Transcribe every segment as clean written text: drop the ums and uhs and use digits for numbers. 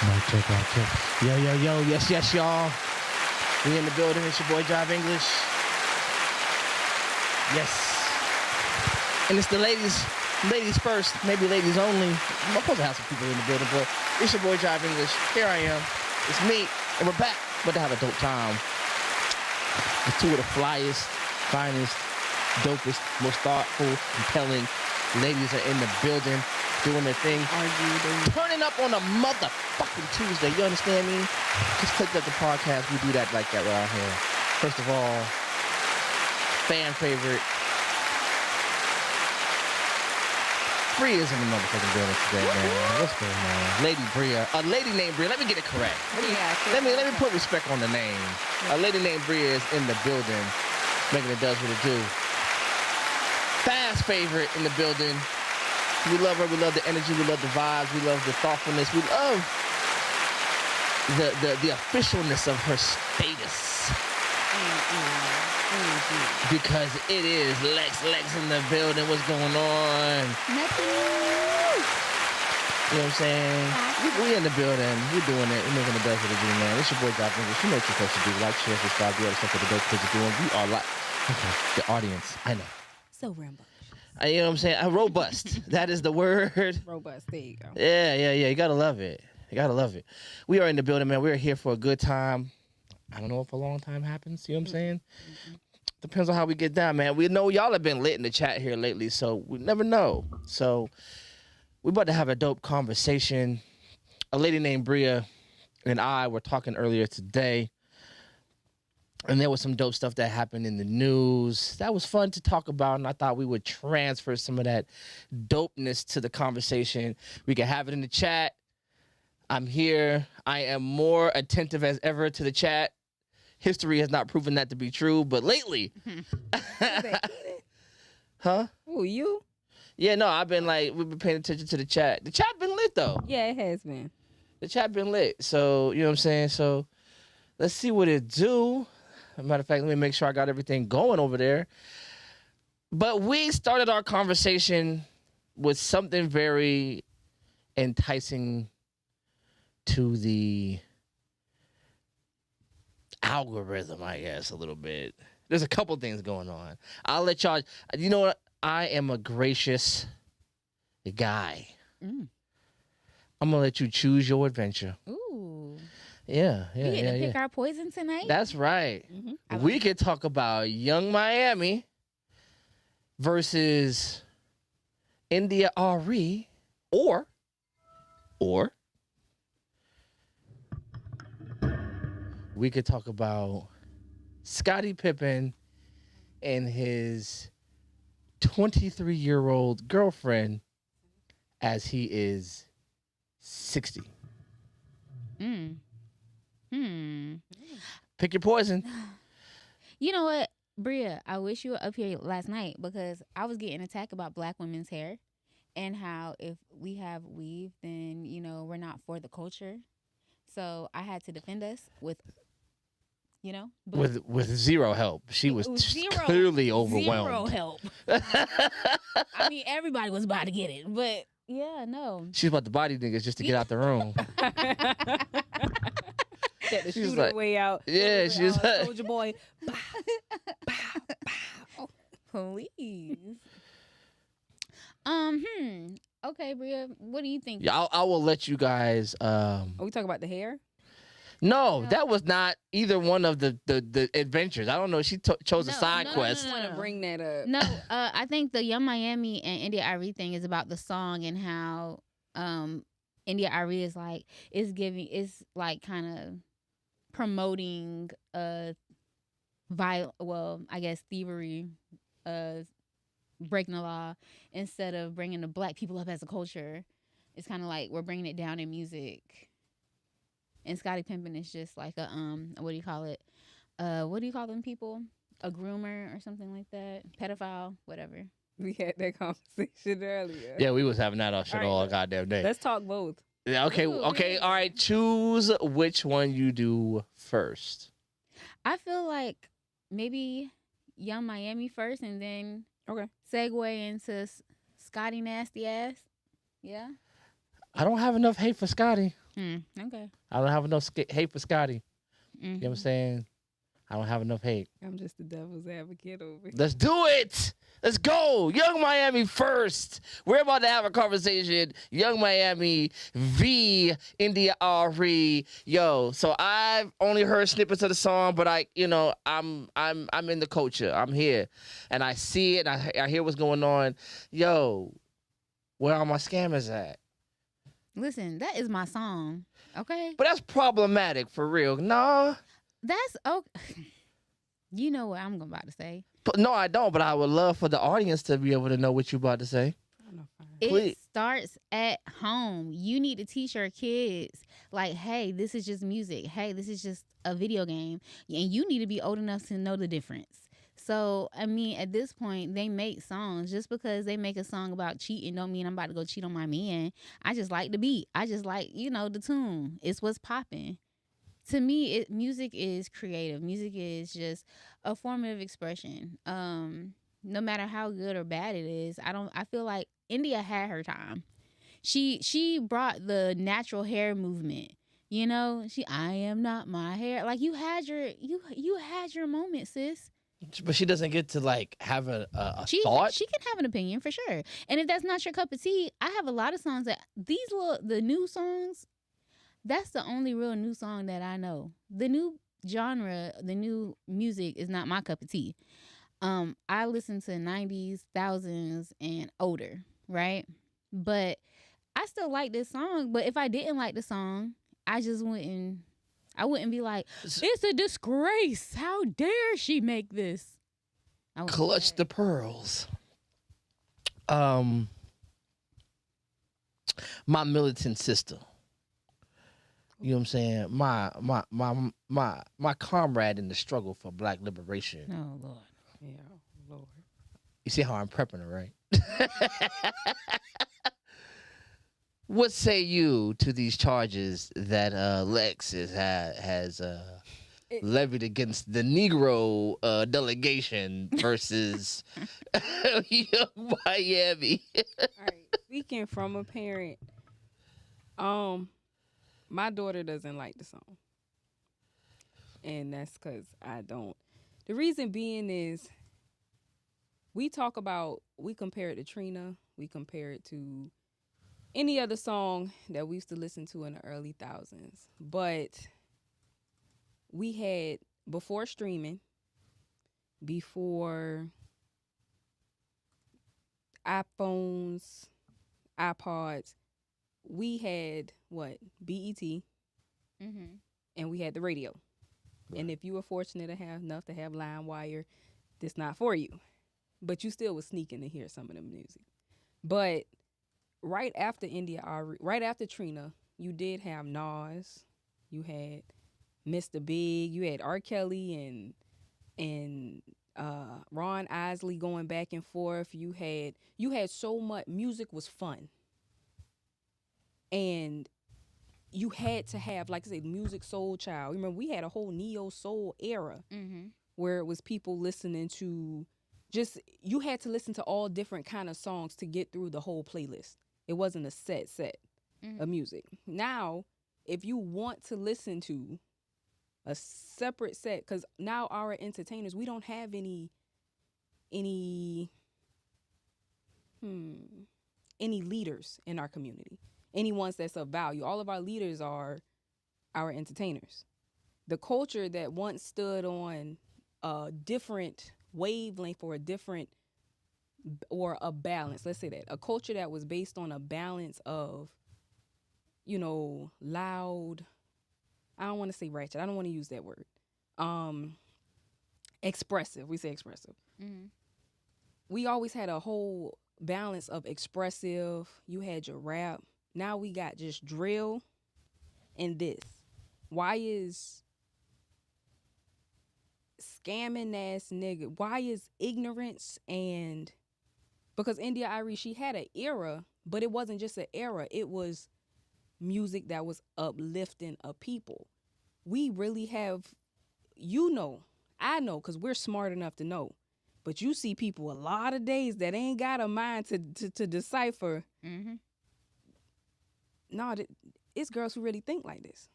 Mic check, mic check. Yo, yo, yo, yes, yes, y'all. We in the building. It's your boy Jive English. Yes. And it's the ladies first, maybe ladies only. I'm supposed to have some people in the building, but it's your boy Jive English. Here I am. It's me, and we're back. About to have a dope time. It's two of the flyest, finest, dopest, most thoughtful, compelling ladies are in the building, doing their thing. Turning up on a motherfucking Tuesday. You understand me? Just Cliqu'd the podcast. We do that like that right here. First of all, fan favorite. Bree is in the motherfucking building today, man. What's going on? Lady Bria. A lady named Bria. Let me get it correct. Let me put respect on the name. A lady named Bria is in the building, making it does what it do. Fast favorite in the building. We love her. We love the energy. We love the vibes. We love the thoughtfulness. We love the officialness of her status. Because it is Lex in the building. What's going on? Nothing. You know what I'm saying? We in the building. We're doing it. We're making the best of it, man. It's your boy, Jive English. You know what you're supposed to do. Like, share, subscribe, do all the stuff that the dope kids are doing. We are like, okay, the audience. I know. So Rambo. You know what I'm saying? Robust. That is the word. Robust. There you go. Yeah. You gotta love it. You gotta love it. We are in the building, man. We're here for a good time. I don't know if a long time happens. You know what I'm saying? Depends on how we get down, man. We know y'all have been lit in the chat here lately, so we never know. So we're about to have a dope conversation. A lady named Bria and I were talking earlier today, and there was some dope stuff that happened in the news. That was fun to talk about, and I thought we would transfer some of that dopeness to the conversation. We can have it in the chat. I'm here. I am more attentive as ever to the chat. History has not proven that to be true, but lately. Huh? Who, you? Yeah, no, we've been paying attention to the chat. The chat been lit, though. Yeah, it has been. The chat been lit. So, you know what I'm saying? So, let's see what it do. As a matter of fact, let me make sure I got everything going over there. But we started our conversation with something very enticing to the algorithm, I guess, a little bit. There's a couple things going on. I'll let y'all, you know what? I am a gracious guy. I'm gonna let you choose your adventure. Ooh. Yeah. We get to pick our poison tonight? That's right. We could talk about Young Miami versus India RE, or we could talk about Scottie Pippen and his 23-year-old girlfriend as he is 60. Pick your poison. You know what, Bria? I wish you were up here last night because I was getting attacked about black women's hair and how if we have weave, then, you know, we're not for the culture. So I had to defend us with, you know. With zero help. She was clearly overwhelmed. Zero help. I mean, everybody was about to get it, but yeah, no. She's about to body niggas just to get out the room. Get the She's shooter like, way out. Yeah, she's like, Soldier Boy. Bow, bow, bow. Please. Okay, Bria, what do you think? Yeah, I will let you guys. Are we talking about the hair? No, that was not either one of the adventures. I don't know. She chose a side quest. I want to bring that up. No, I think the Young Miami and India Arie thing is about the song and how India Arie is like like kind of promoting thievery, breaking the law instead of bringing the black people up as a culture. It's kind of like we're bringing it down in music. And Scottie Pippen is just like a what do you call it? What do you call them people? A groomer or something like that? Pedophile, whatever. We had that conversation earlier. Yeah, we was having that all goddamn day. Let's talk both. Yeah, okay, okay, all right. Choose which one you do first. I feel like maybe Young Miami first, and then segue into Scotty nasty ass. Yeah. I don't have enough hate for Scotty. Okay. I don't have enough hate for Scotty. You know what I'm Mhm. saying? I don't have enough hate. I'm just the devil's advocate over here. Let's do it. Let's go. Young Miami first. We're about to have a conversation. Young Miami v India Ari. Yo, so I've only heard snippets of the song, but I'm in the culture. I'm here. And I see it. I hear what's going on. Yo, where are my scammers at? Listen, that is my song. Okay. But that's problematic for real. No. That's okay. You know what I'm about to say. But no, I don't. But I would love for the audience to be able to know what you're about to say. Please. It starts at home. You need to teach your kids, like, hey, this is just music. Hey, this is just a video game. And you need to be old enough to know the difference. So, I mean, at this point, they make songs. Just because they make a song about cheating don't mean I'm about to go cheat on my man. I just like the beat. I just like, the tune. It's what's popping. To me, music is creative. Music is just a form of expression. No matter how good or bad it is, I feel like India had her time. She brought the natural hair movement. I am not my hair. Like you had your moment, sis. But she doesn't get to like have a thought. She can have an opinion for sure. And if that's not your cup of tea, I have a lot of songs that the new songs. That's the only real new song that I know. The new genre, the new music is not my cup of tea. I listen to 90s, thousands, and older, right? But I still like this song. But if I didn't like the song, I wouldn't be like, it's a disgrace. How dare she make this? Clutch the pearls. My militant sister. You know what I'm saying? My comrade in the struggle for black liberation. Oh Lord. Yeah, Lord. You see how I'm prepping her, right? What say you to these charges that Lex has levied against the Negro delegation versus Young Miami? All right. Speaking from a parent, my daughter doesn't like the song. And that's because I don't. The reason being is we compare it to Trina. We compare it to any other song that we used to listen to in the early thousands. But we had, before streaming, before iPhones, iPods, we had what? BET, Mm-hmm. and we had the radio. Right. And if you were fortunate enough to have LimeWire, this not for you. But you still was sneaking to hear some of the music. But right after right after Trina, you did have Nas, you had Mr. Big, you had R. Kelly and Ron Isley going back and forth. You had so much. Music was fun. And you had to have, like I said, music soul child. Remember, we had a whole neo soul era where it was people listening to you had to listen to all different kind of songs to get through the whole playlist. It wasn't a set of music. Now, if you want to listen to a separate set, because now our entertainers, we don't have any leaders in our community. Any ones that's of value. All of our leaders are our entertainers. The culture that once stood on a different wavelength or a balance, let's say that. A culture that was based on a balance of, loud, I don't want to say ratchet, I don't want to use that word. Expressive, we say expressive. Mm-hmm. We always had a whole balance of expressive. You had your rap. Now we got just drill and this. Why is scamming ass nigga? Why is ignorance and... Because India Irie, she had an era, but it wasn't just an era. It was music that was uplifting a people. We really have, I know, because we're smart enough to know. But you see people a lot of days that ain't got a mind to decipher... no, it's girls who really think like this.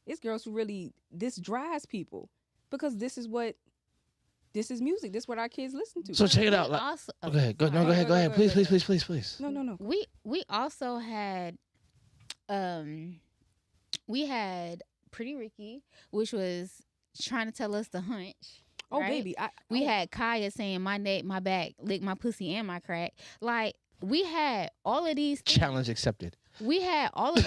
It's girls who really, this drives people because this is music. This is what our kids listen to. So check it out. We also, Okay, go ahead. Please. No. We also had, we had Pretty Ricky, which was trying to tell us the hunch. Oh, right? baby. We had Kaya saying my neck, my back, lick my pussy and my crack. Like, we had all of these things. Challenge accepted. We had all of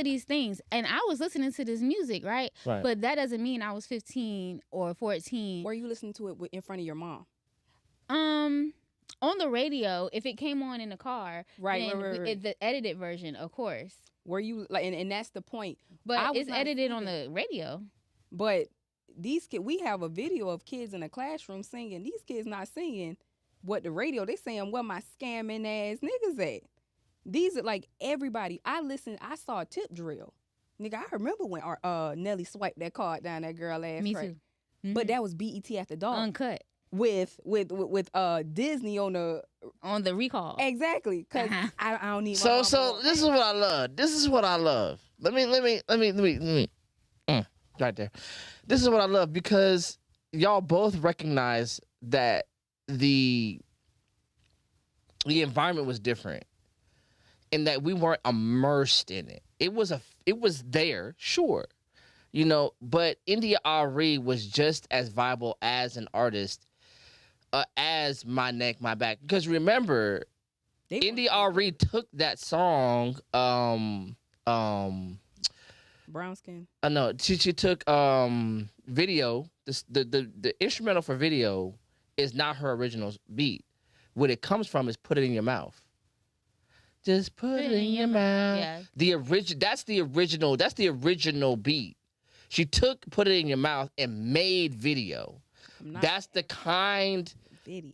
these things, and I was listening to this music, right? Right. But that doesn't mean I was 15 or 14. Were you listening to it in front of your mom? On the radio, if it came on in the car, Right. The edited version, of course. Were you like, and that's the point. But it's edited on the radio. But these kids, we have a video of kids in a classroom singing. These kids not singing what the radio. They saying what my scamming ass niggas at. These are like everybody. I saw a tip drill. Nigga, I remember when Nelly swiped that card down that girl ass. Me track. too. Mm-hmm. But that was BET After Dark. Uncut. With Disney on the recall. Exactly. Cause I don't need So this is what I love. Let me right there. This is what I love because y'all both recognize that the environment was different and that we weren't immersed in it. It was there, sure. You know, but India Ari was just as viable as an artist as My Neck, My Back. Because remember, India Ari took that song, brown skin. No, she took video. The instrumental for video is not her original beat. What it comes from is Put It in Your Mouth. Just put it in your mouth. Yeah. That's the original beat. She took Put It in Your Mouth and made video. That's the kind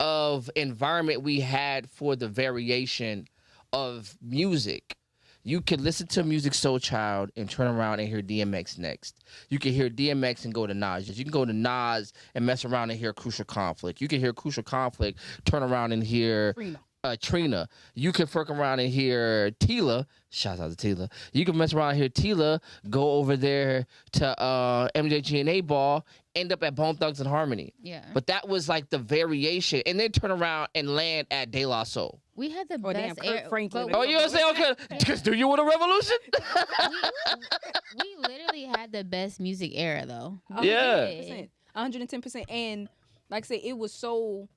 of environment we had for the variation of music. You could listen to Music Soul Child and turn around and hear DMX next. You can hear DMX and go to Nas. You can go to Nas and mess around and hear Crucial Conflict. You can hear Crucial Conflict, turn around and hear Trina. You can fuck around and hear Tila. Shout out to Tila. You can mess around and hear Tila, go over there to MJG and A-Ball, end up at Bone Thugs and Harmony. Yeah. But that was like the variation. And then turn around and land at De La Soul. We had the best air. Franklin. Oh, you know what I'm saying? Okay. Because do you want a revolution? we literally had the best music era, though. Yeah. 110%. And like I say, it was so...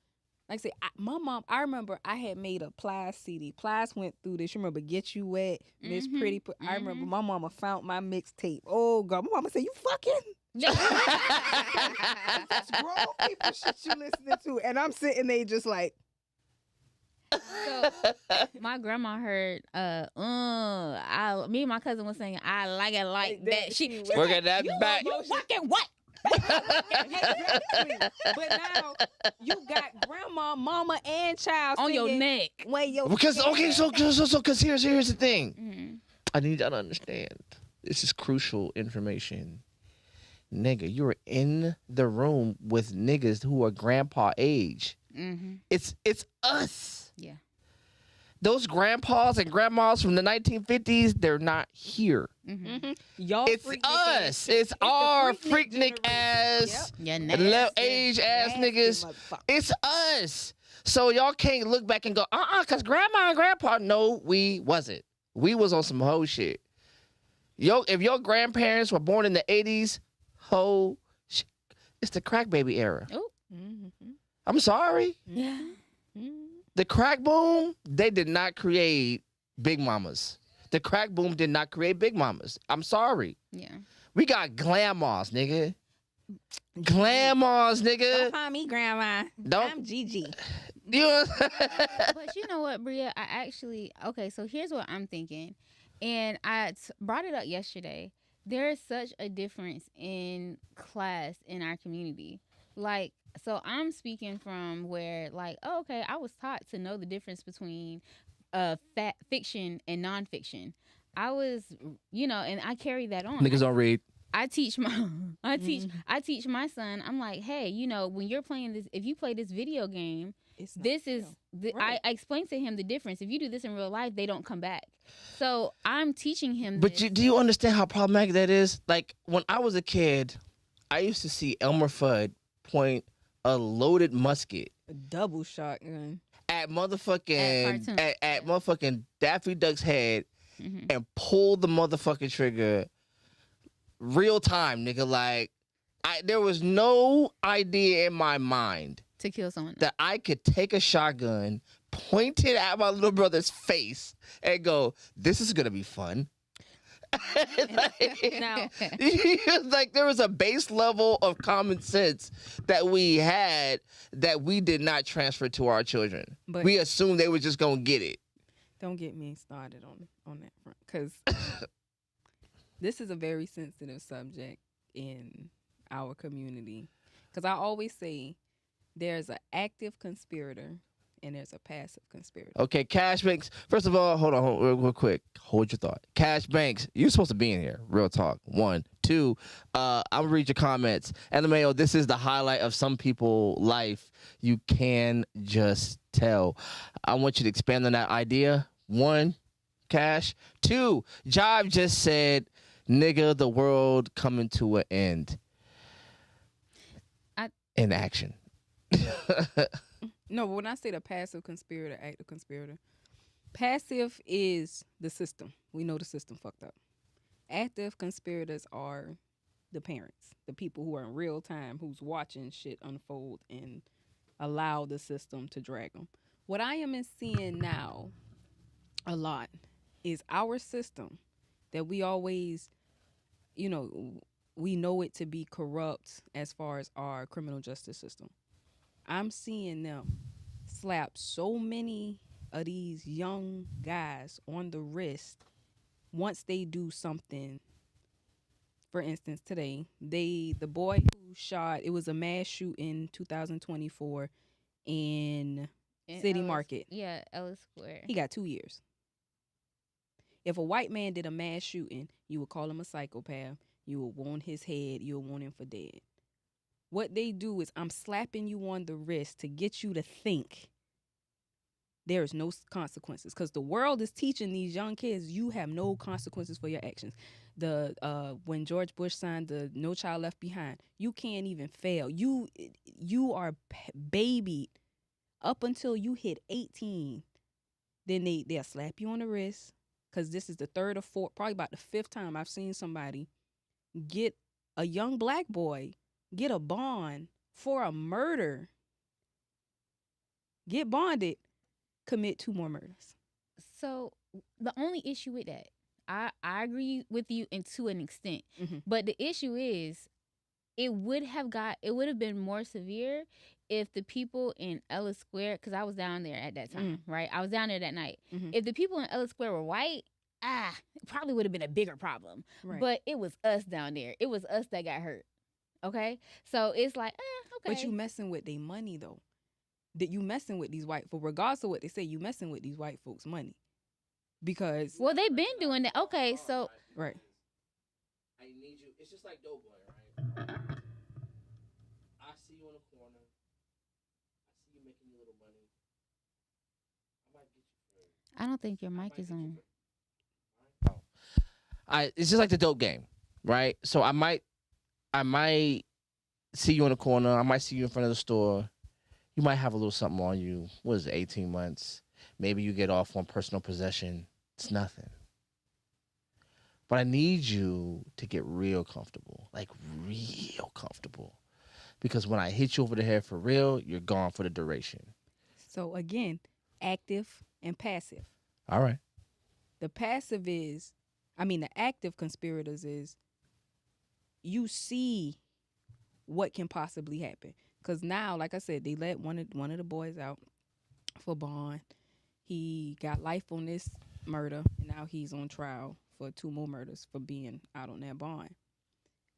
Like I say, my mom, I remember I had made a Plies CD. Plies went through this. You remember Get You Wet, Miss Pretty. I remember my mama found my mixtape. Oh, God. My mama said, you fucking? That's grown people shit you listening to. And I'm sitting there just like. So, my grandma heard, me and my cousin was saying, I like it like that. She Work at that back. You fucking what? But now you got grandma, mama, and child on your neck. Because here's the thing. Mm-hmm. I need y'all to understand. This is crucial information. Nigga, you're in the room with niggas who are grandpa age. Mm-hmm. It's us. Yeah. Those grandpas and grandmas from the 1950s, they're not here. Mm-hmm. Y'all, it's us. It's our freaknik ass, low age ass niggas. It's us. So y'all can't look back and go, because grandma and grandpa. No, we wasn't. We was on some hoe shit. If your grandparents were born in the 80s, hoe shit. It's the crack baby era. Oh. Mm-hmm. I'm sorry. Yeah. Mm-hmm. The crack boom, they did not create Big Mamas. The crack boom did not create Big Mamas. I'm sorry. Yeah. We got glamours, nigga. Glamours, nigga. Don't call me grandma. I'm Gigi. You know But you know what, Bria? So here's what I'm thinking. And I brought it up yesterday. There is such a difference in class in our community. Like, so I'm speaking from where, like, I was taught to know the difference between fiction and nonfiction. I was, and I carry that on. Niggas don't read. I teach my I teach my son. I'm like, hey, you know, when you're playing this, if you play this video game, It's not this is real. Right. I explain to him the difference. If you do this in real life, they don't come back. So I'm teaching him. But this. do you understand how problematic that is? Like when I was a kid, I used to see Elmer Fudd point a loaded musket A double shotgun. at motherfucking cartoon. at motherfucking Daffy Duck's head Mhm. and pull the motherfucking trigger real time, nigga. Like there was no idea in my mind To kill someone. that I could take a shotgun, point it at my little brother's face, and go, "This is gonna be fun." Now- like there was a base level of common sense that we had that we did not transfer to our children. But- We assumed they were just gonna get it. Don't get me started on that front, because this is a very sensitive subject in our community. Because I always say there's an active conspirator and there's a passive conspirator. Okay, Cash Banks. First of all, hold on, real quick. Hold your thought. Cash Banks, you're supposed to be in here. Real talk. 1, 2. I'll read your comments. LMAO, this is the highlight of some people's life. You can just tell. I want you to expand on that idea. 1, Cash. 2, Jive just said, "Nigga, the world coming to an end." In action. No, but when I say the passive conspirator, active conspirator, passive is the system. We know the system fucked up. Active conspirators are the parents, the people who are in real time, who's watching shit unfold and allow the system to drag them. What I am seeing now a lot is our system that we always, you know, we know it to be corrupt as far as our criminal justice system. I'm seeing them slap so many of these young guys on the wrist once they do something. For instance, today, the boy who shot, it was a mass shooting 2024 in City Market. Yeah, Ellis Square. He got 2 years. If a white man did a mass shooting, you would call him a psychopath. You would want his head. You would want him for dead. What they do is, I'm slapping you on the wrist to get you to think there is no consequences, because the world is teaching these young kids you have no consequences for your actions. When George Bush signed the No Child Left Behind, you can't even fail. You are babied up until you hit 18. Then they'll slap you on the wrist, because this is the 3rd or 4th, probably about the 5th time I've seen somebody get a young black boy get a bond for a murder, get bonded, commit 2 more murders. So the only issue with that, I agree with you to an extent, Mhm. but the issue is, it would have been more severe if the people in Ellis Square, because I was down there at that time, right? I was down there that night. Mhm. If the people in Ellis Square were white, it probably would have been a bigger problem. Right. But it was us down there. It was us that got hurt. Okay, so it's like, okay. But you messing with their money though. That you messing with these white folks, regardless of what they say, you messing with these white folks' money. Because Well, they've been doing that. Okay, so right. I need you. It's just like Doughboy, right? I see you in the corner. I see you making your little money. I might get you for I don't think your mic is on. It's just like the dope game, right? So I might see you in the corner. I might see you in front of the store. You might have a little something on you. What is it, 18 months? Maybe you get off on personal possession. It's nothing. But I need you to get real comfortable, like real comfortable. Because when I hit you over the head for real, you're gone for the duration. So again, active and passive. All right. The passive is, the active conspirators is, you see what can possibly happen. Because now, like I said, they let one of the boys out for bond. He got life on this murder, and now he's on trial for 2 more murders for being out on that bond.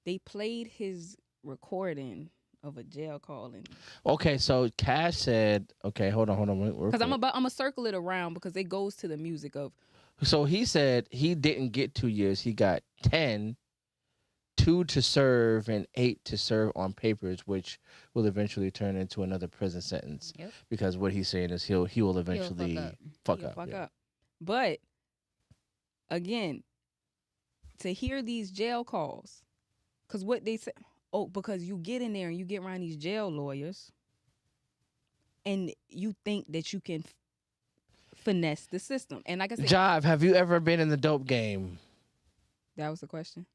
They played his recording of a jail calling. Okay, so Cash said, okay, hold on. Because I'm gonna circle it around, because it goes to the music of. So he said he didn't get 2 years. He got 10 2 to serve and 8 to serve on papers, which will eventually turn into another prison sentence. Yep. Because what he's saying is he will eventually fuck up. Fuck up. But again, to hear these jail calls, because what they say, because you get in there and you get around these jail lawyers, and you think that you can finesse the system. And like I said, Jive, have you ever been in the dope game? that was the question.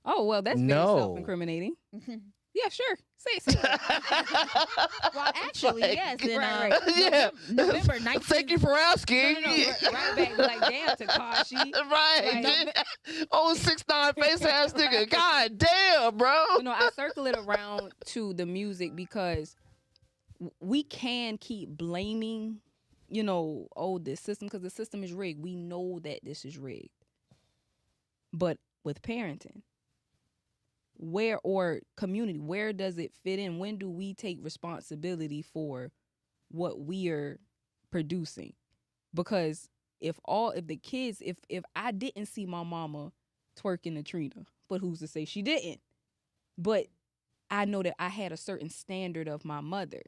Oh well, that's very No. self-incriminating. Yeah, sure. Say it. Well, actually, like- yes. In, Right. Yeah. November 19th. Thank you for asking. No, right back like damn Takashi. Right. Oh, 6'9" face ass nigga. God damn, bro. I circle it around to the music because we can keep blaming, this system because the system is rigged. We know that this is rigged. But with parenting, or community, where does it fit in? When do we take responsibility for what we are producing? Because if the kids, if I didn't see my mama twerking the Trina, but who's to say she didn't? But I know that I had a certain standard of my mother,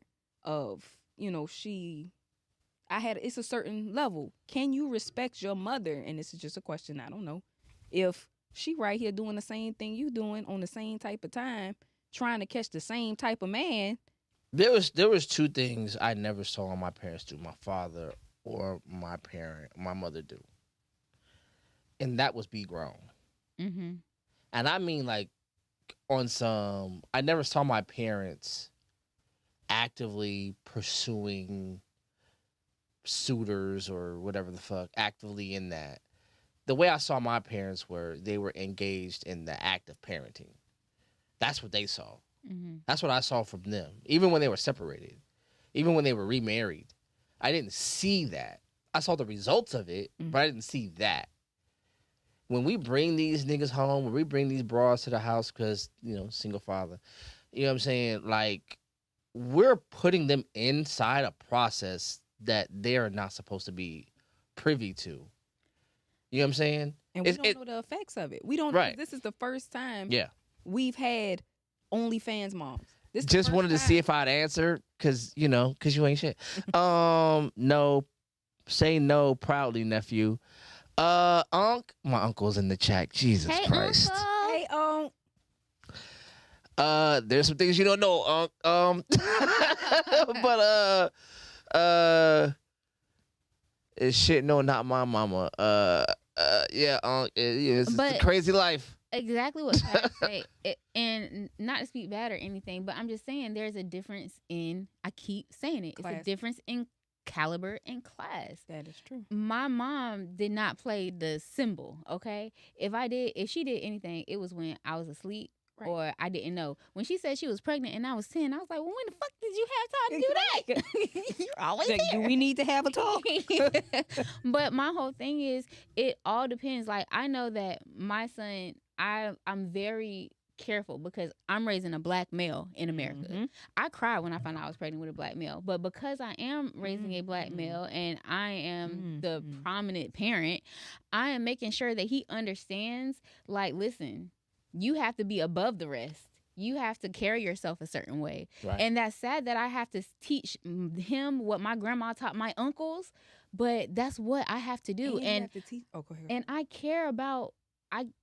of it's a certain level. Can you respect your mother? And this is just a question, I don't know. If she right here doing the same thing you doing on the same type of time, trying to catch the same type of man. There was 2 things I never saw my parents do, my father or my mother do. And that was be grown. Mm-hmm. And I mean like on some, I never saw my parents actively pursuing suitors or whatever the fuck, actively in that. The way I saw my parents they were engaged in the act of parenting. That's what they saw. Mm-hmm. That's what I saw from them. Even when they were separated, even when they were remarried, I didn't see that. I saw the results of it, but I didn't see that. When we bring these niggas home, when we bring these broads to the house, because, single father, you know what I'm saying? Like, we're putting them inside a process that they're not supposed to be privy to. You know what I'm saying? And we don't know the effects of it. We don't know. This is the first time we've had OnlyFans moms. This just wanted to see if I'd answer, because you ain't shit. No. Say no proudly, nephew. My uncle's in the chat. Jesus Christ. Uncle. Hey, there's some things you don't know, but shit, no, not my mama. It's a crazy life. Exactly what Pat say, and not to speak bad or anything, but I'm just saying there's a difference in. I keep saying it. Class. It's a difference in caliber and class. that is true. My mom did not play the cymbal. Okay, if she did anything, it was when I was asleep. Right. Or I didn't know. When she said she was pregnant and I was 10, I was like, well, when the fuck did you have time to do that? You're always Like, do here. we need to have a talk? But my whole thing is, it all depends. Like, I know that my son, I'm very careful because I'm raising a black male in America. Mhm. I cried when I found out I was pregnant with a black male. But because I am raising a black male and I am the prominent parent, I am making sure that he understands, like, listen, you have to be above the rest. You have to carry yourself a certain way. Right. And that's sad that I have to teach him what my grandma taught my uncles, but that's what I have to do. And you have to teach. Oh, go ahead. And I care about,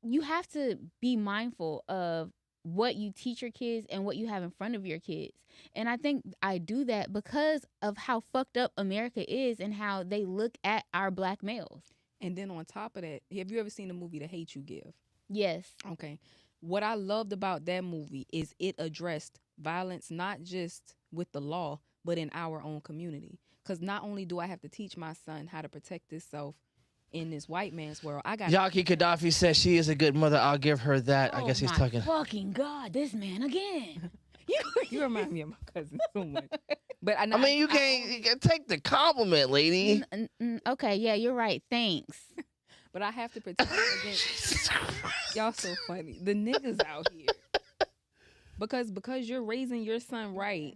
you have to be mindful of what you teach your kids and what you have in front of your kids. And I think I do that because of how fucked up America is and how they look at our black males. And then on top of that, have you ever seen the movie The Hate You Give? Yes. Okay. What I loved about that movie is it addressed violence not just with the law, but in our own community. Because not only do I have to teach my son how to protect himself in this white man's world, I got Yaki Gaddafi says she is a good mother. I'll give her that. I guess he's talking. Fucking God, this man again. You remind me of my cousin so much. But I mean, you can't take the compliment, lady. Okay, yeah, you're right. Thanks. But I have to protect against y'all so funny. The niggas out here. Because you're raising your son right,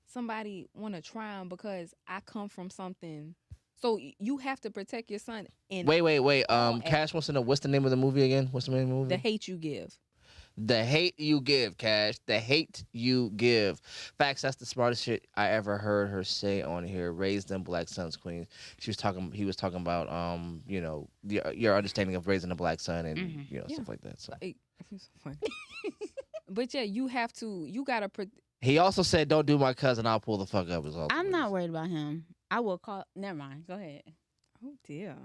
somebody wanna try him because I come from something So you have to protect your son. And Wait. all Cash wants to know what's the name of the movie again? What's the name of the movie? the hate you give. The hate you give, Cash. The hate you give. Facts. That's the smartest shit I ever heard her say on here. Raise them black sons, queen. He was talking about you know, your understanding of raising a black son and you know, stuff like that. So Like, it's funny. But yeah, you gotta. he also said, "Don't do my cousin. I'll pull the fuck up." Is all. I'm not worried about him. I will call. Never mind. Go ahead. Oh dear.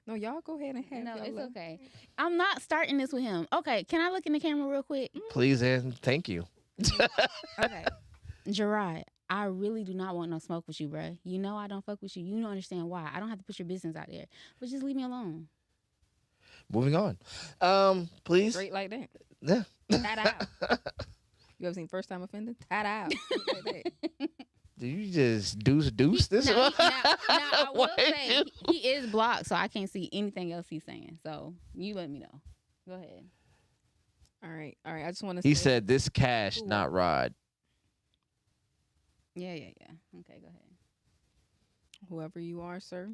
No, y'all go ahead and have. No, y'all it's love. okay. I'm not starting this with him. Okay, can I look in the camera real quick? Please and thank you. Okay. Gerard, I really do not want no smoke with you, bruh. You know I don't fuck with you. You don't understand why. I don't have to put your business out there. But just leave me alone. Moving on. Please. Straight like that. Yeah. Ta-da. You ever seen First Time Offender? Ta-da. Like that. Do you just deuce this? Now, I will What say you- he is blocked, so I can't see anything else he's saying. So you let me know. Go ahead. All right. I just want to. He said, "This Cash, Ooh. not Rod." Yeah. Okay, go ahead. Whoever you are, sir,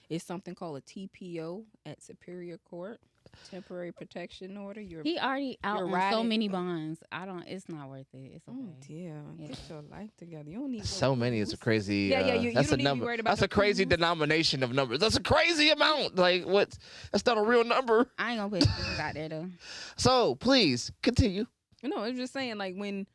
it's something called a TPO at Superior Court, temporary protection order. He already out you're on so riding- many bonds. It's not worth it. It's okay. Oh dear, Yeah. get your life together. You don't need So many. It's a crazy. Yeah, you that's don't a need to be number. worried about That's the a crazy cruise. denomination of numbers. That's a crazy amount. Like what? That's not a real number. I ain't gonna put things out there though. So please continue. No, I'm just saying, like, when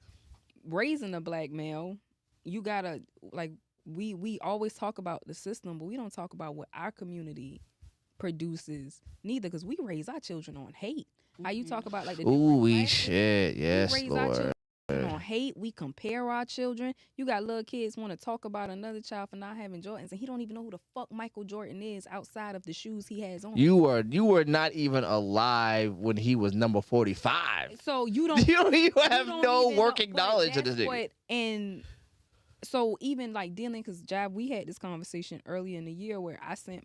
raising a black male, you gotta, like, we always talk about the system, but we don't talk about what our community produces neither, because we raise our children on hate. How you talk about, like, the different Ooh, classes, shit. Yes, raise our Lord. children on hate. We compare our children. You got little kids want to talk about another child for not having Jordans, and he don't even know who the fuck Michael Jordan is outside of the shoes he has on. You were not even alive when he was number 45. So you don't. You have you don't no even know- working but knowledge of this that's nigga. And so even like dealing, because Jab, we had this conversation earlier in the year where I sent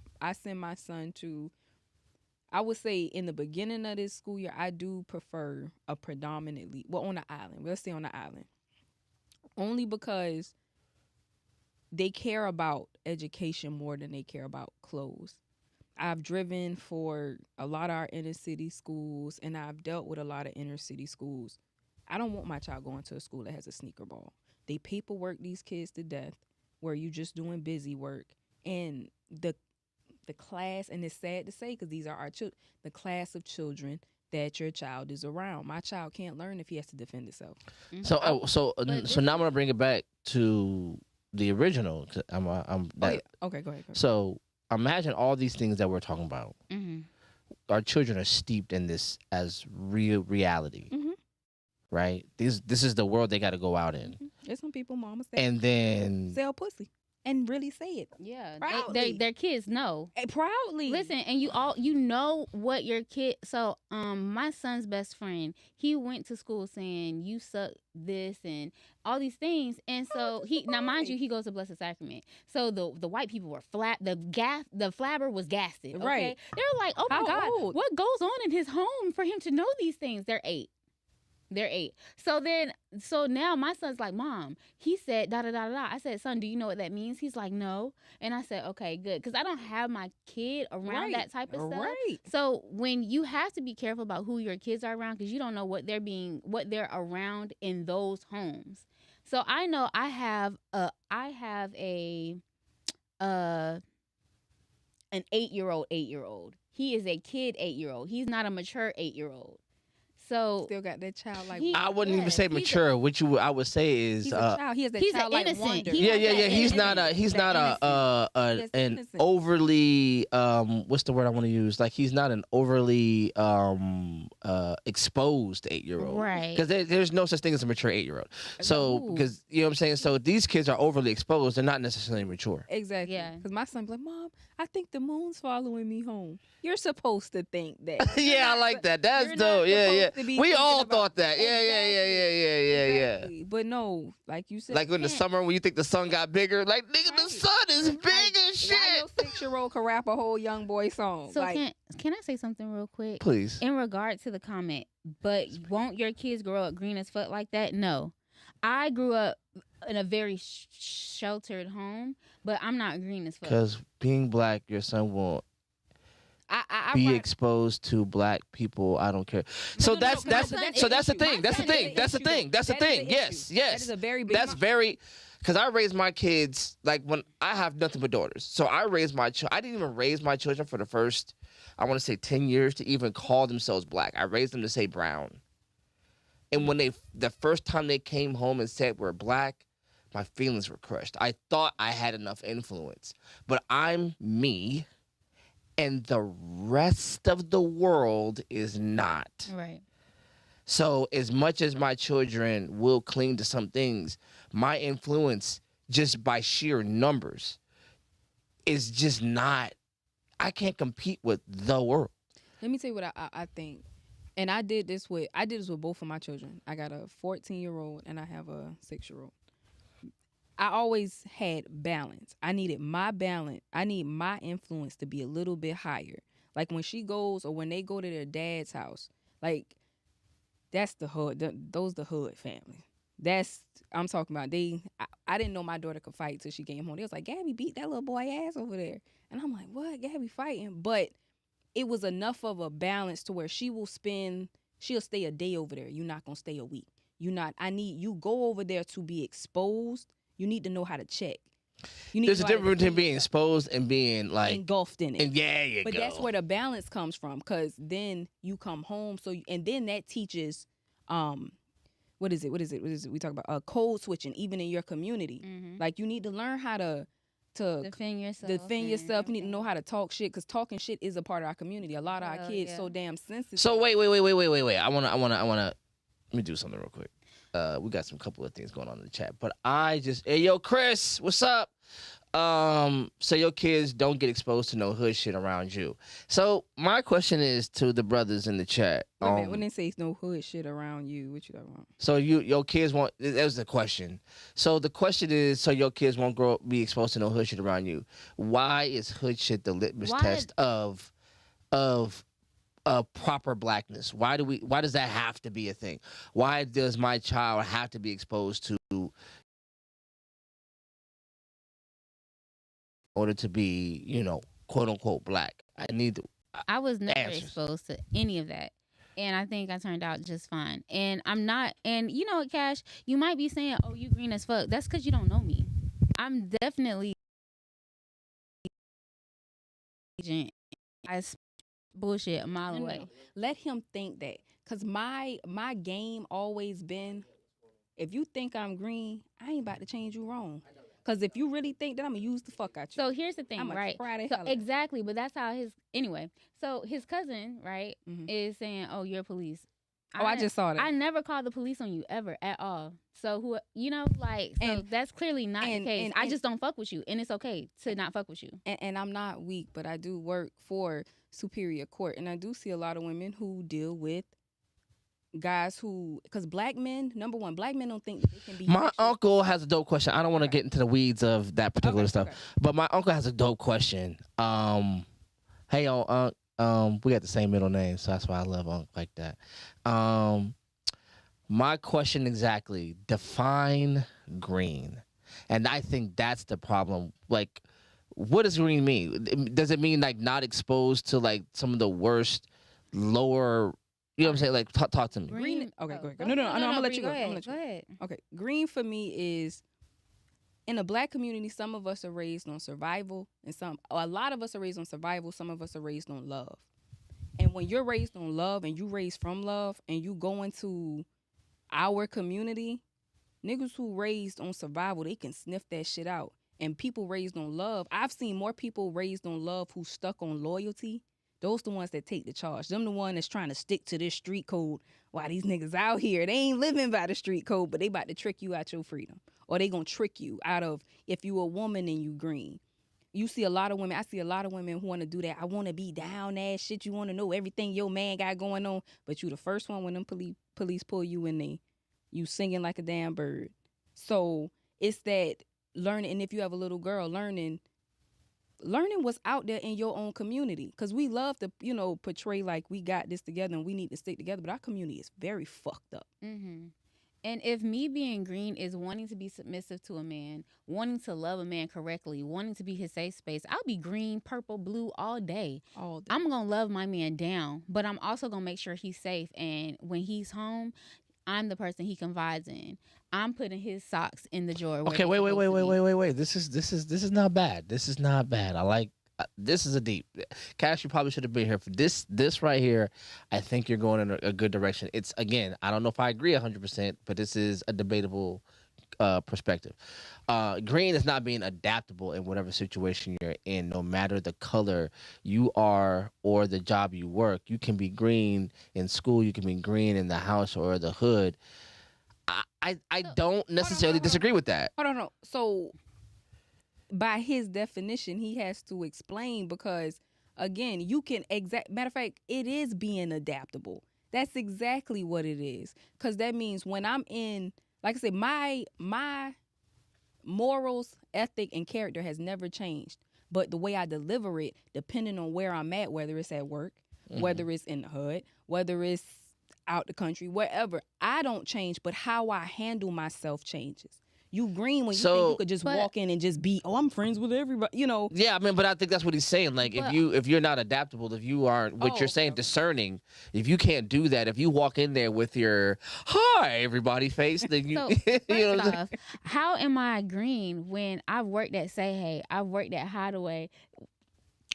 my son to, I would say in the beginning of this school year, I do prefer a predominantly, well, on the island. Let's stay on the island. Only because they care about education more than they care about clothes. I've driven for a lot of our inner city schools, and I've dealt with a lot of inner city schools. I don't want my child going to a school that has a sneaker ball. They paperwork these kids to death where you just doing busy work. And the class, and it's sad to say because these are our children, the class of children that your child is around. My child can't learn if he has to defend himself. So now I'm gonna bring it back to the original. 'Cause Okay, go ahead. So imagine all these things that we're talking about. Mm-hmm. Our children are steeped in this as real reality, right? This is the world they got to go out in, There's some people, mamas, that and then sell pussy and really say it. Yeah, Proudly. their kids know. Proudly. Listen, and you know what your kid. So my son's best friend, he went to school saying you suck this and all these things, and so now mind you, he goes to Blessed Sacrament. So the white people were the flabber was gasted. Okay? Right. They're like, oh my How God, old? what goes on in his home for him to know these things? They're 8. So now my son's like, Mom, he said da da da da. I said, son, do you know what that means? He's like, no. And I said, okay, good, because I don't have my kid around that type of stuff. Right. So when you have to be careful about who your kids are around, because you don't know what they're around in those homes. So I know I have an 8-year-old. He is a kid 8-year-old. He's not a mature 8-year-old. So Still got that child like. He- I wouldn't even Yes, say he's a- mature. I would say is He's a child. He has that he's an childlike innocent. wonder. He has that He's innocence. not That's an innocent. overly what's the word I want to use? Like he's not an overly exposed 8-year-old. Right. Because there's no such thing as a mature 8-year-old. So Ooh. because you know what I'm saying. So these kids are overly exposed. They're not necessarily mature. Exactly. Yeah. Because my son be like, Mom, I think the moon's following me home. You're supposed to think that. Yeah, I like that. That's you're dope. not Yeah, yeah. supposed to be We thinking all about- thought that. Yeah. Exactly. But no, like you said. Like in the can't- summer when you think the sun got bigger, like nigga, the Right. sun is big Like, as shit. Why your 6-year-old can rap a whole young boy song? So like, can I say something real quick? Please. In regard to the comment, but won't your kids grow up green as fuck like that? No. I grew up in a very sheltered home, but I'm not green as fuck. Because being black, your son will I be rock- exposed to black people. I don't care. So no, that's my that's son so is that's the issue. My thing. That's the son is thing. an That's the issue, thing. That's the though. That is thing. an Yes, issue. yes. That is a very big. That's very. Because I raised my kids like when I have nothing but daughters. So I raised my I didn't even raise my children for the first, I want to say 10 years to even call themselves black. I raised them to say brown. And when the first time they came home and said we're black, my feelings were crushed. I thought I had enough influence, but I'm me, and the rest of the world is not. Right. So as much as my children will cling to some things, my influence just by sheer numbers is just not, I can't compete with the world. Let me tell you what I think. And I did this with both of my children. I got a 14-year-old and I have a 6-year-old. I always had balance. I needed my balance. I need my influence to be a little bit higher. Like when she goes or when they go to their dad's house, like that's the hood. Those the hood family. I'm talking about. I didn't know my daughter could fight till she came home. They was like, Gabby beat that little boy ass over there. And I'm like, what? Gabby fighting? But it was enough of a balance to where she'll stay a day over there. You're not gonna stay a week. You go over there to be exposed. You need to know how to check. There's a difference between being exposed and being like engulfed in it. And but that's where the balance comes from, because then you come home. And then that teaches, what is it? We talk about code switching, even in your community. Mm-hmm. Like you need to learn how to defend yourself. You need to know how to talk shit, because talking shit is a part of our community. A lot of our kids so damn sensitive. So wait. I wanna let me do something real quick. We got some couple of things going on in the chat, but hey yo Chris, what's up? So your kids don't get exposed to no hood shit around you. So my question is to the brothers in the chat. Wait a minute, when they say no hood shit around you, what you talking about? So your kids won't. That was the question. So the question is, so your kids won't be exposed to no hood shit around you. Why is hood shit the litmus test of proper blackness? Why does that have to be a thing? Why does my child have to be exposed to in order to be, quote unquote black? I was never answers. exposed to any of that. And I think I turned out just fine. And I'm not, and you know what, Cash? You might be saying, oh, you green as fuck. That's because you don't know me. I'm definitely I bullshit a mile away. Let him think that. Because my game always been, if you think I'm green, I ain't about to change you wrong. Because if you really think that, I'm going to use the fuck out you. So here's the thing, right? So exactly, but that's how so his cousin, right, is saying, oh, you're police. I just saw that. I never called the police on you ever at all. So that's clearly not the case. I just don't fuck with you, and it's okay to not fuck with you. And I'm not weak, but I do work for Superior Court, and I do see a lot of women who deal with guys because black men don't think that they can be. My uncle has a dope question. I don't want to get into the weeds of that particular stuff, but my uncle has a dope question. Hey, Unc. We got the same middle name, so that's why I love Unc like that. My question exactly: define green, and I think that's the problem. Like, what does green mean? Does it mean like not exposed to like some of the worst, lower? You know what I'm saying? Like, talk to me. Green. Okay, go ahead. No, I'm gonna let you go. Go ahead. Okay, green for me is, in the black community, some of us are raised on survival, and a lot of us are raised on survival. Some of us are raised on love. And when you're raised on love and you raised from love, and you go into our community, niggas who raised on survival, they can sniff that shit out. And people raised on love, I've seen more people raised on love who stuck on loyalty. Those the ones that take the charge. Them the one that's trying to stick to this street code. Why these niggas out here, they ain't living by the street code, but they about to trick you out your freedom. Or they gonna trick you out of, if you a woman and you green. You see a lot of women, I see a lot of women who want to do that. I want to be down ass shit. You want to know everything your man got going on, but you the first one when them police pull you in there. You singing like a damn bird. So it's that learning, and if you have a little girl, learning what's out there in your own community. Because we love to, portray like we got this together and we need to stick together, but our community is very fucked up. Mm-hmm. And if me being green is wanting to be submissive to a man, wanting to love a man correctly, wanting to be his safe space, I'll be green, purple, blue all day. All day. I'm going to love my man down, but I'm also going to make sure he's safe. And when he's home, I'm the person he confides in. I'm putting his socks in the drawer. Okay, wait. This is not bad. This is not bad. I like this is a deep. Cash, you probably should have been here for this. This right here, I think you're going in a good direction. It's again, I don't know if I agree 100%, but this is a debatable perspective. Green is not being adaptable in whatever situation you're in, no matter the color you are or the job you work. You can be green in school. You can be green in the house or the hood. I don't necessarily disagree with that. Hold on. So, by his definition, he has to explain because, again, you can matter of fact, it is being adaptable. That's exactly what it is. Because that means when I'm in, like I said, my morals, ethic, and character has never changed. But the way I deliver it, depending on where I'm at, whether it's at work, whether it's in the hood, whether it's out the country, wherever, I don't change, but how I handle myself changes. You green when you think you could just walk in and just be, I'm friends with everybody, you know. Yeah, I mean, but I think that's what he's saying. Like, if you're not adaptable, if you aren't, what you're saying, discerning, if you can't do that, if you walk in there with your hi everybody face, then you, you know. How am I green when I've worked at Say Hey, I've worked at Hideaway,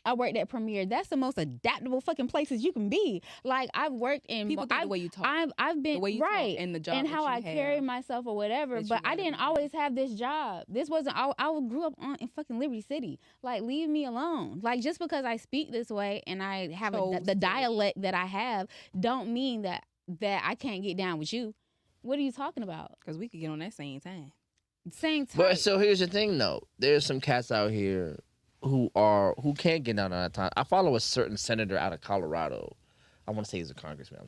I worked at Premiere. That's the most adaptable fucking places you can be. Like I've worked in people think the way you talk. I've been the way you right talk and the job and how I carry myself or whatever. But I didn't always have this job. This wasn't. I grew up in fucking Liberty City. Like leave me alone. Like just because I speak this way and I have the dialect that I have, don't mean that I can't get down with you. What are you talking about? Because we could get on that same time. Same time. But so here's the thing, though. There's some cats out here who can't get down on that time. I follow a certain senator out of Colorado. I want to say he's a congressman. I'm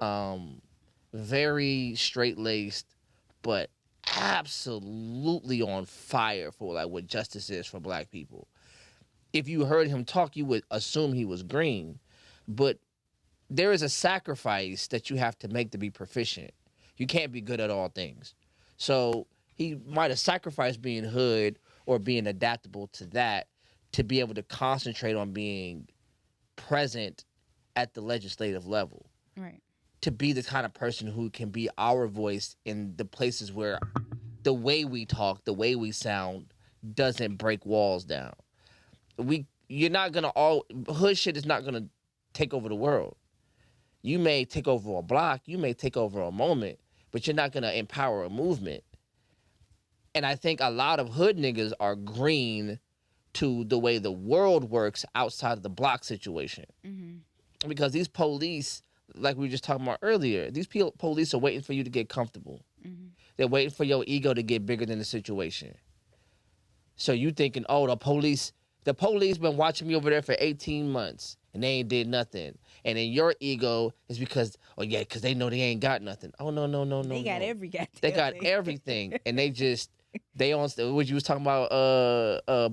sorry. Very straight laced, but absolutely on fire for like what justice is for black people. If you heard him talk, you would assume he was green, but there is a sacrifice that you have to make to be proficient. You can't be good at all things. So he might have sacrificed being hood or being adaptable to that to be able to concentrate on being present at the legislative level. Right. To be the kind of person who can be our voice in the places where the way we talk, the way we sound doesn't break walls down. You're not gonna hood shit is not gonna take over the world. You may take over a block, you may take over a moment, but you're not gonna empower a movement. And I think a lot of hood niggas are green to the way the world works outside of the block situation. Mm-hmm. Because these police, like we were just talking about earlier, these police are waiting for you to get comfortable. Mm-hmm. They're waiting for your ego to get bigger than the situation. So you thinking, the police been watching me over there for 18 months and they ain't did nothing. And then your ego is because they know they ain't got nothing. Oh, no. They got every goddamn They got everything. And they on what you was talking about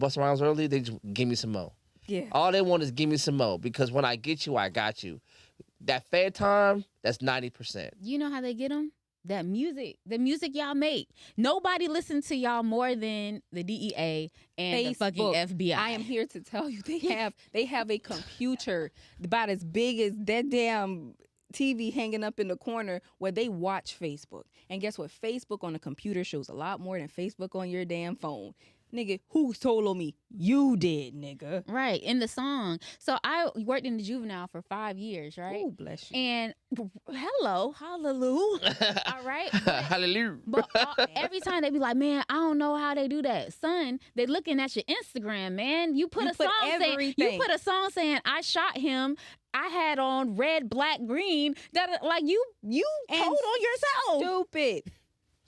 Busta Rhymes earlier, they just give me some more. Yeah. All they want is give me some more because when I get you, I got you. That fair time, that's 90%. You know how they get them? The music y'all make. Nobody listens to y'all more than the DEA and Facebook. The fucking FBI. I am here to tell you they have a computer about as big as that damn TV hanging up in the corner where they watch Facebook. And guess what? Facebook on the computer shows a lot more than Facebook on your damn phone. Nigga, who told on me? You did, nigga. Right, in the song. So I worked in the juvenile for 5 years, right? Oh, bless you. And hello, hallelujah. All right? Hallelujah. But every time they be like, man, I don't know how they do that. Son, they looking at your Instagram, man. You put a song saying, I shot him. I had on red, black, green. That like you told on yourself.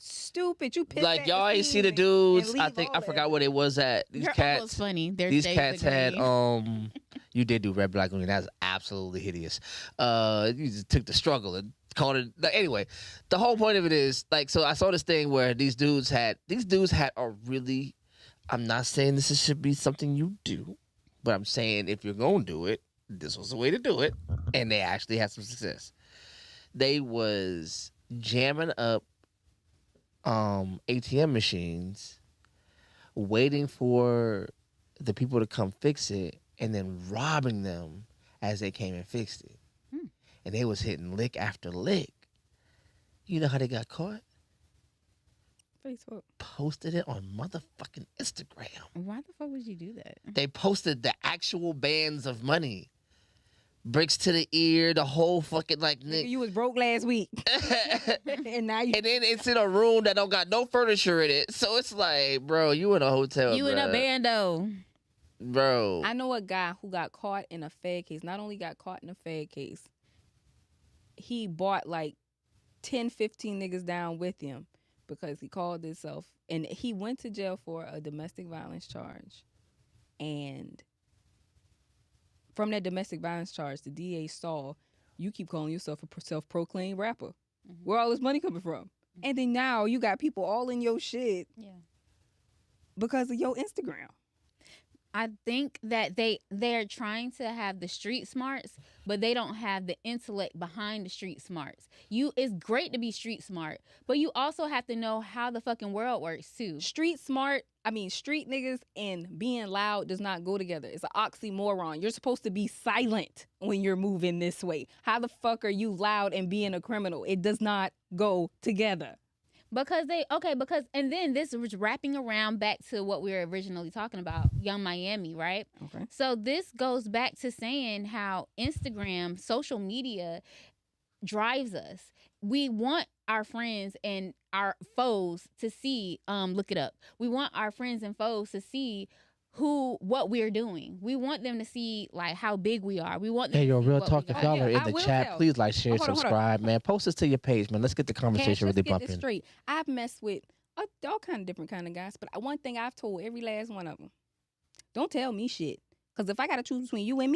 Stupid. You pissed like y'all ain't see the dudes. I forgot where they was at. These Your cats. uncle's funny. These cats had you did do red, black, green. That's absolutely hideous. You just took the struggle and called it. Anyway, the whole point of it is so I saw this thing where these dudes had a really. I'm not saying this should be something you do, but I'm saying if you're gonna do it, this was the way to do it, and they actually had some success. They was jamming up ATM machines, waiting for the people to come fix it, and then robbing them as they came and fixed it. Hmm. And they was hitting lick after lick. You know how they got caught? Facebook. Posted it on motherfucking Instagram. Why the fuck would you do that? They posted the actual bands of money. Bricks to the ear, the whole fucking like Nigga, you was broke last week. And now you And then it's in a room that don't got no furniture in it. So it's like, bro, you in a hotel. You in a bruh. bando. Bro. I know a guy who got caught in a fed case. Not only got caught in a fed case, he bought like 10, 15 niggas down with him because he called himself. And he went to jail for a domestic violence charge. And from that domestic violence charge, the DA saw, you keep calling yourself a self-proclaimed rapper. Mm-hmm. Where all this money coming from? And then now you got people all in your shit Yeah. because of your Instagram. I think that they're trying to have the street smarts, but they don't have the intellect behind the street smarts. It's great to be street smart, but you also have to know how the fucking world works too. Street niggas and being loud does not go together. It's an oxymoron. You're supposed to be silent when you're moving this way. How the fuck are you loud and being a criminal? It does not go together. Because and then this was wrapping around back to what we were originally talking about, Young Miami, right? Okay. So this goes back to saying how Instagram, social media drives us. We want our friends and our foes to see, look it up. We want our friends and foes to see what we're doing. We want them to see like how big we are. We want them Hey, yo, to see real what talk. we If got. y'all are Yeah, in I the will chat, tell. please like, share, Hold on. subscribe, man. Post this to your page, man. Let's get the Cash, conversation let's really get this bumping. straight. I've messed with all kind of different kind of guys, but one thing I've told every last one of them, don't tell me shit. Because if I got to choose between you and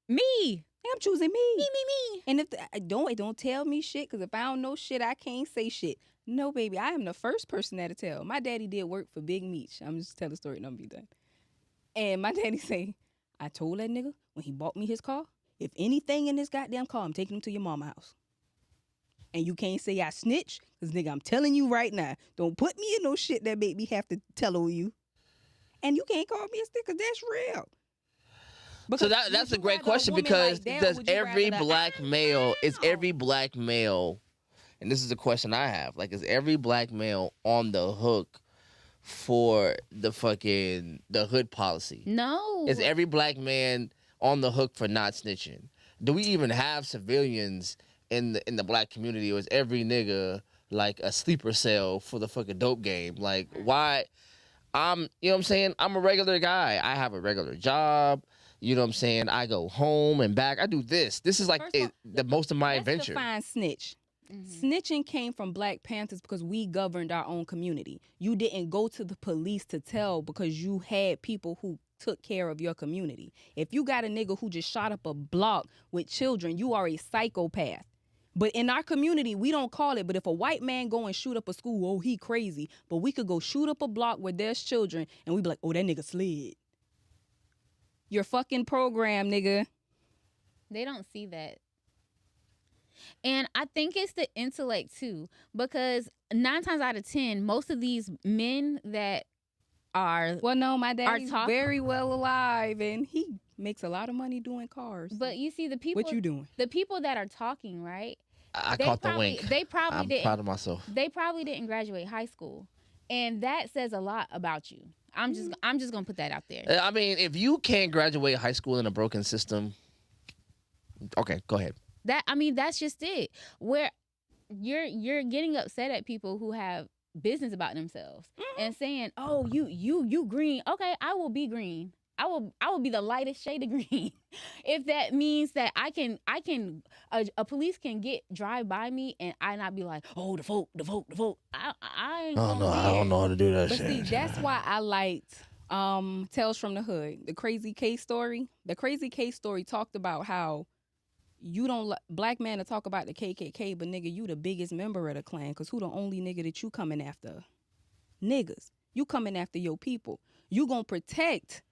me, I'm choosing me. Me. And if don't tell me shit, because if I don't know shit, I can't say shit. No, baby, I am the first person that'll tell. My daddy did work for Big Meech. I'm just telling the story and I'm be done. And my daddy say, I told that nigga when he bought me his car, if anything in this goddamn car, I'm taking him to your mama house. And you can't say I snitch, because nigga, I'm telling you right now, don't put me in no shit that make me have to tell on you. And you can't call me a sticker. That's real. So Because that's would a you great rather question woman because like that, or does would you every rather the, black male, is "Ow." every black male, and this is a question I have, like, is every black male on the hook for the hood policy? No. Is every black man on the hook for not snitching? Do we even have civilians in the black community, or is every nigga like a sleeper cell for the fucking dope game? Like, why? You know what I'm saying? I'm a regular guy. I have a regular job. You know what I'm saying? I go home and back. I do this. This is like First of all, the most of my Let's adventure. define snitch. Mhm. Snitching came from Black Panthers because we governed our own community. You didn't go to the police to tell because you had people who took care of your community. If you got a nigga who just shot up a block with children, you are a psychopath. But in our community, we don't call it. But if a white man go and shoot up a school, oh, he crazy. But we could go shoot up a block where there's children and we be like, oh, that nigga slid. You're fucking programmed, nigga. They don't see that. And I think it's the intellect too, because 9 times out of 10, most of these men that are, Well, no, my daddy's talk- very well alive and he makes a lot of money doing cars. but you see the people, What you doing? the people that are talking, right? I They caught the probably- wink. they probably I'm didn't- proud of myself. They probably didn't graduate high school, and that says a lot about you. I'm just gonna put that out there. I mean, if you can't graduate high school in a broken system, okay, go ahead. That's just it. Where you're getting upset at people who have business about themselves and saying, "Oh, you green. Okay, I will be green. I will be the lightest shade of green." If that means that I can a police can drive by me and I not be like, "Oh, the vote." I ain't gonna I don't know how to do that But shit. see, that's why I liked Tales from the Hood, the crazy case story. The crazy case story talked about how you don't black man to talk about the KKK, but nigga, you the biggest member of the Klan, because who the only nigga that you coming after? Niggas. You coming after your people. You gonna protect.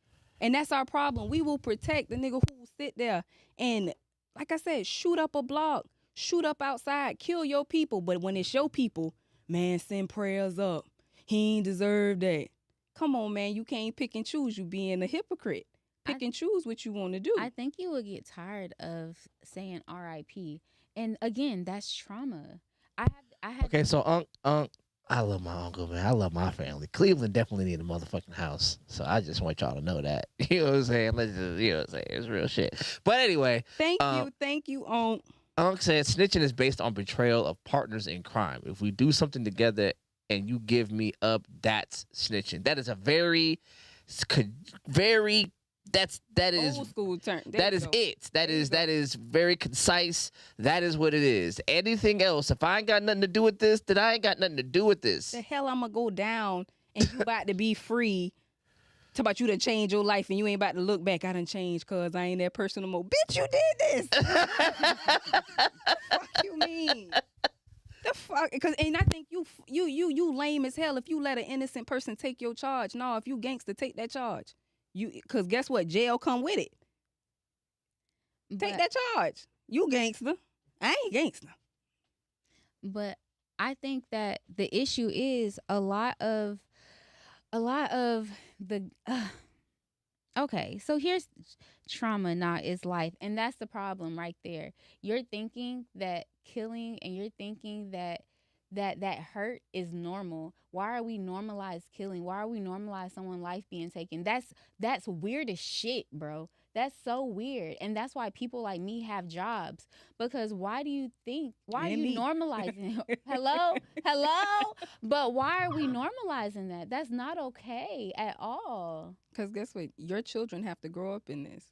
And that's our problem. We will protect the nigga who will sit there and, like I said, shoot up a block, shoot up outside, kill your people. But when it's your people, man, send prayers up. He ain't deserve that. Come on, man. You can't pick and choose. You being a hypocrite. Pick and choose what you want to do. I think you would get tired of saying R.I.P. And again, that's trauma. I had. Okay, so Unc, I love my uncle, man. I love my family. Cleveland definitely need a motherfucking house. So I just want y'all to know that. You know what I'm saying? Let's just, you know what I'm saying? It's real shit. But anyway. Thank you, Unc. Unc said snitching is based on betrayal of partners in crime. If we do something together and you give me up, that's snitching. That is a very that is old school term. That is it. That is very concise. That is what it is. Anything else, if I ain't got nothing to do with this, then I ain't got nothing to do with this. The hell I'm gonna go down and you about to be free. Talk about you to change your life and you ain't about to look back. I done changed cause I ain't that person no more. Bitch, you did this. Fuck you mean? The fuck? And I think you lame as hell if you let an innocent person take your charge. No, if you gangster, take that charge. Cause guess what? Jail come with it. Take that charge. You gangster. I ain't gangster. But I think that the issue is a lot of the okay, so here's trauma, not is life, and that's the problem right there. You're thinking that killing, and you're thinking that hurt is normal. Why are we normalize killing? Why are we normalize someone's life being taken? That's weird as shit, bro. That's so weird. And that's why people like me have jobs. Because why are you normalizing? Hello? But why are we normalizing that? That's not okay at all. Because guess what? Your children have to grow up in this.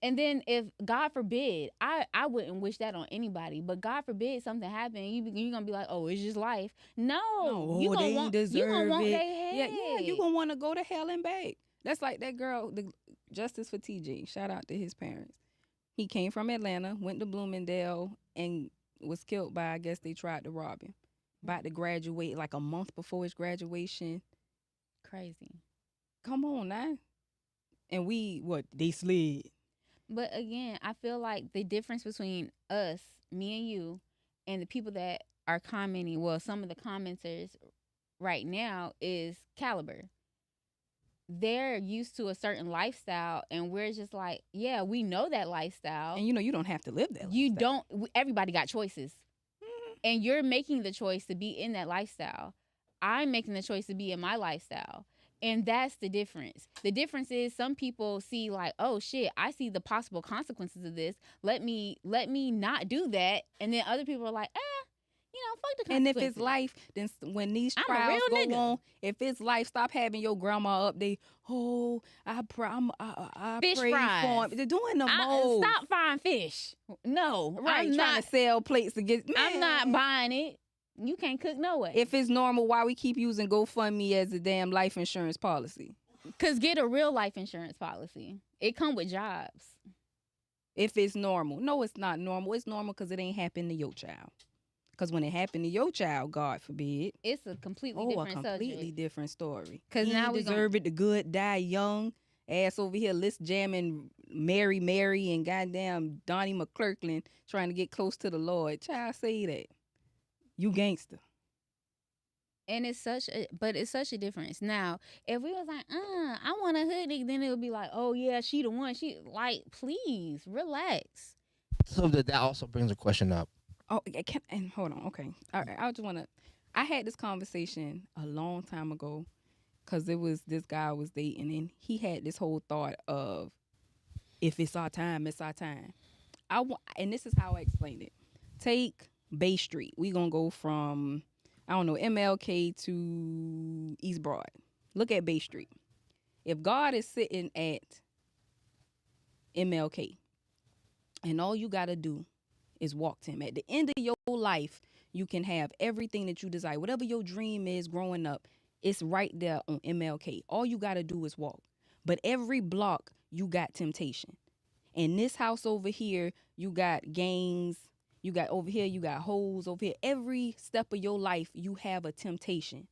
And then if, God forbid, I wouldn't wish that on anybody, but God forbid something happened, you're going to be like, oh, it's just life. No, you going to want their head. Yeah, you're going to want to go to hell and back. That's like that girl, the Justice for TJ. Shout out to his parents. He came from Atlanta, went to Bloomingdale, and was killed by, I guess they tried to rob him. About to graduate like a month before his graduation. Crazy. Come on now. And they slid. But again, I feel like the difference between us, me and you, and the people that are commenting, well, some of the commenters right now is caliber. They're used to a certain lifestyle, and we're just like, yeah, we know that lifestyle. And you don't have to live that You lifestyle. don't, everybody got choices. Mm-hmm. And you're making the choice to be in that lifestyle. I'm making the choice to be in my lifestyle. And that's the difference. The difference is some people see like, oh shit, I see the possible consequences of this. Let me not do that. And then other people are like, fuck the consequences. And if it's life, then when these trials go on, if it's life, stop having your grandma up there. Oh, I fish pray fries. for him. They're doing the most. Stop frying fish. No, right? I'm trying to sell plates to get. Man. I'm not buying it. You can't cook no way. If it's normal, why we keep using GoFundMe as a damn life insurance policy? Cause get a real life insurance policy. It come with jobs. If it's normal. No, it's not normal. It's normal because it ain't happened to your child. Because when it happened to your child, God forbid, it's a completely different story. Because now we deserve it. The good die young. Ass over here, list jamming Mary and goddamn Donnie McClurkin trying to get close to the Lord. Child, say that. You gangster. And it's such a difference. Now, if we was like, I want a hoodie, then it would be like, oh yeah, she the one. She like, please relax. So that also brings a question up. Oh, and hold on. Okay. All right. I had this conversation a long time ago because it was this guy I was dating, and he had this whole thought of, if it's our time, it's our time. And this is how I explained it. Take Bay Street. We gonna go from, I don't know, MLK to East Broad. Look at Bay Street. If God is sitting at MLK and all you gotta do is walk to him, at the end of your life, you can have everything that you desire. Whatever your dream is growing up, it's right there on MLK. All you gotta do is walk. But every block, you got temptation. In this house over here, you got gangs. You got over here, you got hoes over here. Every step of your life, you have a temptation.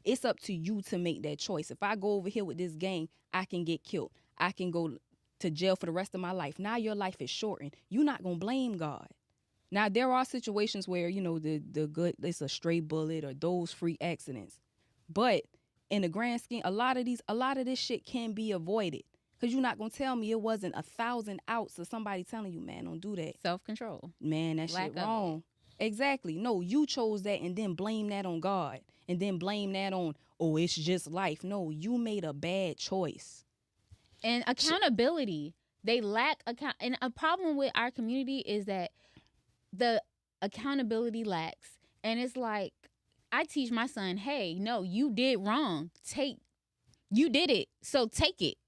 It's up to you to make that choice. If I go over here with this gang, I can get killed. I can go to jail for the rest of my life. Now your life is shortened. You're not going to blame God. Now there are situations where, you know, the good, it's a stray bullet or those freak accidents. But in the grand scheme, a lot of this shit can be avoided. Cause you're not gonna tell me it wasn't 1,000 outs of somebody telling you, man, don't do that. Self-control. Man, that Lack shit of wrong. Exactly. No, you chose that and then blame that on God. And then blame that on, oh, it's just life. No, you made a bad choice. And accountability. They lack account. And a problem with our community is that the accountability lacks. And it's like, I teach my son, hey, no, you did wrong. You did it. So take it.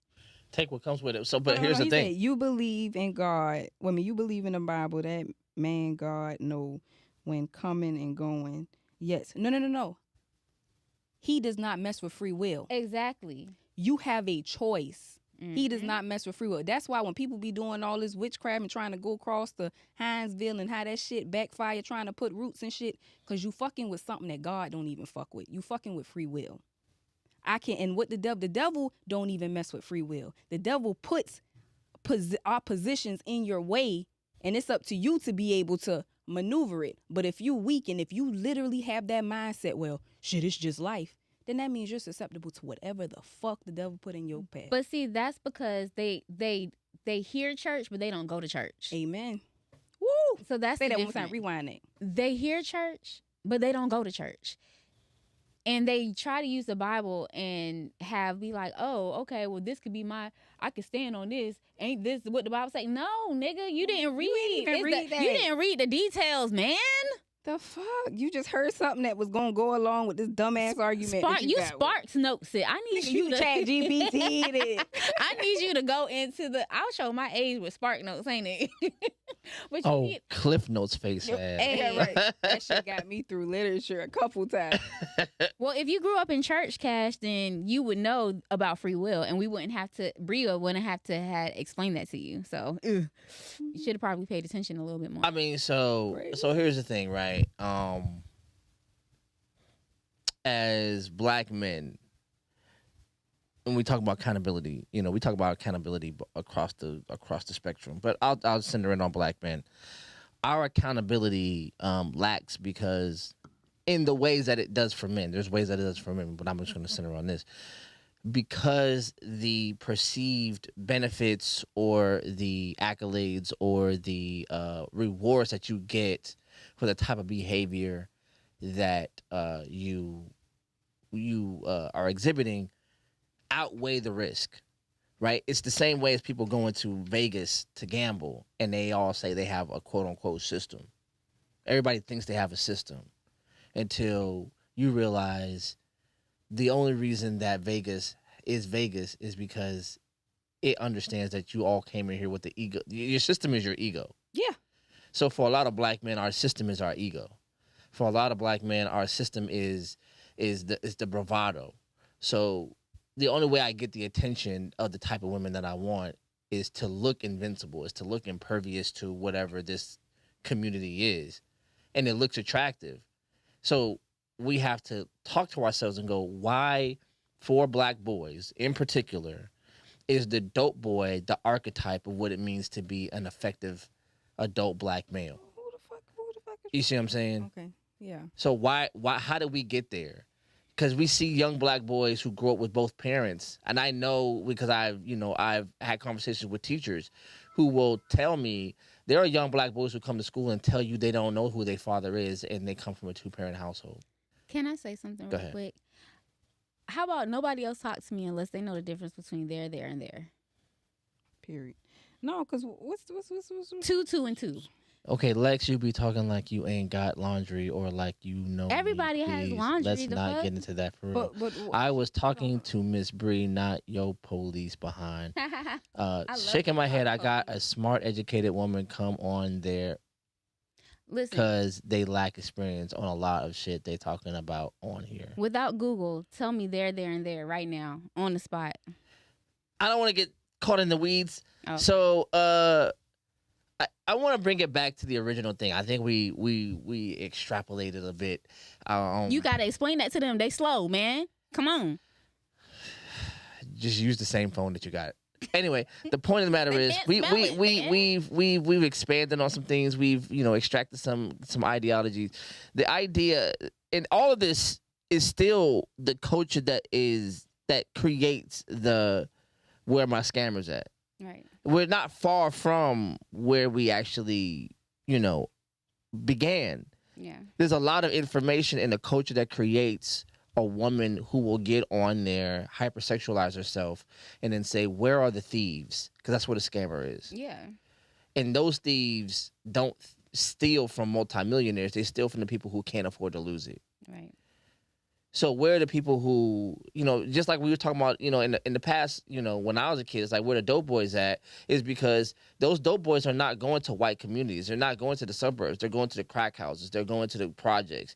Take what comes with it. So, but No, here's the he thing. said, you believe in God. Well, I mean, you believe in the Bible. That man, God, know when coming and going. Yes. No. He does not mess with free will. Exactly. You have a choice. Mm-hmm. He does not mess with free will. That's why when people be doing all this witchcraft and trying to go across the Hinesville and how that shit backfire, trying to put roots and shit, because you fucking with something that God don't even fuck with. You fucking with free will. I can't, and what the devil don't even mess with free will. The devil puts our positions in your way, and it's up to you to be able to maneuver it. But if you weak and if you literally have that mindset, well, shit, it's just life, then that means you're susceptible to whatever the fuck the devil put in your path. But see, that's because they hear church, but they don't go to church. Amen. Woo! So that's Say the that one difference. time. Rewind that. They hear church, but they don't go to church. And they try to use the Bible and be like, oh, okay, well, this could be I could stand on this. Ain't this what the Bible say? No, nigga, you didn't read. ain't even read that. You didn't read the details, man. The fuck? You just heard something that was gonna go along with this dumbass argument. Sparks notes it. I need you to chat GPT it. I need you to go into I'll show my age with Spark Notes, ain't it? But Cliff Notes face ass. Yeah, right. That shit got me through literature a couple times. Well, if you grew up in church, Cash, then you would know about free will, and Bria wouldn't have to explain that to you. So you should have probably paid attention a little bit more. I mean, so here's the thing, right? As black men, when we talk about accountability, you know, we talk about accountability across the spectrum, but I'll center it on black men. Our accountability lacks because in the ways that it does for men, there's ways that it does for men, but I'm just going to center on this. Because the perceived benefits or the accolades or the rewards that you get for the type of behavior that you are exhibiting outweigh the risk, right? It's the same way as people going to Vegas to gamble and they all say they have a quote unquote system. Everybody thinks they have a system until you realize the only reason that Vegas is because it understands that you all came in here with the ego. Your system is your ego. Yeah. So for a lot of black men, our system is our ego. For a lot of black men, our system is the bravado. So the only way I get the attention of the type of women that I want is to look invincible, is to look impervious to whatever this community is. And it looks attractive. So we have to talk to ourselves and go, why, for black boys in particular, is the dope boy the archetype of what it means to be an effective adult black male? Who the fuck is You see what I'm saying? Okay. Yeah. So why how did we get there? Because we see young black boys who grew up with both parents, and I know because I've had conversations with teachers who will tell me there are young black boys who come to school and tell you they don't know who their father is, and they come from a 2-parent household. Can I say something Go real ahead. quick? How about nobody else talk to me unless they know the difference between there, and there? Period. No, because what's 2, 2, and 2. Okay, Lex, you be talking like you ain't got laundry or like you know. Everybody has laundry, Let's the not fuck? get into that for real. But I was talking to Miss Bree, not your police behind. love Shaking my head, I got police. a smart, educated woman come on there Listen, because they lack experience on a lot of shit they talking about on here. without Google, tell me there, and there right now on the spot. I don't want to get caught in the weeds. Oh. So I want to bring it back to the original thing. I think we extrapolated a bit. You gotta explain that to them. They slow, man. Come on. Just use the same phone that you got. Anyway, the point of the matter is we've expanded on some things. We've extracted some ideologies. The idea and all of this is still the culture that creates the where my scammers at. Right. We're not far from where we actually began. Yeah. There's a lot of information in the culture that creates a woman who will get on there, hypersexualize herself, and then say, "Where are the thieves?" Because that's what a scammer is. Yeah. And those thieves don't steal from multimillionaires; they steal from the people who can't afford to lose it. Right. So where are the people who, just like we were talking about, in the past, when I was a kid, it's like where the dope boys at is because those dope boys are not going to white communities. They're not going to the suburbs. They're going to the crack houses. They're going to the projects.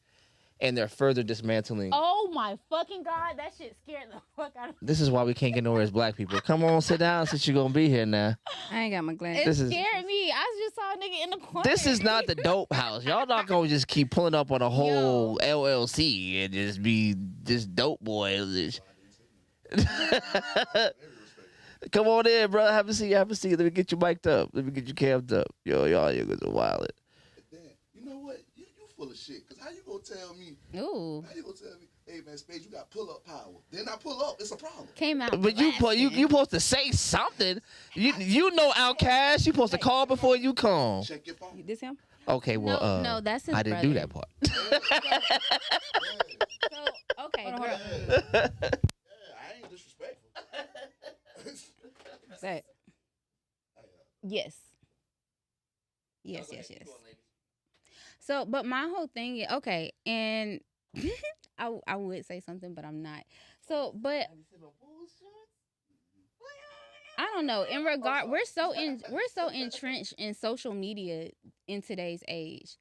And they're further dismantling. Oh my fucking God, that shit scared the fuck out of me. This is why we can't get nowhere as black people. Come on, sit down since you're going to be here now. I ain't got my glasses. It scared me. I just saw a nigga in the corner. This is not the dope house. Y'all not going to just keep pulling up on a whole LLC and just be this dope boy. Come on in, bro. Have a seat. Let me get you mic'd up. Let me get you camped up. Yo, y'all niggas are wild. Damn, you know what? You full of shit. Because how you going to tell me? Ooh. How you going to tell me, hey, man, Spade, you got pull-up power. Then I pull up. It's a problem. Came out. But you supposed to say something. You know Outcast. You supposed to call before you come. Check your phone. This him? Okay, well, no, that's his I didn't do brother. that part. So, okay, girl. Yeah, I ain't disrespectful. What's that? Yes. Yes. So, but my whole thing is, okay, and I would say something, but I'm not. So, but I don't know. In regard, we're so entrenched in social media in today's age.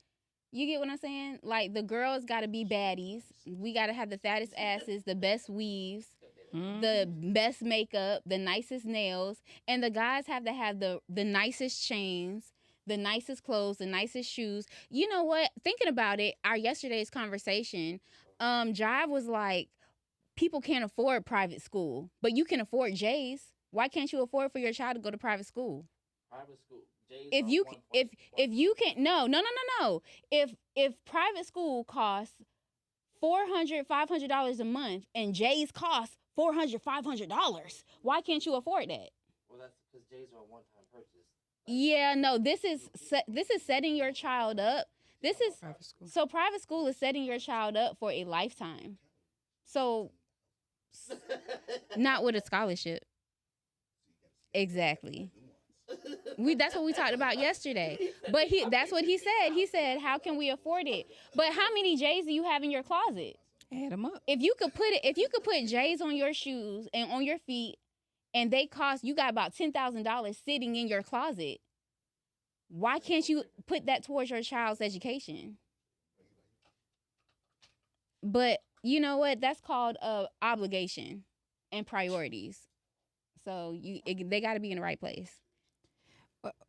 You get what I'm saying? Like the girls got to be baddies. We got to have the fattest asses, the best weaves, the best makeup, the nicest nails, and the guys have to have the nicest chains, the nicest clothes, the nicest shoes. You know what? Thinking about it, our yesterday's conversation, Jive was like, people can't afford private school, but you can afford J's. Why can't you afford for your child to go to private school? Private school. If you can no. If private school costs $400-$500 a month and J's cost $400-$500, why can't you afford that? Well, that's because J's are a one-time purchase. Yeah, no. This is setting your child up. Private school is setting your child up for a lifetime. So, not with a scholarship. Exactly. That's what we talked about yesterday. But that's what he said. He said, "How can we afford it?" But how many J's do you have in your closet? Add them up. If you could put J's on your shoes and on your feet, and you got about $10,000 sitting in your closet. Why can't you put that towards your child's education? But you know what? That's called obligation and priorities. So they got to be in the right place.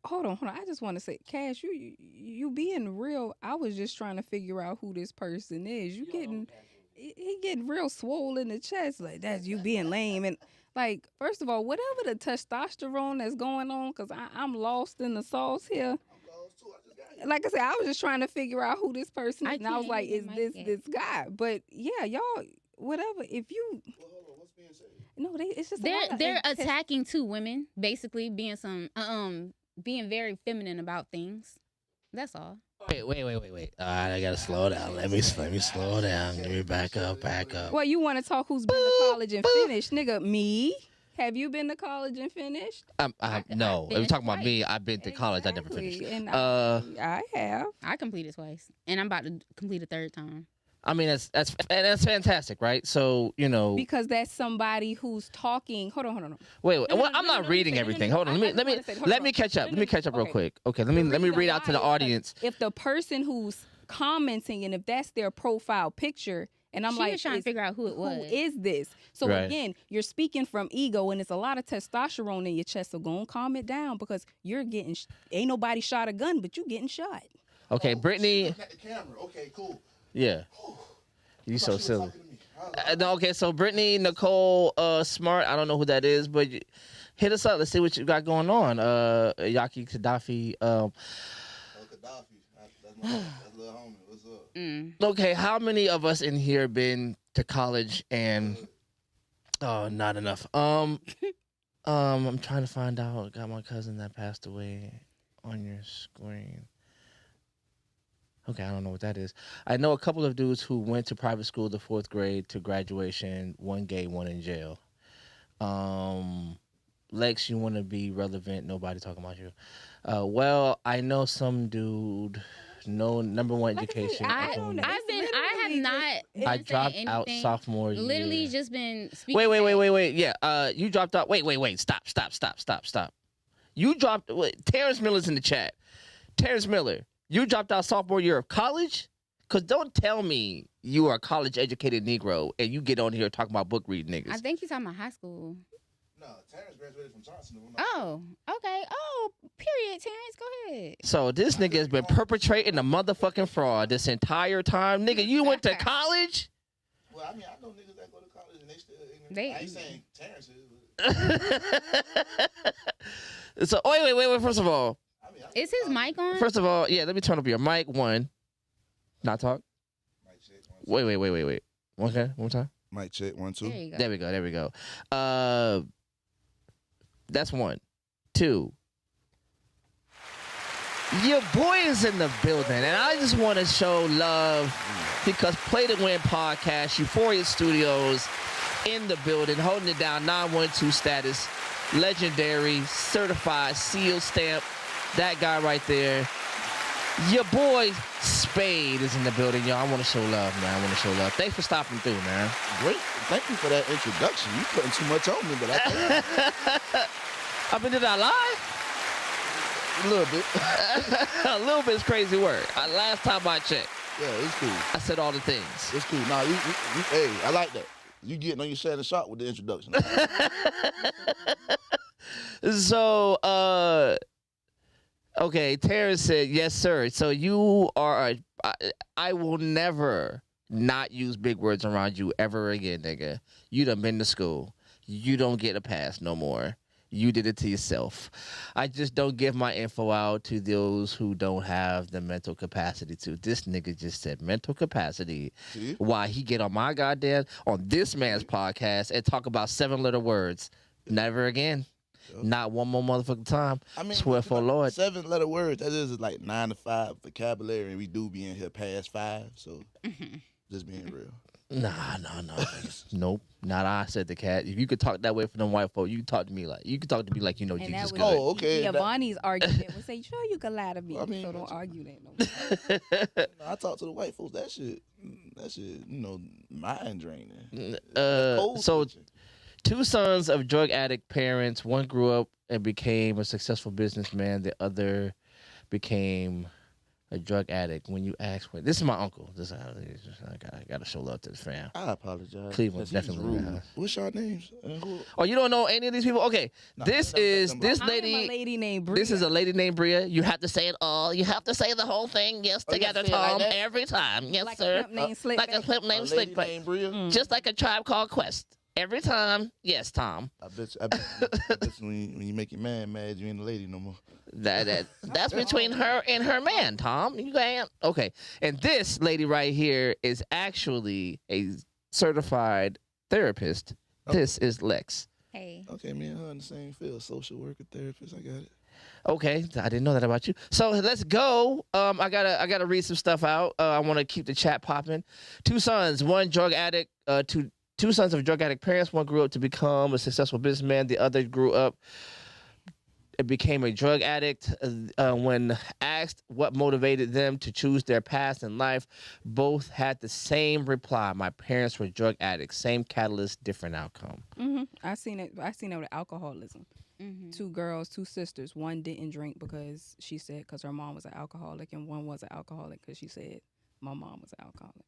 Hold on. I just want to say, Cash, you being real. I was just trying to figure out who this person is. He getting real swole in the chest, like that's you being lame. And like, first of all, whatever the testosterone that's going on, because I'm lost in the sauce here. Like I said, I was just trying to figure out who this person is, and I was like, is this guy? But yeah, y'all, whatever. If you, what's being said? no, it's just they're attacking two women, basically being being very feminine about things. That's all. Wait. All right, I gotta slow down. Let me slow down. Let me back up. Well, you want to talk who's been to college and finished, nigga? Me? Have you been to college and finished? No. If you're talking about me, I've been to college. I never finished. And I have. I completed twice, and I'm about to complete a third time. I mean, that's fantastic, right? So, because that's somebody who's talking. Hold on. Wait. Well, I'm not reading everything. Hold on. Let me catch up. Let me catch up real quick. Okay. Let me read out to the audience. If the person who's commenting and if that's their profile picture, and I'm she was trying to figure out who it was. Who is this? So right. Again, you're speaking from ego, and it's a lot of testosterone in your chest. So go and calm it down because you're getting. Ain't nobody shot a gun, but you getting shot. Okay, Brittany. At the camera. Okay, cool. Yeah. You so silly. No, okay, so Brittany Nicole Smart, I don't know who that is, but Hit us up. Let's see what you got going on. Yaki Gaddafi. Oh, Gaddafi. That's little homie. What's up? Okay, how many of us in here been to college and not enough. I'm trying to find out. Got my cousin that passed away on your screen. Okay, I don't know what that is. I know a couple of dudes who went to private school the 4th grade to graduation. One gay, one in jail. Lex, you want to be relevant? Nobody talking about you. Well, I know some dude. No number one Like I education. said, I I have not. I been dropped saying out anything. sophomore year. Literally just been speaking. Wait. Yeah. You dropped out. Wait. Stop. You dropped. Terrence Miller's in the chat. Terrence Miller, you dropped out sophomore year of college? Cause don't tell me you are a college educated Negro and you get on here talking about book reading niggas. I think he's talking about high school. No, Terrence graduated from Johnson. Oh, okay. Oh, period, Terrence. Go ahead. So this nigga has been perpetrating a motherfucking fraud this entire time. Nigga, you went to college? Well, I mean, I know niggas that go to college and they still ignorant. They- I ain't saying Terrence is. So wait. First of all, I mean, Is his mic on? let me turn up your mic. One, not talk. Mic check. Wait. Okay, one more time. Mic check. 1, 2. There you go. There we go. That's 1. 2. Your boy is in the building, and I just want to show love because Play to Win podcast, Euphoria Studios, in the building, holding it down, 912 status, legendary, certified, seal stamp, that guy right there. Your boy Spade is in the building, y'all. I want to show love, man. Thanks for stopping through, man. Great. Thank you for that introduction. You putting too much on me, but I I mean, did I lie? a little bit. A little bit's crazy word. Last time I checked, Yeah, it's cool. I said all the things. It's cool. Nah, hey, I like that. You getting on your Shannon shot with the introduction. So, okay, Terrence said, yes, sir. So you are, I will never not use big words around you ever again, nigga. You done been to school. You don't get a pass no more. You did it to yourself. I just don't give my info out to those who don't have the mental capacity to. This nigga just said mental capacity. See? Why he get on my on this man's podcast and talk about 7-letter words. Never again. Yep. Not one more motherfucking time. I mean, Swear for Lord. 7-letter words, that is like 9 to 5 vocabulary, and we do be in here past 5, so just being real. Nah. Nope. Not I, said the cat. If you could talk that way for them white folk, you could talk to me like you know And Jesus that good. was Oh, okay. Giovanni's argument would say, sure, you can lie to me. I mean, so don't argue that no more. I talk to the white folks. That shit, you know, mind draining. So Switching. 2 sons of drug addict parents. One grew up and became a successful businessman. The other became a drug addict. When you ask, this is my uncle. I gotta show love to the fam. I apologize. Cleveland's 'cause he's definitely in the rude. house. What's your names? And who? Oh, you don't know any of these people? Okay, Nah, this I is know this I am a lady. lady named Bria. This is a lady named Bria. You have to say it all. You have to say the whole thing. Yes, Oh, you together, have to say it like Tom. that? Every time. Yes, like sir. a pimp named Slick Like a Back. flip A named lady Slick. named Bria? Just like a Tribe Called Quest. Every time. Yes, Tom. I bet when you make your man mad, you ain't a lady no more. That's between her and her man, Tom. You can't. Okay. And this lady right here is actually a certified therapist. This is Lex. Hey. Okay, me and her in the same field, social worker, therapist. I got it. Okay, I didn't know that about you. So let's go. I gotta read some stuff out. I want to keep the chat popping. 2 sons, one drug addict. Two sons of drug addict parents. One grew up to become a successful businessman. The other grew up and became a drug addict. When asked what motivated them to choose their path in life, both had the same reply: "My parents were drug addicts. Same catalyst, different outcome." I seen it with alcoholism. 2 girls, 2 sisters. One didn't drink because she said because her mom was an alcoholic, and one was an alcoholic because she said my mom was an alcoholic.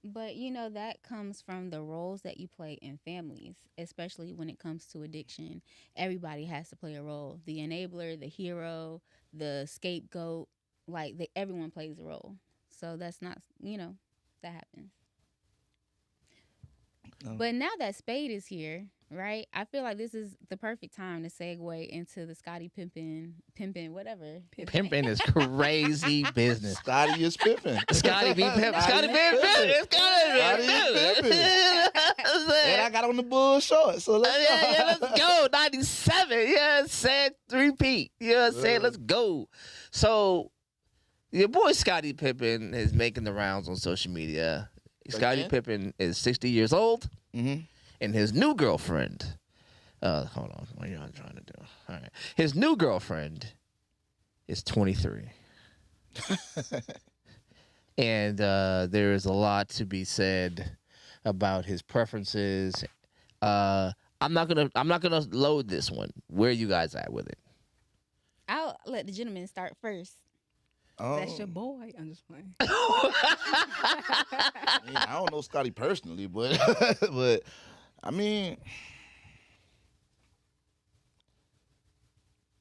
But that comes from the roles that you play in families, especially when it comes to addiction. Everybody has to play a role. The enabler, the hero, the scapegoat, everyone plays a role. So that's not, that happens. No. But now that Spade is here, right? I feel like this is the perfect time to segue into the Scottie pimpin', whatever. Pimping is crazy business. Scotty is pimping. Scotty be pimping. Scotty be pimping. pimping. Scotty is pimping. And I got on the bull shorts, so let's go. Yeah, let's go. 97. Yeah, said 3P. You know what I'm saying? Let's go. So, your boy Scottie Pippen is making the rounds on social media. Scottie Again? Pippen is 60 years old, Mm-hmm. and his new girlfriend. Hold on. What are y'all trying to do? All right. His new girlfriend is 23. And there is a lot to be said about his preferences. I'm not gonna load this one. Where are you guys at with it? I'll let the gentleman start first. That's your boy. I'm just playing. I mean, I don't know Scotty personally, but but I mean,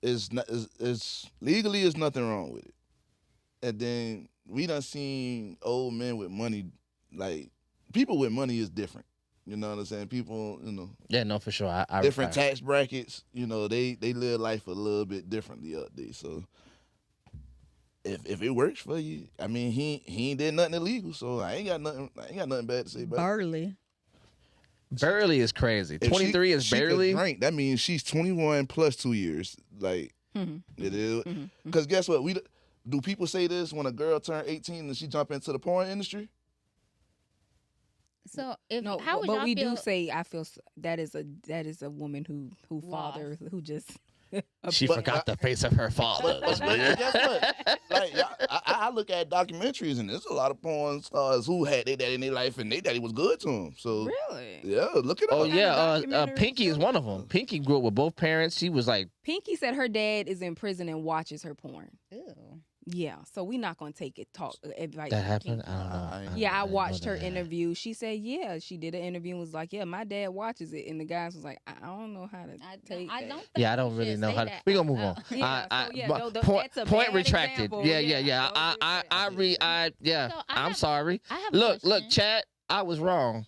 it's legally there's nothing wrong with it. And then we done seen old men with money, like people with money is different. You know what I'm saying? People, Yeah, no, for sure. I different tax brackets. They live life a little bit differently up there. So if it works for you, I mean, he ain't did nothing illegal, so I ain't got nothing bad to say about it. Burley. Barely is crazy. If 23 is she could barely. drink, that means she's 21 plus 2 years. Like Mhm. it is. Mhm. Because guess what? Do people say this when a girl turn 18 and she jump into the porn industry? So if No, how would but y'all we feel? do say I feel that is a woman who father who just She But forgot the face of her father. But guess what? Like I look at documentaries and there's a lot of porn stars who had their daddy in their life and their daddy was good to them. So really. yeah, look it up. Oh What kind yeah, of documentary Pinky is show? one of them. Pinky grew up with both parents. She was like, Pinky said her dad is in prison and watches her porn. Ew. Yeah, so we not gonna take it advice. that from happened. Pinky. I don't know. Yeah, Yeah, I didn't know watched her that. interview. She said, yeah, she did an interview and was like, yeah, my dad watches it. And the guys was like, I don't know how to take I that. don't. Think Yeah, I you don't really should know say how to. that We gonna move out on. loud. Yeah, I, so yeah, my- no, point that's a point bad retracted. example. Yeah. Yeah, Yeah. So I'm sorry. I have a Look, question. chat. I was wrong,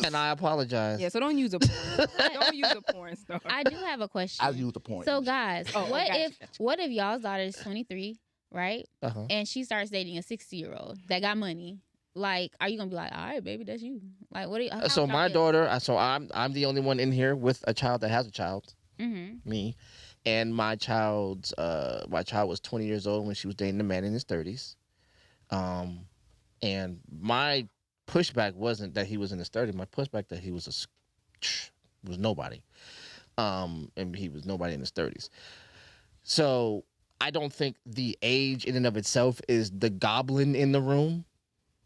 and I apologize. Yeah, so don't use a porn. Don't use a porn star. I do have a question. I use the porn. So guys, Oh, what gotcha, if gotcha. what if y'all's daughter is 23, right? Uh-huh. And she starts dating a 60-year-old that got money? Like, are you gonna be like, all right, baby, that's you? Like, what do you? So my daughter. So I'm the only one in here with a child that has a child. Mm-hmm. Me, and my child was 20 years old when she was dating a man in his 30s. And my pushback wasn't that he was in his 30s. My pushback that he was nobody. And he was nobody in his 30s. So I don't think the age in and of itself is the goblin in the room.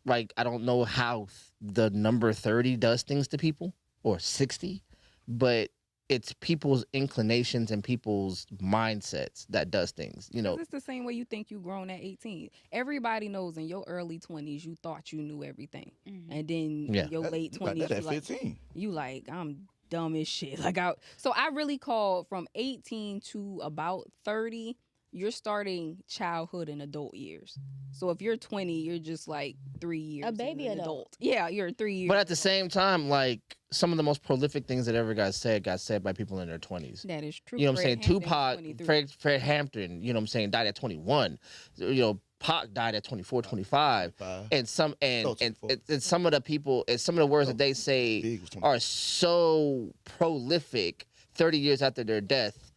Like, I don't know how the number 30 does things to people, or 60, but it's people's inclinations and people's mindsets that does things. You know, It's the same way you think you grown at 18. Everybody knows in your early 20s you thought you knew everything, Mm-hmm. and then Yeah. in your late You got 20s that you at like 15. you like I'm dumb as shit. So I really call from 18 to about 30. You're starting childhood and adult years. So if you're 20, you're just like 3 years. in baby an adult. Yeah, you're 3 years. but at the same time, like, some of the most prolific things that ever got said by people in their 20s. that is true. You know what I'm Fred saying? Hampton, Tupac, 23. Fred Hampton, you know what I'm saying, died at 21. You know, Pac died at 24, 25. And some No, and 24. some of the people and some of the words that they say Big was 24. are so prolific 30 years after their death.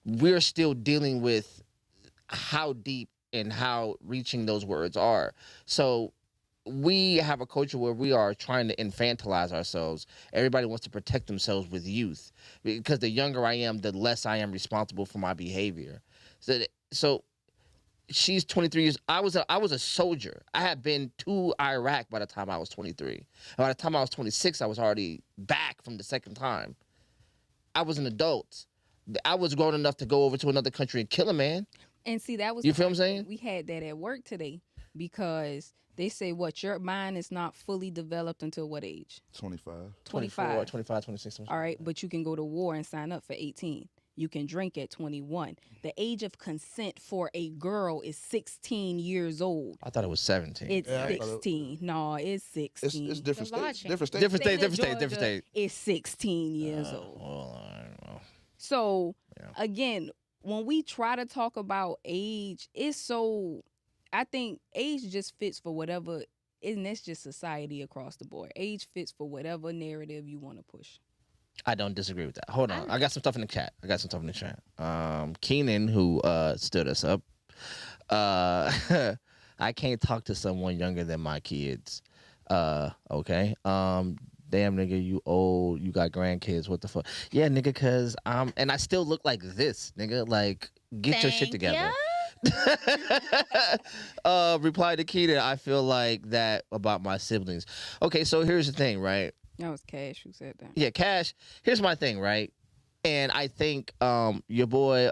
We're still dealing with how deep and how reaching those words are. So we have a culture where we are trying to infantilize ourselves. Everybody wants to protect themselves with youth, because the younger I am, the less I am responsible for my behavior. So she's 23 years. I was a soldier. I had been to Iraq by the time I was 23. And by the time I was 26, I was already back from the second time. I was an adult. I was grown enough to go over to another country and kill a man. And see, that was You the feel what I'm part saying? We had that at work today because they say what your mind is not fully developed until what age? 25. 24, 25, 26. All right, but you can go to war and sign up for 18. You can drink at 21. The age of consent for a girl is 16 years old. I thought it was 17. It's Yeah, I thought it- 16. No, it's 16. It's different The law states. changed. Different states. Different state, State of different Georgia state. is 16 years old. Well, I don't know. So Yeah. again, when we try to talk about age, I think age just fits for whatever, and that's just society across the board. Age fits for whatever narrative you want to push. I don't disagree with that. Hold on. I got some stuff in the chat. Keenan, who stood us up. I can't talk to someone younger than my kids. Okay. Damn, nigga, you old. You got grandkids. What the fuck? Yeah, nigga, cause and I still look like this, nigga. Like, get your shit Thank together. Reply to Keita. I feel like that about my siblings. Okay, so here's the thing, right? That was Cash who said that. Yeah, Cash. Here's my thing, right? And I think your boy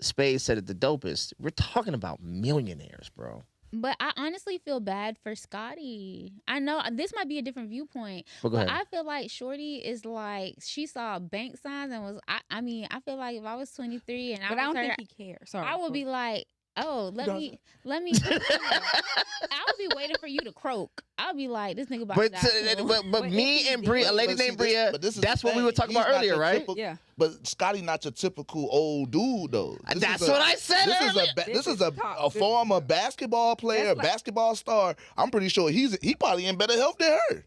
Spade said it the dopest. We're talking about millionaires, bro. But I honestly feel bad for Scotty. I know this might be a different viewpoint, But go but ahead. I feel like Shorty is like, she saw bank signs and was, I mean, I feel like if I was 23 and But I was don't her, think he cares. Sorry. I would be like, oh, let me. I would be waiting for you to croak. I'll be like, this nigga about But to die soon. but But me if he and Bria, a did- lady But see, named Bria, but this is that's the what we thing. were talking He's about not earlier, your right? typical- Yeah. But Scotty not your typical old dude though. This That's is a- what I said This is earlier. this is a top. former basketball player, That's like- basketball star. I'm pretty sure he probably in better health than her.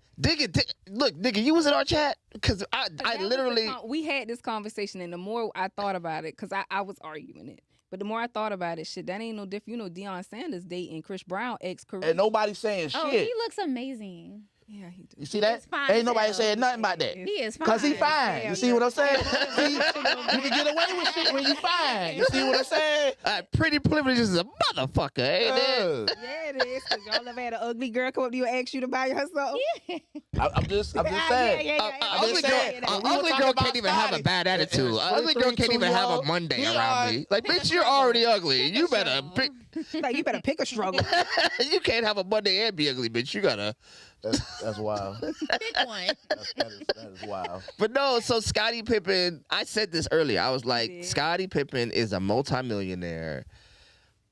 Look, nigga, you was in our chat because I That was literally. we had this conversation, and the more I thought about it, because I was arguing it, but the more I thought about it, shit, that ain't no different. You know, Deion Sanders dating Chris Brown ex-career. And nobody saying Oh, shit. he looks amazing. Yeah, he do. You see that? is fine Ain't as nobody hell. saying nothing about that. He is fine. Cause he fine. Yeah, You see yeah. what I'm saying? See, you can get away with shit when you fine. You see what I'm saying? Pretty privilege is a motherfucker, ain't it? Yeah, it is. Cause y'all ever had an ugly girl come up to you and ask you to buy her something? I'm just saying. Ugly girl can't even have a bad attitude. An ugly girl can't even have a Monday around me. Like, bitch, you're already ugly. You better pick. Like, you better pick a struggle. You can't have a Monday and be ugly, bitch. You gotta. That's wild. Pick one. That is wild. But no, so Scottie Pippen, I said this earlier. I was like, did. Scottie Pippen is a multimillionaire,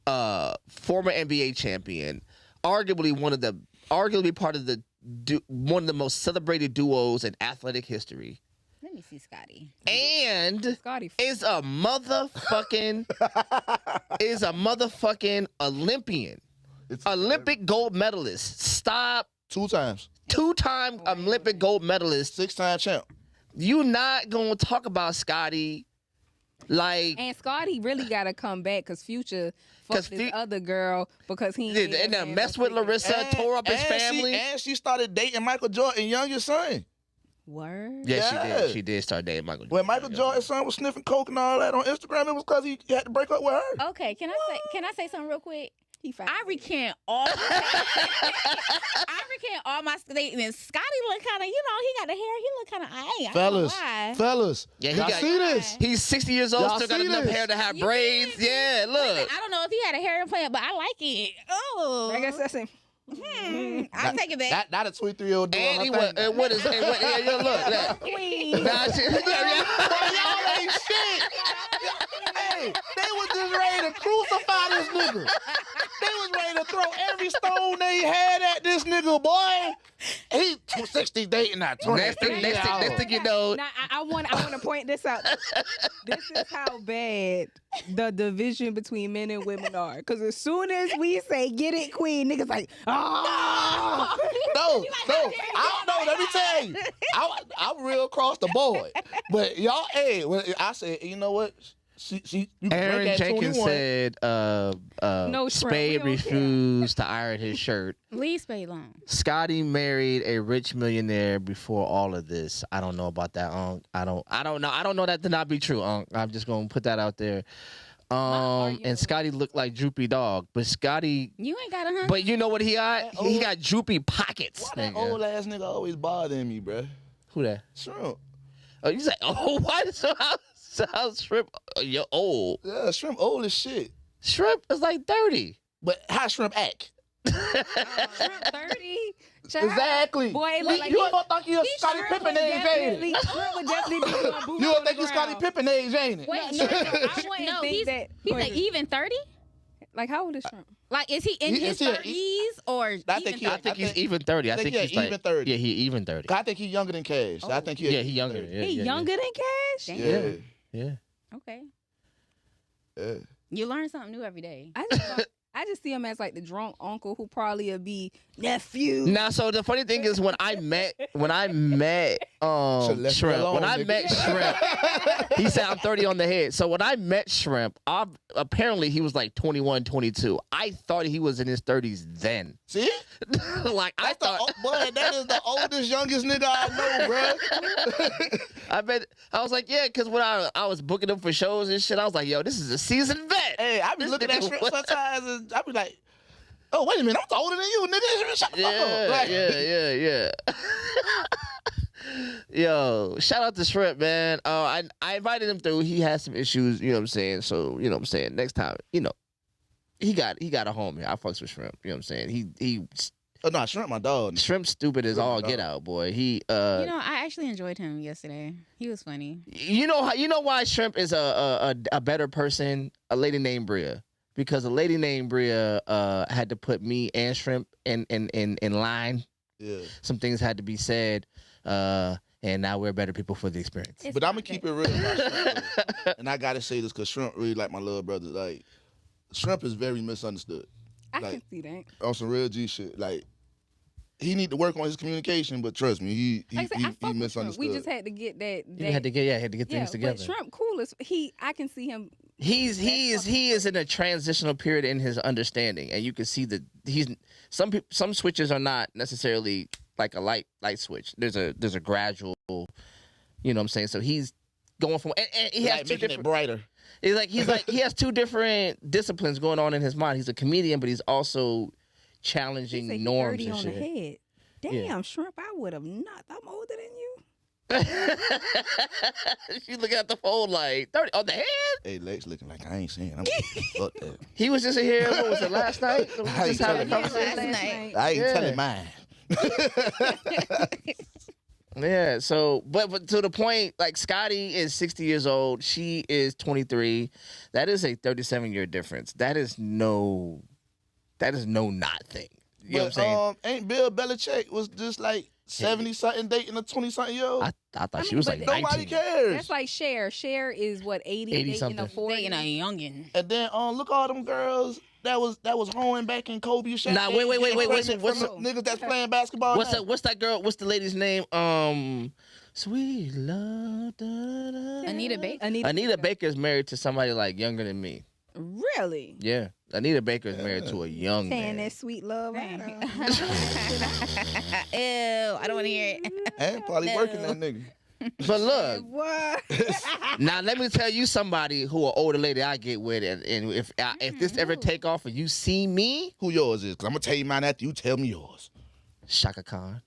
former NBA champion, arguably part of one of the most celebrated duos in athletic history, Let me see Scotty. and Scotty. is a motherfucking Olympian, It's Olympic gold medalist. Stop. 2 times. 2-time Olympic gold medalist. 6-time champ. You not gonna talk about Scotty like And Scotty really got to come back because Future fucked this other girl because he ain't and had messed no with freaking- Larissa, tore up his and family. she started dating Michael Jordan's youngest son. Word. Yeah, she Yeah. did. She did start dating Michael Jordan. When Michael Jordan's son was sniffing coke and all that on Instagram, it was because he had to break up with her. Okay, can I say something real quick? He fine. I recant all my statements. Scotty look kind of, he got the hair. He look kind of, I ain't Fellas, gonna lie. fellas, Yeah, he y'all got- see this? He's 60 years old, Y'all still got see enough this? hair to have You braids. see? Yeah, look. I don't know if he had a hair implant, but I like it. Oh, I guess that's him. I take it back. Not a 23-year-old doing And her he thing. was, and what is, and what, yeah, look. Nah, she, Y'all ain't shit. Hey, they was just ready to crucify this nigga. They was ready to throw every stone they had at this nigga, boy. He 60 dating now. next thing you know, Now, I want to point this out. This is how bad the division between men and women are. Because as soon as we say "get it, queen," niggas like, "Ah!" No. I don't know. Let me tell you. I'm real across the board. But y'all, hey, when I said, you know what? You can Aaron drink at Jenkins 21. said No, Trump, we Spade don't care. refused to iron his shirt. Leave Spade alone. Scotty married a rich millionaire before all of this. I don't know about that, Unc. I don't know. I don't know that to not be true, Unc. I'm just gonna put that out there. And Scotty looked like Droopy Dog, but Scotty, You ain't got a huh? but you know what he got? He got droopy pockets. Why that nigga. old ass nigga always bothering me, bruh? Who that? Shrimp. Oh, you say, oh, why? So how shrimp? You're old. Yeah, shrimp old as shit. Shrimp is like 30. But how shrimp act? Shrimp 30. Exactly. Boy, it look like you don't think you're Scottie Pippen age, ain't it? Shrimp would definitely be doing boots You on don't the think you're Scottie ground. Pippen age, ain't it? Wait, No, no, I wouldn't no, think he's that. he's Wait, like even 30. like how old is Shrimp? Like, is he in He- his is he- 30s or I think he- I think he's even 30. I think yeah, he's like, even 30. Yeah, he even 30. I think he's younger than Cash. I think Yeah, he younger. Yeah, He yeah, younger than Cash? Damn. Yeah. Yeah. Okay. Yeah. You learn something new every day. I just see him as like the drunk uncle who probably would be nephew. Now, so the funny thing is when I met Should've left me Shrimp, alone, when I nigga. met Shrimp, he said I'm 30 on the head. So when I met Shrimp, apparently he was like 21, 22. I thought he was in his 30s then. See? Like I That's the, thought, boy, that is the oldest, youngest nigga I know, bro. I was like, yeah, because when I was booking him for shows and shit, I was like, yo, this is a seasoned vet. Hey, I be This looking at nigga Shrimp was- sometimes and I be like, oh, wait a minute, I'm older than you, nigga. Shut the fuck up. Yeah, Like, yeah. Yo, shout out to Shrimp, man. I invited him through. He had some issues, you know what I'm saying? So, you know what I'm saying? Next time, you know, he got a home here. I fucks with Shrimp, you know what I'm saying? Oh, no, Shrimp my dog. Shrimp stupid as Shrimp all my get dog. out, boy. He I actually enjoyed him yesterday. He was funny. you know why Shrimp is a better person? A lady named Bria. Because a lady named Bria had to put me and Shrimp in line. Yeah. Some things had to be said. And now we're better people for the experience. It's But I'm not going to keep that- it real about Shrimp. Though. And I got to say this because Shrimp really like my little brother. Like, Shrimp is very misunderstood. I Like, can see that. on some real G shit. Like, he need to work on his communication, but trust me, he Like I said, I fuck with Shrimp. misunderstood. We just had to get that. He had to get things together. But Shrimp cool as I can see him. He is in a transitional period in his understanding, and you can see that some switches are not necessarily like a light switch. There's a gradual, you know what I'm saying. So he's going from and he has like two making it different. brighter. He's like he has two different disciplines going on in his mind. He's a comedian, but he's also He challenging say he norms 30 and on shit. the head. Damn, Yeah. Shrimp, I would have not. I'm older than you. You look at the phone like 30 on the head. Hey, Lex looking like I ain't saying. I'm fuck that. He was just in here. What was it last night? We I just ain't having a telling you. conversation. Last night. I ain't Yeah. telling mine. Yeah, so but to the point, like Scotty is 60 years old, she is 23. That is a 37-year difference. That is no not thing. You know what I'm saying? Ain't Bill Belichick was just like 70-something dating a 20-something-year-old? I thought I she mean, was but like Nobody 19. cares. That's like Cher. Cher is what 80 80 dating something. a 40. Dating a youngin. And then look all them girls that was hoeing back in Kobe and Shaq. Nah, days, wait, getting what's pregnant the- from niggas that's playing basketball? now. What's that girl? What's the lady's name? Sweet love. Da, da, da. Anita Baker. Anita Baker's married to somebody like younger than me. Really? Yeah, Anita Baker's married to a young Saying man. that sweet love. Dang. I Ew, I don't want to hear it. And probably No. working that nigga. But look, don't- What? now let me tell you somebody who an older lady I get with, and if this ever take off and you see me, Who yours is? Cause I'm gonna tell you mine after you tell me yours. Shaka Khan.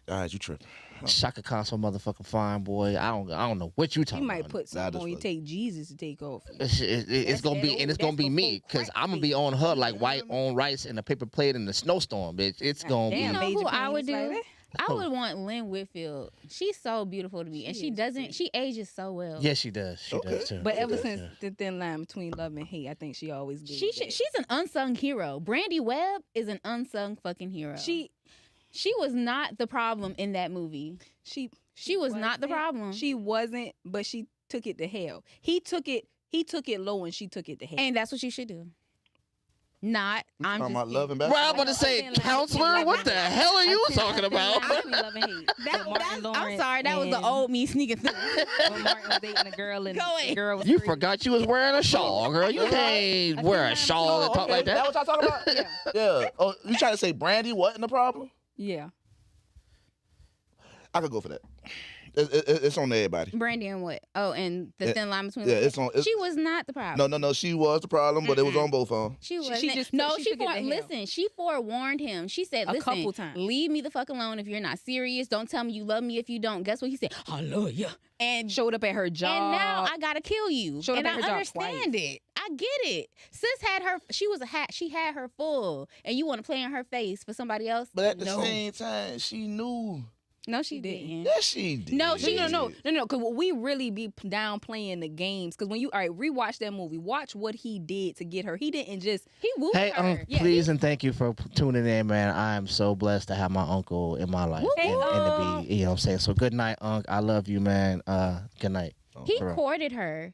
All right, you tripping. Shaka Khan so motherfucking fine, boy. I don't know what you You talking might about. put Nah, something just on you. fuck. Take Jesus to take off. It's gonna be, and it's gonna be me, before cause I'm gonna be on her like white on rice and a paper plate in the snowstorm, bitch. It's gonna damn, You be. know Major who I would penis like do? that? I would want Lynn Whitfield. She's so beautiful to me, and She she is doesn't. pretty. She ages so well. Yes, she does. She Okay. does too. But She ever does, since too. the thin line between love and hate, I think she always did. She's an unsung hero. Brandy Webb is an unsung fucking hero. She was not the problem in that movie. She was not the wasn't. problem. She wasn't, but she took it to hell. He took it low and she took it to hell. And that's what you should do. Not. You I'm talking just about love and Well, I'm basketball? about to say, Thin line counselor. between What love the and hell are you A thin talking line about? between love and hate. That, With Martin I'm Lawrence sorry. That was the and- old me sneaking through. when Martin was dating a girl and Go the ahead. girl was You pretty. forgot you was wearing a shawl, girl. You can't wear a shawl and talk like That that. what y'all talking about? Yeah. Oh, you trying to say Brandy wasn't the problem? Yeah. I could go for that. It's on everybody. Brandy and what? Oh, and the thin line between. Yeah, the it's on. She was not the problem. No. She was the problem, but it was on both of them. She was. she just no. took- she She took it to hell. listen. She forewarned him. She said, A "Listen, couple times. leave me the fuck alone if you're not serious. Don't tell me you love me if you don't." Guess what he said? I love you. And Showed up at her job. and now I gotta kill you. Showed up and at I her job understand it. I get it. Sis had her. She was a hat. She had her full, and you want to play in her face for somebody else? But at the No. same time, she knew. No, she didn't. Yes, she did. No, No. Because we really be downplaying the games. Because when you rewatch that movie, watch what he did to get her. He didn't just He whooped Hey, her. Yeah, please and thank you for tuning in, man. I am so blessed to have my uncle in my life Whoop, and whoop. to be, you know what I'm saying? So good night, Unc. I love you, man. Good night. He For real. courted her.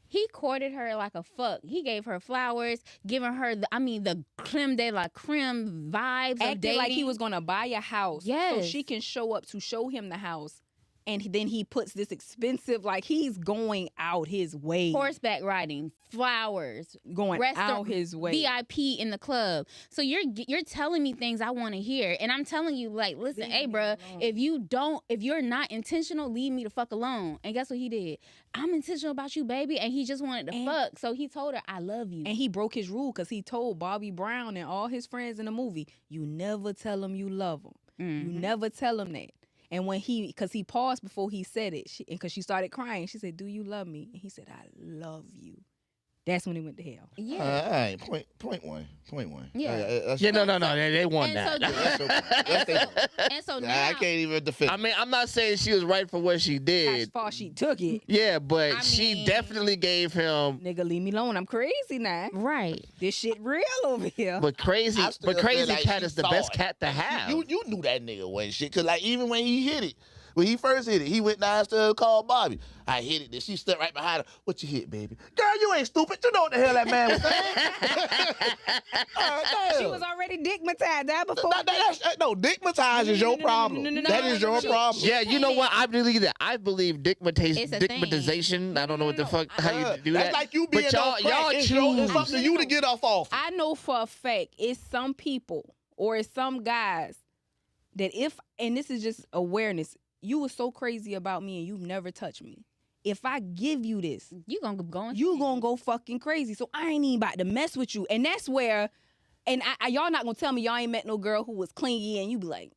He courted her like a fuck. He gave her flowers, giving her the creme de la creme vibes of acted dating. like he was gonna buy a house, so Yes. she can show up to show him the house, and then he puts this expensive, like he's going out his way, horseback riding, flowers, going restaurant- out his way. VIP in the club. So you're telling me things I want to hear, and I'm telling you, like, listen, Leave hey, me bruh, alone. if you're not intentional, leave me the fuck alone. And guess what he did? I'm intentional about you, baby, and he just wanted to And- fuck. So he told her, I love you. And he broke his rule because he told Bobby Brown and all his friends in the movie, you never tell them you love them. You Mhm. never tell them that. And when because he paused before he said it, because she started crying, she said, do you love me? And he said, I love you. That's when he went to hell. Yeah. All right, point one. Yeah. That's Yeah, your no, point. they won And that. so- That's your point. That's their point. And so Nah, now I can't even defend. I mean, I'm not saying she was right for what she As did. far as she took it, Yeah, but I she mean- definitely gave him. nigga, leave me alone. I'm crazy now. right. This shit real over here. But crazy, I still crazy feel like cat she is the saw best it. cat to have. You knew that nigga wasn't shit. Cause like even when he hit it, when he first hit it, he went downstairs and called Bobby. I hit it. Then she stepped right behind her. What you hit, baby? Girl, you ain't stupid. You know what the hell that man was saying. She was already dickmatized that before. No, dickmatized is your problem. That is your problem. Yeah, you know what? I believe that. I believe It's a thing. dickmatization. I don't know what the fuck how you do That's that. like you being but y'all it's choose. something you to get off off. I know for a fact it's some people or it's some guys that and this is just awareness, you were so crazy about me and you've never touched me. If I give you this, You gonna go on. you gonna go fucking crazy. So I ain't even about to mess with you. And that's where, and y'all not gonna tell me y'all ain't met no girl who was clingy and you be like,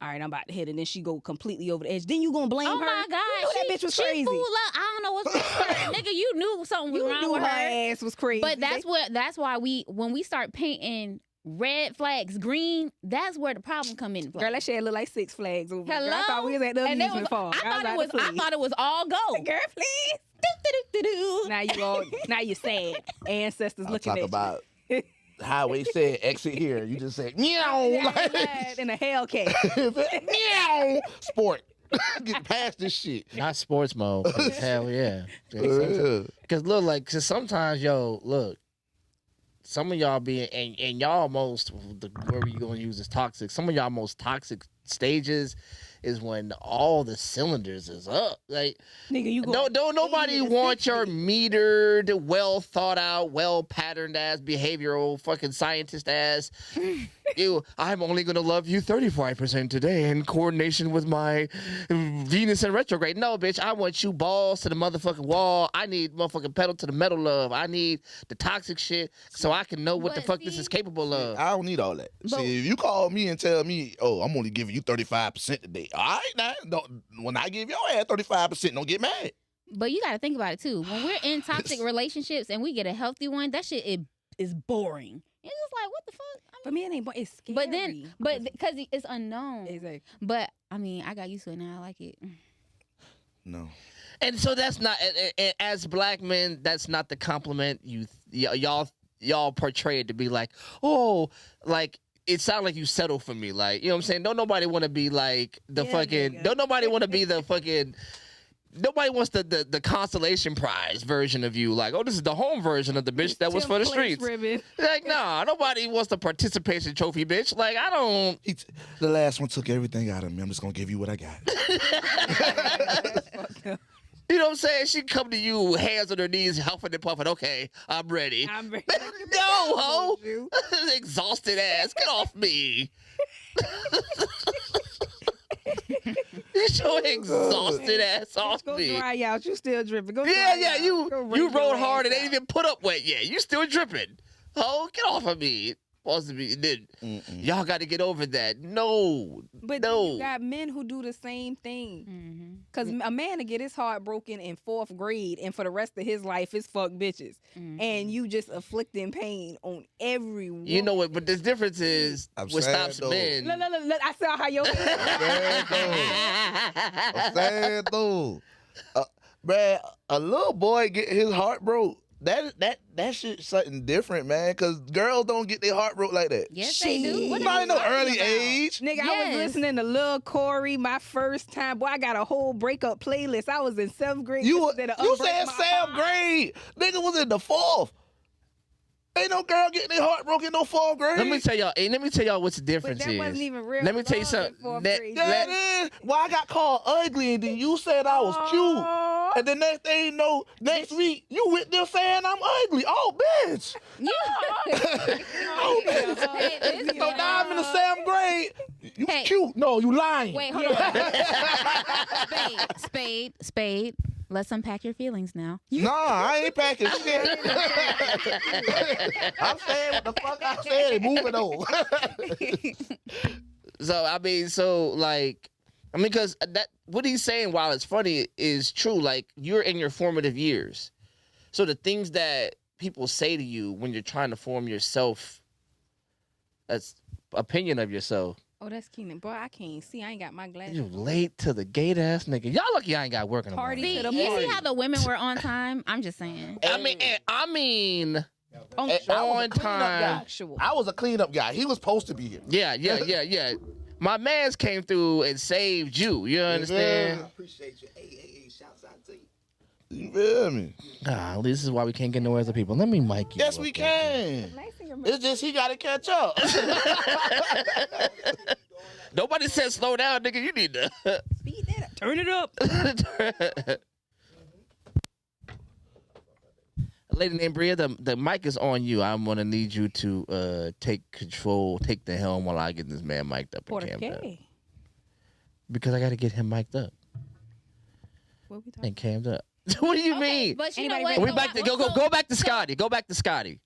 all right, I'm about to hit it. And then she go completely over the edge. Then you gonna blame Oh her. my God, You know that bitch was she crazy. fooled up. I don't know what's wrong with her. Nigga, you knew something was You wrong knew with her her. ass was crazy. But that's why when we start painting red flags green, that's where the problem come in. Girl, that shit look like Six Flags over there. Hello? Girl, I thought we was at the And they amusement park. I thought it was all go. Girl, please. Do-do-do-do-do. Now you sad. Ancestors I'll looking talk at about highway said exit here. You just said meow. you. Like, In a Hellcat. meow. Sport. Get past this shit. Not sports mode. 'cause hell yeah. Yeah. Because look, like, cause sometimes, look, some of y'all and y'all most, the word you gonna use is toxic. Some of y'all most toxic stages is when all the cylinders is up. Like, Nigga, you go. don't nobody 80 to want 60. your metered, well thought out, well patterned ass behavioral fucking scientist ass. I'm only gonna love you 35% today in coordination with my Venus in retrograde. No, bitch, I want you balls to the motherfucking wall. I need motherfucking pedal to the metal love. I need the toxic shit so I can know what the But fuck this see- is capable of. I don't need all that. But- See, if you call me and tell me, oh, I'm only giving you 35% today. All right, now, when I give your ass 35%, don't get mad. But you got to think about it too. When we're in toxic relationships and we get a healthy one, that shit is boring. It's just like, what the fuck? For me, it ain't. It's scary. But then, because it's unknown. Exactly. But I mean, I got used to it now. I like it. No. And so that's not, and as black men, that's not the compliment y'all portray it to be like, oh, like, it sounds like you settle for me. Like, you know what I'm saying? Don't nobody want to be like the Yeah, fucking, nigga. don't nobody want to be the fucking, nobody wants the consolation prize version of you. Like, oh, this is the home version of the bitch that was for the streets. Like, nah, nobody wants the participation trophy, bitch. Like, I don't. The last one took everything out of me. I'm just going to give you what I got. You know what I'm saying? She come to you, hands on her knees, huffing and puffing. Okay, I'm ready. I'm ready. No, ho. Exhausted ass. Get off me. You so exhausted ass off Go me. dry out. You still dripping. Go Yeah, dry yeah, out. you Go you rinse your rode hard and ass ain't out. even put up wet yet. You still dripping. Oh, get off of me. Supposed to be. Then y'all got to get over that. No, But no. you got men who do the same thing. Mm-hmm. Because a man to get his heart broken in 4th grade and for the rest of his life is fuck bitches. Mm-hmm. And you just inflicting pain on every woman. You know what? But the difference is I'm what sad, stops though. men. Look, I saw how your I'm saying though, bruh, a little boy get his heart broke. That shit something different, man. Cause girls don't get their heart broke like that. Yes, they do. What Not are in you no talking early about? age. Nigga, I Yes. was listening to Lil Corey my first time. Boy, I got a whole breakup playlist. I was in 7th grade. You listening to you Unbreak said My 7th Heart. grade. Nigga was in the 4th. Ain't no girl getting their heart broken in no 4th grade. Let me tell y'all. Let me tell y'all what the But difference that is. wasn't even real. Let me tell you love something. in 4th That- grade. Yeah, it is. Well, I got called ugly, and then you said I was cute. Aw. And the next thing you know, next week, you with them saying I'm ugly. Oh, bitch. Oh, bitch. Hey, this So is- now I'm in the 7th grade. You Hey. cute. No, you lying. Wait, hold on. Spade. Let's unpack your feelings now. Nah, I ain't packing shit. I'm saying what the fuck I said and moving on. So I mean, because that what he's saying, while it's funny, is true. Like, you're in your formative years, so the things that people say to you when you're trying to form yourself, that's opinion of yourself. Oh, that's Keenan. Boy, I can't see. I ain't got my glasses. You late to the gate ass nigga. Y'all lucky I ain't got work in the Party morning. to See, the you party. see how the women were on time? I'm just saying. I mean, Punctual. on time. Punctual. I was a cleanup guy. He was supposed to be here. Yeah. My man's came through and saved you. You understand? Appreciate you. Hey, shouts out to you. You feel me? Ah, this is why we can't get nowhere as a people. Let me mic you. Yes, up we right can. Nice in your mouth. It's just he got to catch up. there. Nobody said slow down, nigga. You need to. Speed that up. Turn it up. Lady named Bria, the mic is on you. I'm gonna need you to take control, take the helm while I get this man mic'd up and Por cammed up. qué? Because I gotta get him mic'd up What we talking and cammed up. What do you mean? But you Anybody know what? ready? We back to go back to Scotty. Go back to Scotty.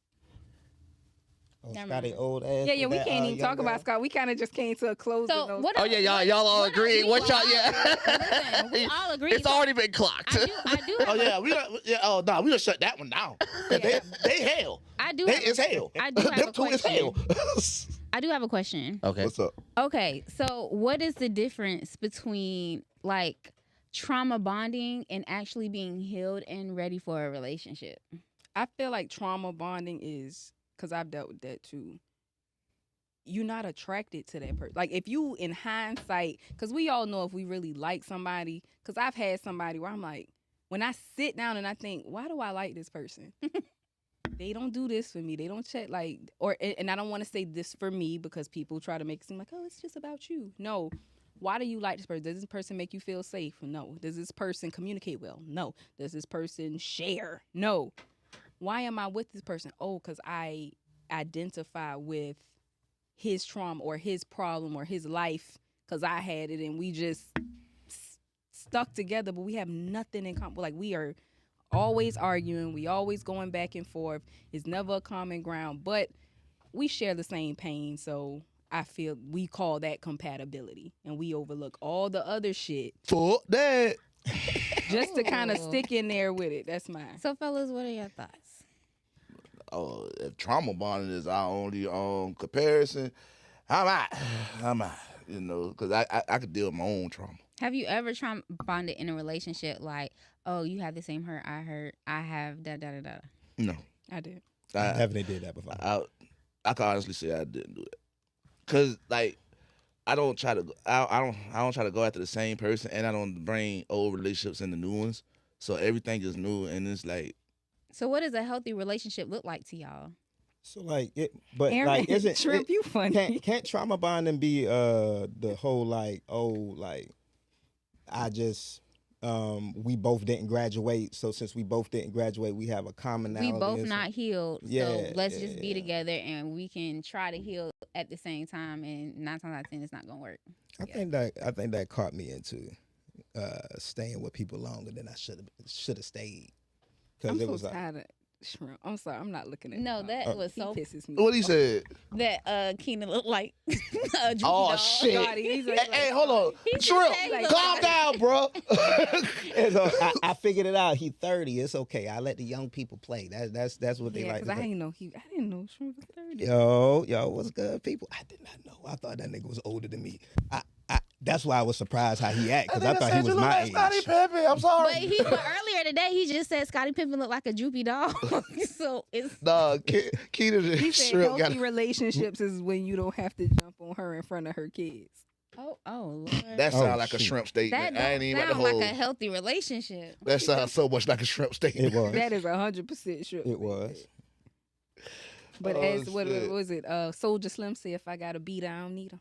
Oh, Never Scotty mind. old ass. Yeah, with we that, can't even young talk about girl. Scott. We kind of just came to a close. So what? Oh yeah, y'all all agree. What y'all? Yeah. Listen, we all agree. It's already been clocked. I do. Oh yeah, we got. Yeah, oh no, we gonna shut that one down. They hell. I do. They have is hell. I do have Them a two is question. hell. I do have a question. Okay. What's up? Okay, so what is the difference between like trauma bonding and actually being healed and ready for a relationship? I feel like trauma bonding is, because I've dealt with that too. You're not attracted to that person. Like, if you, in hindsight, because we all know if we really like somebody, because I've had somebody where I'm like, when I sit down and I think, why do I like this person? They don't do this for me. They don't check, like, and I don't want to say this for me because people try to make it seem like, oh, it's just about you. No. Why do you like this person? Does this person make you feel safe? No. Does this person communicate well? No. Does this person share? No. Why am I with this person? Oh, because I identify with his trauma or his problem or his life because I had it and we just stuck together, but we have nothing in common. Like, we are always arguing. We always going back and forth. It's never a common ground, but we share the same pain. So I feel we call that compatibility and we overlook all the other shit Fuck that. just to kind of Ooh. stick in there with it. That's mine. So, fellas, what are your thoughts? If trauma bonding is our only comparison, I'm out. You know, because I could deal with my own trauma. Have you ever trauma bonded in a relationship like, oh, you have the same hurt I have, da da da da? No, I did. I I definitely did that before. I can honestly say I didn't do it, cause like I don't try to I don't try to go after the same person, and I don't bring old relationships into new ones. So everything is new, and it's like So, what does a healthy relationship look like to y'all? So like it, but Aaron, like isn't Shrimp, you funny. can't trauma bonding be the whole like I just we both didn't graduate, so since we both didn't graduate, we have a commonality. We both and not healed, so Yeah, let's yeah, just be yeah. together and we can try to heal at the same time, and 9 times out of 10, it's not gonna work. I think that caught me into staying with people longer than I should have stayed, because I'm it so was like, tired of shrimp. I'm sorry, I'm not looking at No, him. that was He so pisses me. What he said? that Keenan looked like a droopy Oh dog. shit! God, he's like- Hey, hold on, just Shrimp, said he calm looked down, bro. And so I figured it out. He 30. It's okay. I let the young people play. That's what they Yeah, like. because I didn't know shrimp was 30. Yo, what's good, people? I did not know. I thought that nigga was older than me. That's why I was surprised how he act, because I thought he was my age. Scottie Pippen. I'm But sorry. earlier today, he just said Scottie Pippen looked like a droopy dog. So it's Nah, Keita He the said Shrimp got. healthy relationships is when you don't have to jump on her in front of her kids. oh Lord. That Oh, sound like a shoot. Shrimp That statement. I ain't don't even about sound to like hold. a healthy relationship. That sounds so much like a Shrimp statement. It was. That is 100% true. It was. But Oh, as what shit. was it? Soldier Slim said, "If I got to beat, I don't need him."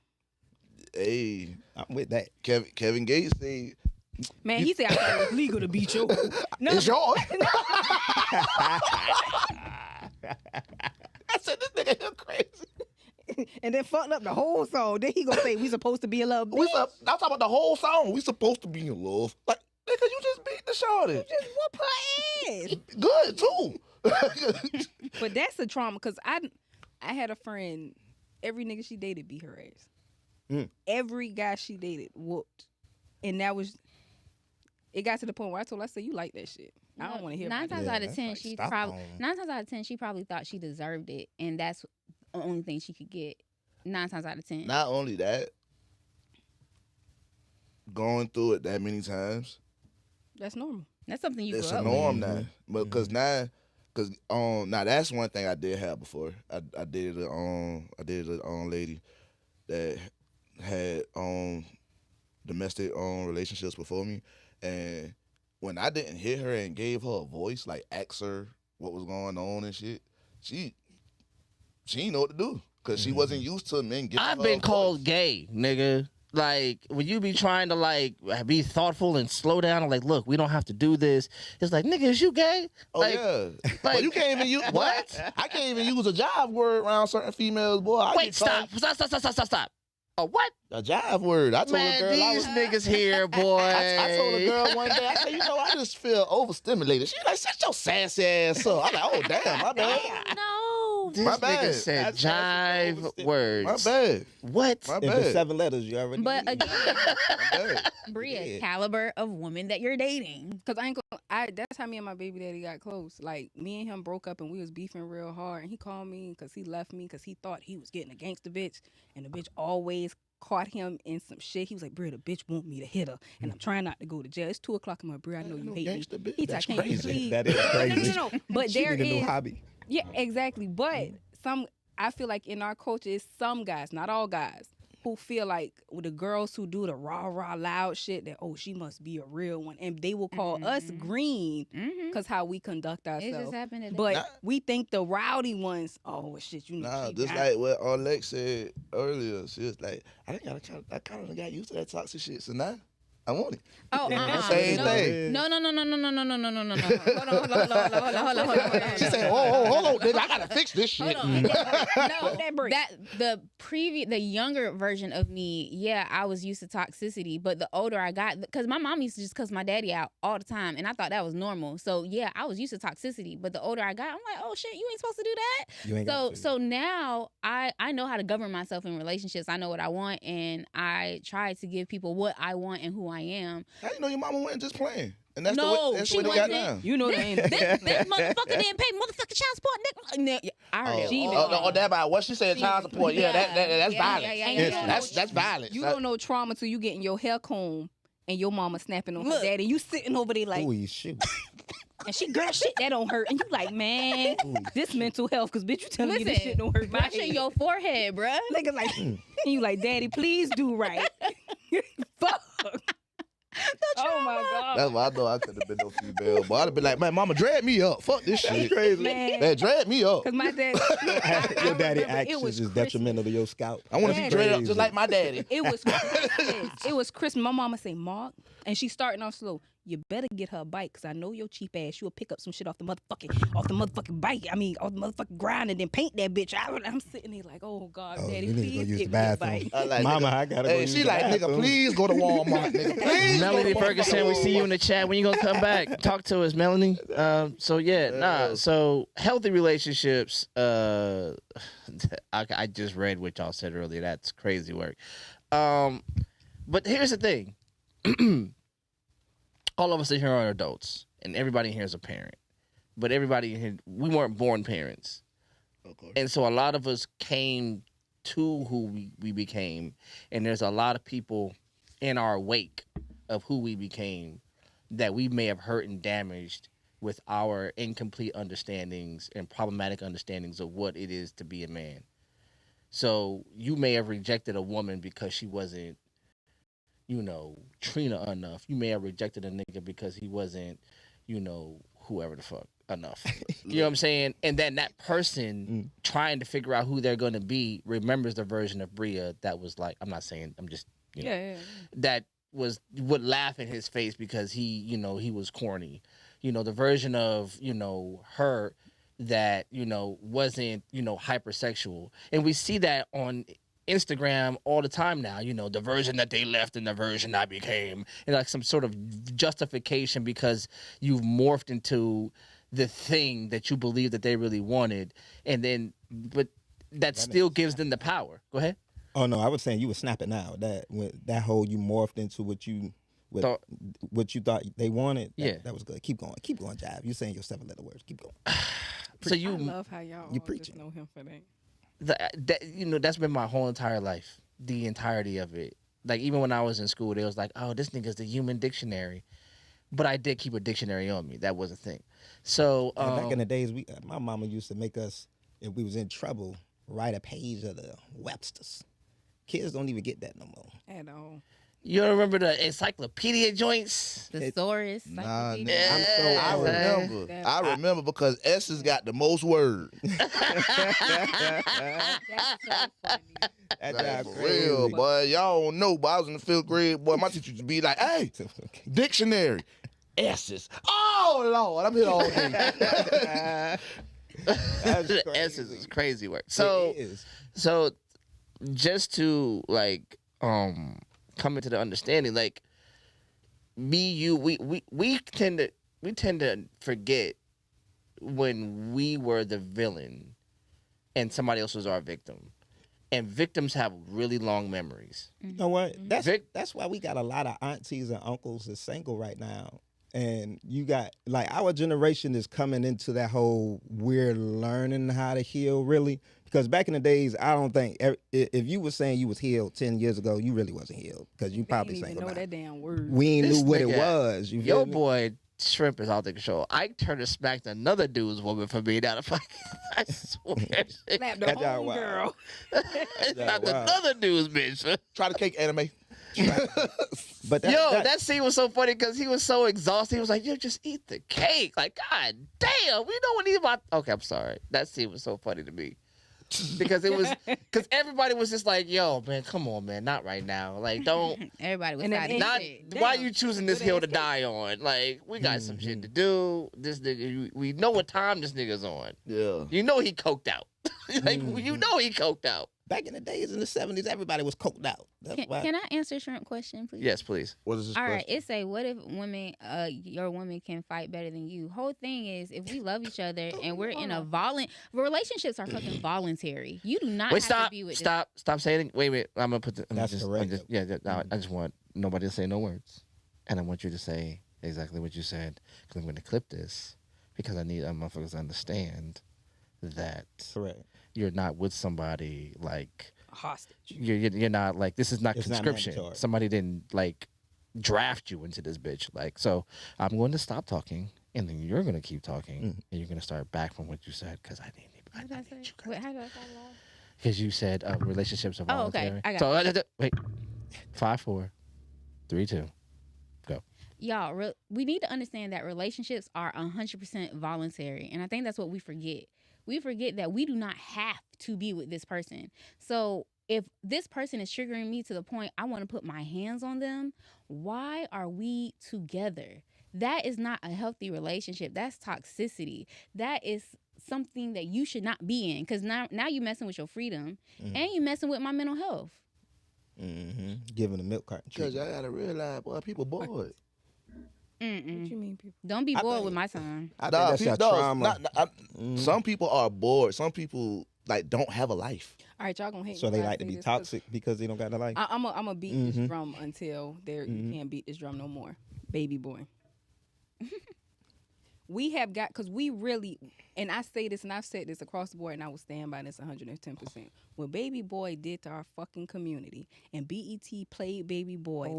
Hey, I'm with that. Kevin Gates said, Man, he said I thought it was legal to beat you. No, "It's yours." I said, "This nigga here crazy." and then fucked up the whole song. Then he gonna say we supposed to be in love. I'm talking about the whole song. We supposed to be in love. Like, nigga, you just beat the shorty. Just whoop her ass. Good too. But that's a trauma because I had a friend. Every nigga she dated beat her ass. Every guy she dated whooped, and that was. It got to the point where I told her, I said, "You like that shit? I don't want to hear." 9 about times Yeah, out of that's 10, like she Stockholm. probably 9 times out of 10 she probably thought she deserved it, and that's the only thing she could get. 9 times out of 10. Not only that, going through it that many times, That's normal. That's something you it's grew a up with. norm now. But because now that's one thing I did have before. I dated a lady that had domestic relationships before me, and when I didn't hit her and gave her a voice, like ask her what was going on and shit, she didn't know what to do because she wasn't used to men giving I've her been a called voice. gay, nigga. Like when you be trying to like be thoughtful and slow down and like, look, we don't have to do this. It's like, nigga, is you gay? Oh Like, yeah, like- but you can't even use What? I can't even use a jive word around certain females, boy. I Wait, get stop. called Stop. A what? a jive word. I told Man, a girl I these was. niggas here, boy. I told a girl one day, I said, I just feel overstimulated. She's like, shut your sassy ass up. I'm like, oh, damn, my bad. No. This My bad. nigga said That's jive overstimulated. words. My bad. What? My If it's bad. 7 letters, you already. But knew. again, My bad. Bria, Yeah. caliber of woman that you're dating. Cause that's how me and my baby daddy got close. Like me and him broke up and we was beefing real hard. And he called me because he left me because he thought he was getting a gangster bitch, and the bitch always caught him in some shit. He was like, "Bria, the bitch want me to hit her, and I'm trying not to go to jail. It's 2:00. I'm like, Bria, I know you hate Gangsta me." bitch. He That's said, "Can't you crazy. please?" That is crazy. No. But She there need a new is, hobby. yeah, exactly. But I feel like in our culture, it's some guys, not all guys, who feel like with the girls who do the rah loud shit that, oh, she must be a real one, and they will call us green Mm-hmm. because how we conduct It just ourselves. happened today. But Nah. we think the rowdy ones, oh well, shit, you know. Nah, she just got- like what Alex said earlier. She was like, I kind of got used to that toxic shit, so now I want it. Oh, Same no. thing. No. Hold on. Hold on. She said, hold on, nigga, I gotta fix this shit. Hold on. No, that break. the younger version of me, yeah, I was used to toxicity, but the older I got, because my mom used to just cuss my daddy out all the time, and I thought that was normal. So yeah, I was used to toxicity, but the older I got, I'm like, oh shit, you ain't supposed to do that. You ain't got to. So now I know how to govern myself in relationships. I know what I want, and I try to give people what I want and who I am. How you know your mama wasn't just playing? And that's No, the way, that's she the way they got wasn't. down. You know they ain't. This motherfucker didn't pay motherfucking child support, nigga. I heard it. She all. That about what she said, child support. Yeah, that's Yeah, violence. yeah, yeah, yeah, yeah. That's violence. You don't know trauma till you getting your hair combed and your mama snapping on her Look. daddy. You sitting over there like, Ooh, shoot. and she, girl, shit, that don't hurt. And you like, man, this mental health, because bitch, you telling me this shit don't hurt my brushing head. your forehead, bruh. Nigga like, and you like, daddy, please do right. Fuck. Oh my God. That's why I know I couldn't have been no female. But I'd have been like, man, mama, drag me up. Fuck this shit. Crazy. Man, drag me up. Because my dad, Your daddy remember it actions was is Christmas. detrimental to your scout. I want to Yeah. be dread up Crazy. just like my daddy. It was Christmas. It was Christmas. My mama say, Mark, and she starting off slow. you better get her a bike, because I know your cheap ass. You'll pick up some shit off the motherfucking bike. I mean, off the motherfucking grind and then paint that bitch. I'm sitting there like, oh, God, Oh, Daddy, you need to go please use the give me a bathroom. bike. Mama, I gotta go Hey, use she the like, nigga, bathroom. please go to Walmart, nigga. Please. Melanie go to Ferguson, we see you in the chat. When you gonna come back? Talk to us, Melanie. So yeah, So healthy relationships. I just read what y'all said earlier. That's crazy work. But here's the thing. All of us in here are adults, and everybody in here is a parent. But everybody in here, we weren't born parents. Okay. And so a lot of us came to who we became. And there's a lot of people in our wake of who we became that we may have hurt and damaged with our incomplete understandings and problematic understandings of what it is to be a man. So you may have rejected a woman because she wasn't, Trina enough. You may have rejected a nigga because he wasn't, whoever the fuck enough. You know what I'm saying? And then that person trying to figure out who they're going to be remembers the version of Bria that was like, I'm not saying, I'm just, that would laugh in his face because he was corny. The version of, her that, wasn't, hypersexual. And we see that on Instagram all the time now, the version that they left and the version I became, and like some sort of justification because you've morphed into the thing that you believe that they really wanted, and then but that still gives them the power. Go ahead. Oh no, I was saying you were snapping now. That whole you morphed into what you thought they wanted. That was good. Keep going, Jive. You're saying your 7-letter words. Keep going. I love how y'all you all preaching. just know him for that. That's been my whole entire life, the entirety of it. Like even when I was in school, they was like, "Oh, this nigga's the human dictionary," but I did keep a dictionary on me. That was a thing. So back in the days, my mama used to make us, if we was in trouble, write a page of the Webster's. Kids don't even get that no more. At all. You don't remember the encyclopedia joints? Thesaurus. Nah, encyclopedia. I remember because S has got the most words. That's so funny. That's For real, boy. Y'all don't know, but I was in the 5th grade. Boy, my teacher used to be like, hey, dictionary, S's. Oh, Lord, I'm here all day. S's is crazy work. So just to like come into the understanding, like we tend to forget when we were the villain and somebody else was our victim. And victims have really long memories. You know what? That's why we got a lot of aunties and uncles that's single right now. And you got, like, our generation is coming into that whole we're learning how to heal, really. Because back in the days, I don't think, if you were saying you was healed 10 years ago, you really wasn't healed. Because you probably didn't even know that damn word. We ain't knew what it was. You feel me? Boy, Shrimp is out the control. I turned and smacked another dude's woman for being out of pocket. I swear. Slapped the whole girl. Slapped another dude's bitch. Try the cake, anime. But that scene was so funny because he was so exhausted. He was like, "Yo, just eat the cake." Like, God damn, we don't need my. Okay, I'm sorry. That scene was so funny to me because everybody was just like, "Yo, man, come on, man, not right now. Like, don't." Everybody was Not why you choosing this hill to die on? Like, we got some shit to do. This nigga, we know what time this nigga's on. Yeah, you know he coked out. Like, you know he coked out. Back in the days in the 70s, everybody was coked out. Can I answer a shrimp question, please? Yes, please. What is this All question? right, it say, what if your woman can fight better than you? Whole thing is, if we love each other and we're in a relationships are fucking voluntary. You do not have to be with stop saying it. Wait, I'm gonna put the. That's correct. I just want nobody to say no words, and I want you to say exactly what you said because I'm gonna clip this because I need motherfuckers to understand that. Correct. You're not with somebody like hostage. You're not like, this is not It's conscription. not Somebody didn't like draft you into this bitch. Like, so I'm going to stop talking, and then you're going to keep talking, and you're going to start back from what you said because I need you. How did I say that? Because you said relationships are voluntary. Oh, okay. I got wait. 5, 4, 3, 2, go. Y'all, we need to understand that relationships are 100% voluntary, and I think that's what we forget. We forget that we do not have to be with this person. So if this person is triggering me to the point I want to put my hands on them, why are we together? that is not a healthy relationship. That's toxicity. That is something that you should not be in, because now you messing with your freedom and you messing with my mental health. Giving a milk carton Because treatment. I gotta realize, boy, people bored. What you mean, people? Don't be I bored think- with my time. I think Nah, that's a people, trauma. Some people are bored. Some people like don't have a life. All right, y'all gonna hate So me they if I like to say be this, 'cause toxic because they don't got a life. I'm gonna beat this drum until you can't beat this drum no more. Baby boy. We have got, because we really, and I say this and I've said this across the board, and I will stand by this 110%. What Baby Boy did to our fucking community, and BET played Baby Boy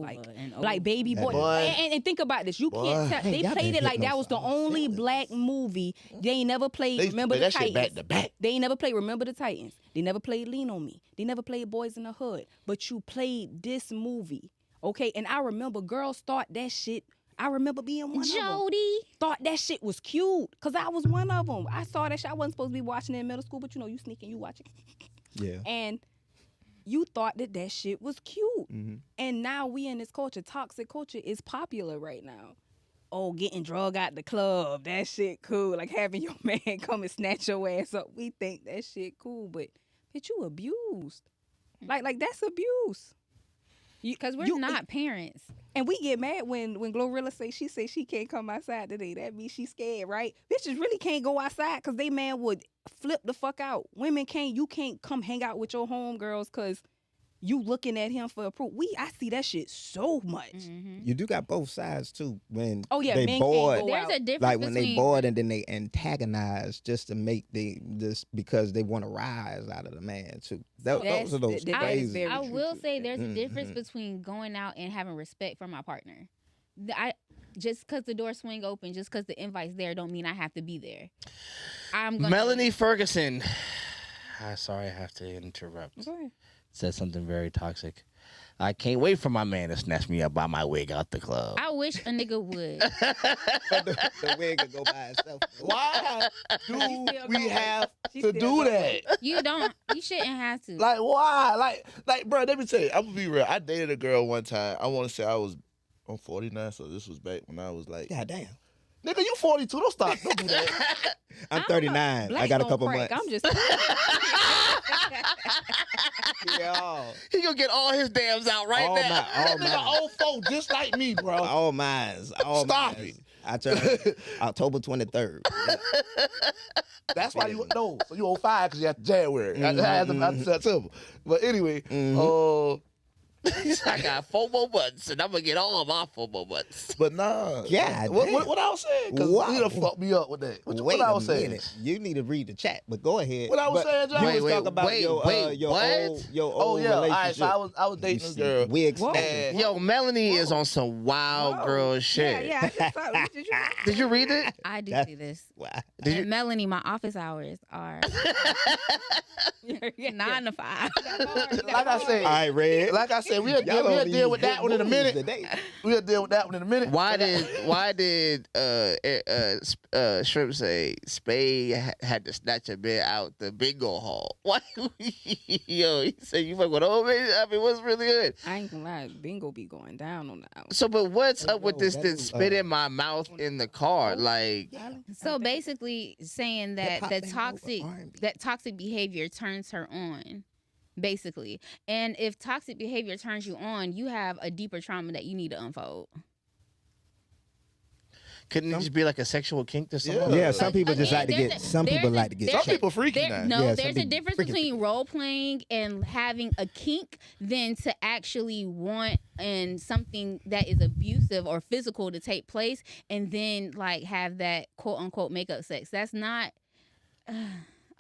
like Baby Boy. Boy. And think about this. You can't tell. They Y'all played been it like hitting that those was the songs. only black movie. They ain't never played They Remember play the that shit Titans. back to back. They ain't never played Remember the Titans. They never played Lean on Me. They never played Boys in the Hood. But you played this movie, okay? And I remember girls thought that shit. I remember being one of them. Jody. Thought that shit was cute, because I was one of them. I saw that shit. I wasn't supposed to be watching it in middle school, but you know, you sneaking, you watching. Yeah. And you thought that shit was cute. And now we in this culture, toxic culture is popular right now. Oh, getting drug out the club, that shit cool. Like having your man come and snatch your ass up. We think that shit cool, but bitch, you abused. Like that's abuse. Because we're not parents. And we get mad when Glorilla say she can't come outside today. That means she's scared, right? Bitches really can't go outside because they man would flip the fuck out. Women you can't come hang out with your homegirls because you looking at him for approval. I see that shit so much. You do got both sides too. When Oh yeah, they men bored, can't go There's out. a difference like when between they bored and then they antagonize just to make this because they want to rise out of the man too. Those are those that is crazy. very I true, will too. say there's a difference between going out and having respect for my partner. Just because the door swing open, just because the invite's there, don't mean I have to be there. I'm gonna Melanie Ferguson. Sorry, I have to interrupt. Go ahead. Said something very toxic. I can't wait for my man to snatch me up by my wig out the club. I wish a nigga would. the wig could go by itself. Why do still we going. have She to still do going. that? You shouldn't have to. Like, why? Like, bro, let me tell you. I'm gonna be real. I dated a girl one time. I want to say I'm 49, so this was back when I was like, God damn. nigga, you 42. Don't stop. Don't do that. I'm 39. Black I got a don't couple crack. months. I'm just Yo. He gonna get all his dams out right All now. my- all That nigga my- old folk just like me, bro. All mines. All Stop mines. it. I turned October 23rd. Yeah. That's why you know. So you 05 because you have January. After September. But anyway, I got 4 more months, and I'm gonna get all of my 4 more months. but nah. God What damn. I was saying? Because Wow. he done fucked me up with that. What Wait I was a saying? minute. You need to read the chat, but go ahead. What I was But saying, John? You Wait, was talking about your what? your Oh old yeah. All relationship. right. So I was dating this girl. Wig Whoa. snatching. And Yo, Melanie is on some wild girl shit. Yeah. I just thought, did you? Did you read it? I do That's- see this. Wow. Did you? And Melanie, my office hours are 9 to 5. like I said, All right, Red. like I said, we'll Y'all don't deal with use that one in a good minute. moves today. We'll deal with that one in a minute. Why did Shrimp say Spade had to snatch a bit out the bingo hall? Why? Yo, he said you fuck with old man. I mean, what's really good? I ain't gonna lie, bingo be going down on the house. So, but what's up with Yo, this? that This is, spit in my mouth in the car, like. So basically saying that Hip-hop the ain't toxic over R&B. that toxic behavior turns her on. Basically. And if toxic behavior turns you on, you have a deeper trauma that you need to unfold. Couldn't it just be like a sexual kink to someone? Yeah, some people just Okay, like to there's get. a- Some people there's a- like to get. there's Some people freaky There, now. no, Yeah, some there's a people difference freaky. between role playing and having a kink than to actually want and something that is abusive or physical to take place and then like have that quote unquote makeup sex. That's not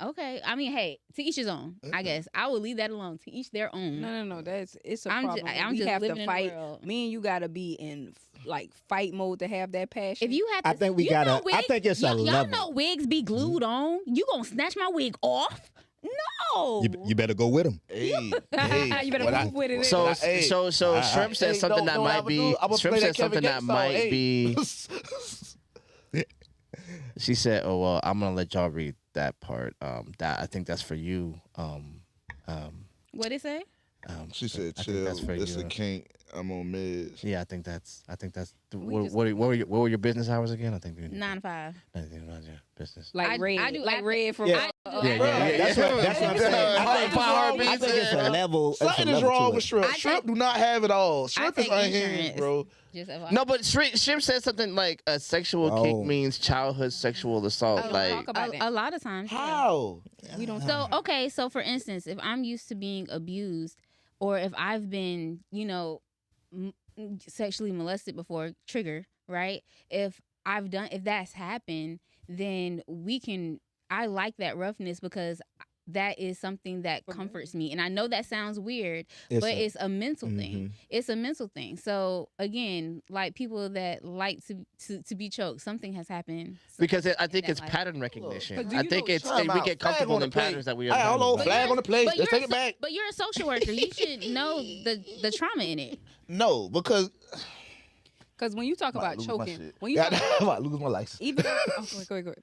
okay. I mean, hey, to each his own. I guess I will leave that alone. To each their own. No. It's a I'm problem. I'm we just have living to in fight. the world. Me and you gotta be in like fight mode to have that passion. If you have to, I think we you gotta- know I wigs- think it's a y'all level. know wigs be glued on. You gonna snatch my wig off? No. You better go with them. Hey, you better what move with it. So, Hey, Shrimp said something that might be. Shrimp said something that might be. She said, "Oh well, I'm gonna let y'all read that part. That I think that's for you. What it say? She said, I think "Chill, that's for it's you. a kink. I'm on meds. Yeah, I think that's. We just- What were your business hours again? I think 9 to 5. Nothing about your business. Like I red, do like after- red from. Yeah. Yeah. That's what I'm saying. I think it's a level. it's a Something is level wrong to with it. shrimp. I Shrimp take- do not have it all. Shrimp is take unhinged, insurance. bro. Just No, but Shrimp said something like a sexual Oh. kink means childhood sexual assault. don't Like, talk about that. a lot of times. yeah. How? We don't. So okay, so for instance, if I'm used to being abused, or if I've been, sexually molested before, trigger, right? If that's happened, then I like that roughness because that is something that comforts me. And I know that sounds weird, but it's a mental thing. It's a mental thing. So again, like people that like to be choked, something has happened. because I think that it's life. pattern recognition. But do I you think know- it's Time we out. get Flag comfortable on in the plate. patterns that we Hey, hold on, are. flag on the plate. Let's take it back. But you're a social worker. You should know the trauma in it. No, because Because when you talk I'm about about to lose my choking, shit. when you Yeah, talk, I'm about to lose my license. even go ahead.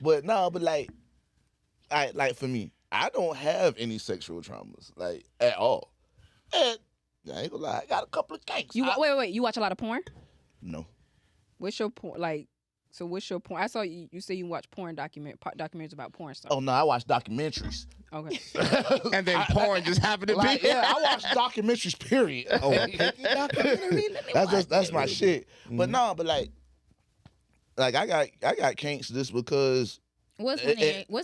But no, but like for me, I don't have any sexual traumas like at all. And I ain't gonna lie, I got a couple of kinks. Wait. You watch a lot of porn? No. What's your porn like? So what's your porn? I saw you say you watch documentaries about porn stuff. Oh no, I watch documentaries. Okay. And then porn just happened to Like, be. yeah, I watch documentaries. Period. Oh, that's my shit. But no, but like I got kinks just because What's